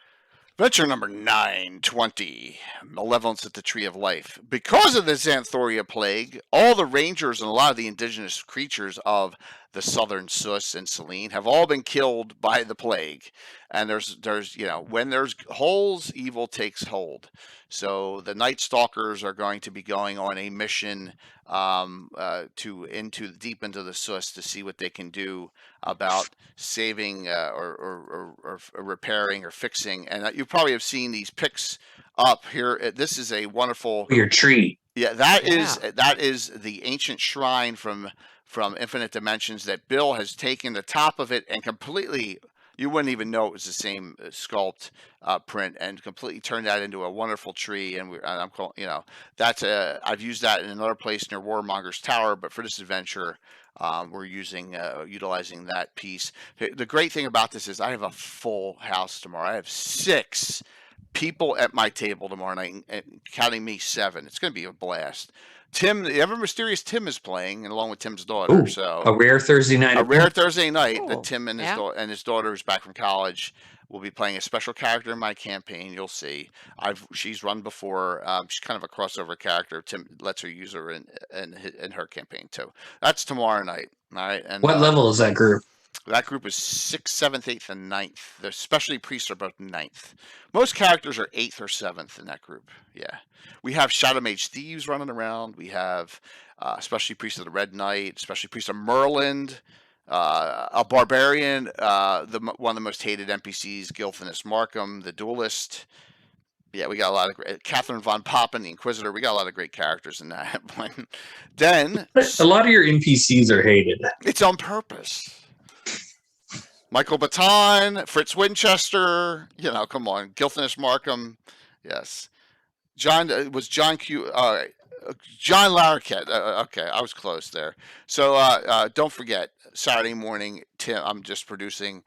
Venture number 920, Malevolence at the Tree of Life. Because of the Xanthoria plague, all the rangers and a lot of the indigenous creatures of the southern Sus and Selene have all been killed by the plague. And there's when there's holes, evil takes hold. So the Night Stalkers are going to be going on a mission deep into the Sus to see what they can do about saving or repairing or fixing. And you probably have seen these pics up here. This is a wonderful Your tree. Yeah, that is the ancient shrine from Infinite Dimensions that Bill has taken the top of it and completely, you wouldn't even know it was the same sculpt print, and completely turned that into a wonderful tree. And I'm calling, that's I've used that in another place near Warmonger's Tower, but for this adventure, we're utilizing that piece. The great thing about this is I have a full house tomorrow. I have 6 people at my table tomorrow night, counting me 7. It's going to be a blast. Tim, Ever Mysterious Tim is playing, and along with Tim's daughter. Ooh, so a rare Thursday night. That Tim and his daughter, who's back from college, will be playing a special character in my campaign. You'll see. She's run before. She's kind of a crossover character. Tim lets her use her in her campaign too. That's tomorrow night. All right. And what level is that group? That group is 6th, 7th, 8th, and 9th. The specialty priests are both 9th. Most characters are 8th or 7th in that group. Yeah. We have Shadow Mage Thieves running around. We have specialty priests of the Red Knight, specialty priests of Merlin, a Barbarian, one of the most hated NPCs, Gilthanus Markham, the Duelist. Yeah, we got a lot of great. Catherine von Poppen, the Inquisitor. We got a lot of great characters in that one. Then a lot of your NPCs are hated. It's on purpose. Michael Baton, Fritz Winchester, come on, Gilthanus Markham, yes. John Q. All right, John Larroquette. Okay, I was close there. So don't forget, Saturday morning, Tim. I'm just producing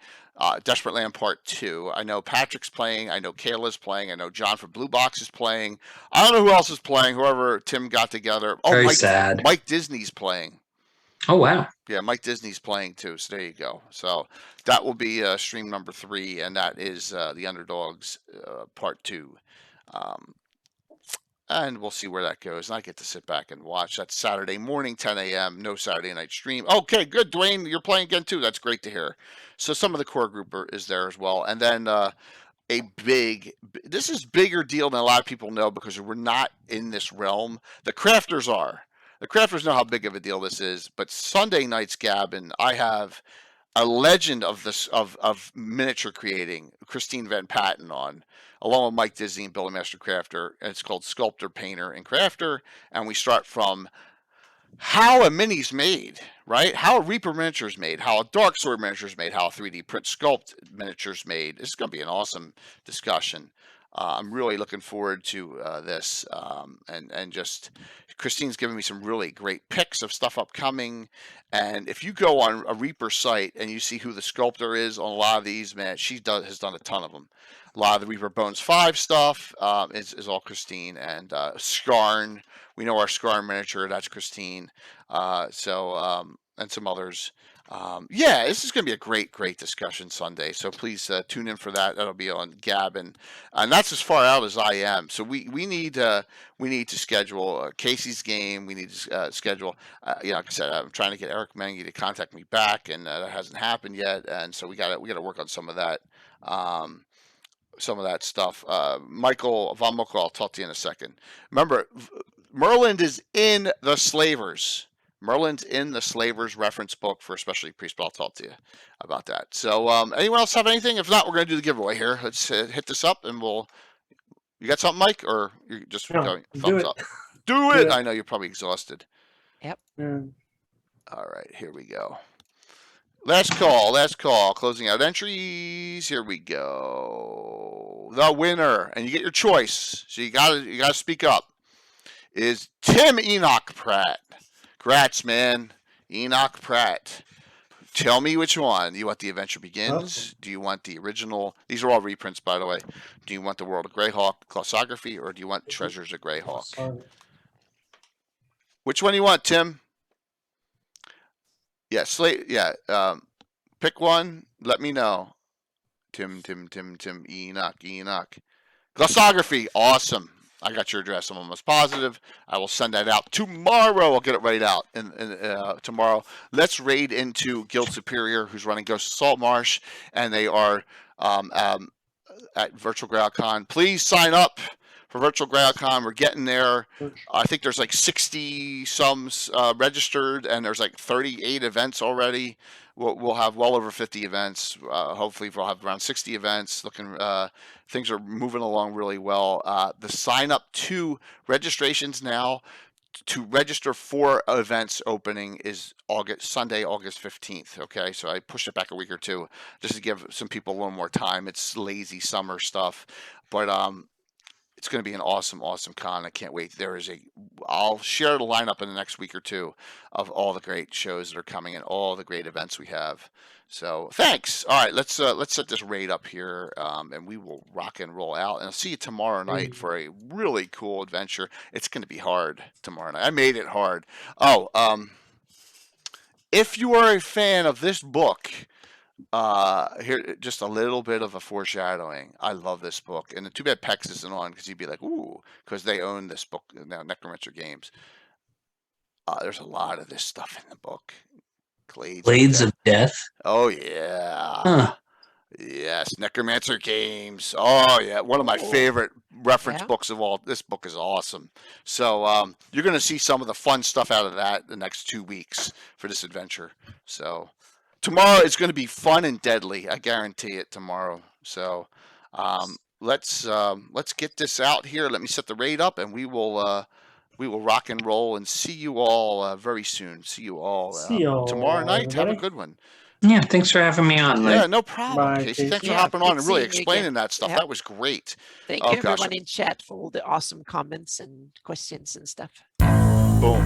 Desperate Land Part 2. I know Patrick's playing. I know Kayla's playing. I know John from Blue Box is playing. I don't know who else is playing. Whoever Tim got together. Oh, Very sad. Mike Disney's playing. Oh, wow. Yeah, Mike Disney's playing too. So there you go. So that will be stream number 3, and that is the Underdogs Part 2. And we'll see where that goes. And I get to sit back and watch. That's Saturday morning, 10 a.m. No Saturday night stream. Okay, good, Dwayne. You're playing again too. That's great to hear. So some of the core group is there as well. And then this is bigger deal than a lot of people know because we're not in this realm. The crafters are. The crafters know how big of a deal this is, but Sunday night's Gavin, I have a legend of miniature creating, Christine Van Patten on, along with Mike Disney and Billy Master Crafter. And it's called Sculptor, Painter, and Crafter. And we start from how a mini's made, right? How a Reaper miniature is made, how a Dark Sword miniature is made, how a 3D print sculpt miniature is made. This is going to be an awesome discussion. I'm really looking forward to this, and just Christine's giving me some really great picks of stuff upcoming. And if you go on a Reaper site and you see who the sculptor is on a lot of these, man, has done a ton of them. A lot of the Reaper Bones 5 stuff is all Christine, and Skarn. We know our Skarn miniature, that's Christine. And some others. This is going to be a great discussion Sunday. So please tune in for that. That'll be on Gab, and that's as far out as I am. So we need to schedule Casey's game. We need to schedule. Like I said, I'm trying to get Eric Mengi to contact me back, and that hasn't happened yet. And so we got to work on some of that. Some of that stuff. Michael Von Moko, I'll talk to you in a second. Remember, Merlin is in the Slavers. Merlin's in the Slavers reference book for especially Priest, but I'll talk to you about that. So anyone else have anything? If not, we're going to do the giveaway here. Let's hit this up, and you got something, Mike, or you're just going thumbs up? Do it! I know you're probably exhausted. Yep. All right, here we go. Last call. Closing out entries. Here we go. The winner, and you get your choice. So you gotta speak up. Is Tim Enoch Pratt. Congrats, man. Enoch Pratt. Tell me which one. Do you want The Adventure Begins? Do you want the original? These are all reprints, by the way. Do you want The World of Greyhawk Glossography, or do you want Treasures of Greyhawk? Which one do you want, Tim? Yeah, pick one. Let me know. Tim, Enoch. Glossography. Awesome. I got your address. I'm almost positive. I will send that out tomorrow. I'll get it right out tomorrow. Let's raid into Guild Superior, who's running Ghost of Saltmarsh, and they are at Virtual GreyhawkCon. Please sign up for Virtual GreyhawkCon. We're getting there. I think there's like 60 sums registered, and there's like 38 events already. We'll have well over 50 events. Hopefully, we'll have around 60 events. Things are moving along really well. The sign up to registrations now to register for events opening is Sunday, August 15th. Okay, so I pushed it back a week or two just to give some people a little more time. It's lazy summer stuff, but it's going to be an awesome con. I can't wait. I'll share the lineup in the next week or two of all the great shows that are coming and all the great events we have. So thanks. All right, let's set this raid up here, and we will rock and roll out. And I'll see you tomorrow night for a really cool adventure. It's going to be hard tomorrow night. I made it hard. Oh, if you are a fan of this book, here just a little bit of a foreshadowing. I love this book, and too bad Pex isn't on because he'd be like, "Ooh," because they own this book now, Necromancer Games. There's a lot of this stuff in the book. Blades of Death. Oh yeah. Huh. Yes, Necromancer Games. Oh yeah, one of my favorite reference books of all. This book is awesome. So you're going to see some of the fun stuff out of that the next 2 weeks for this adventure. So. Tomorrow is going to be fun and deadly. I guarantee it tomorrow. So let's get this out here. Let me set the raid up, and we will rock and roll and see you all very soon. See you all tomorrow night. Everybody. Have a good one. Yeah, thanks for having me on. Yeah, no problem, Bye, Casey. Thanks Yeah, for hopping on good and really seeing you explaining again. that stuff. Yeah. That was great. Thank Oh, you, gosh. everyone in chat, for all the awesome comments and questions and stuff. Boom.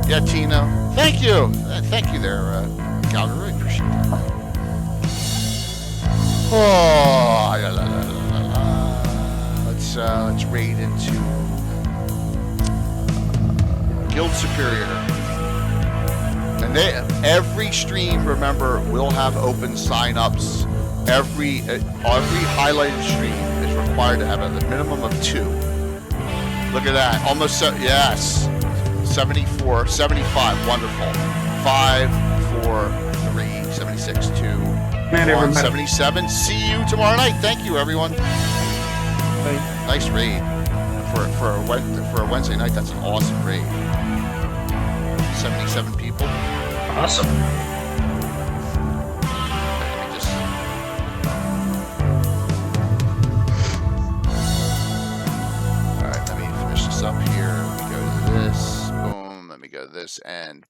Yeah, Tina. Thank you. Thank you there, Calgary. Really appreciate that. Oh, let's raid into Guild Superior. And every stream, remember, will have open sign-ups. Every highlighted stream is required to have a minimum of 2. Look at that. Almost, yes. 74, 75, wonderful. 5, 4, 3, 76, 2, 1, 77. See you tomorrow night. Thank you, everyone. Nice raid. For a Wednesday night, that's an awesome raid. 77 people. Awesome. Let me just... All right, let me finish this up here. Let me go to this. Boom. Let me go to this and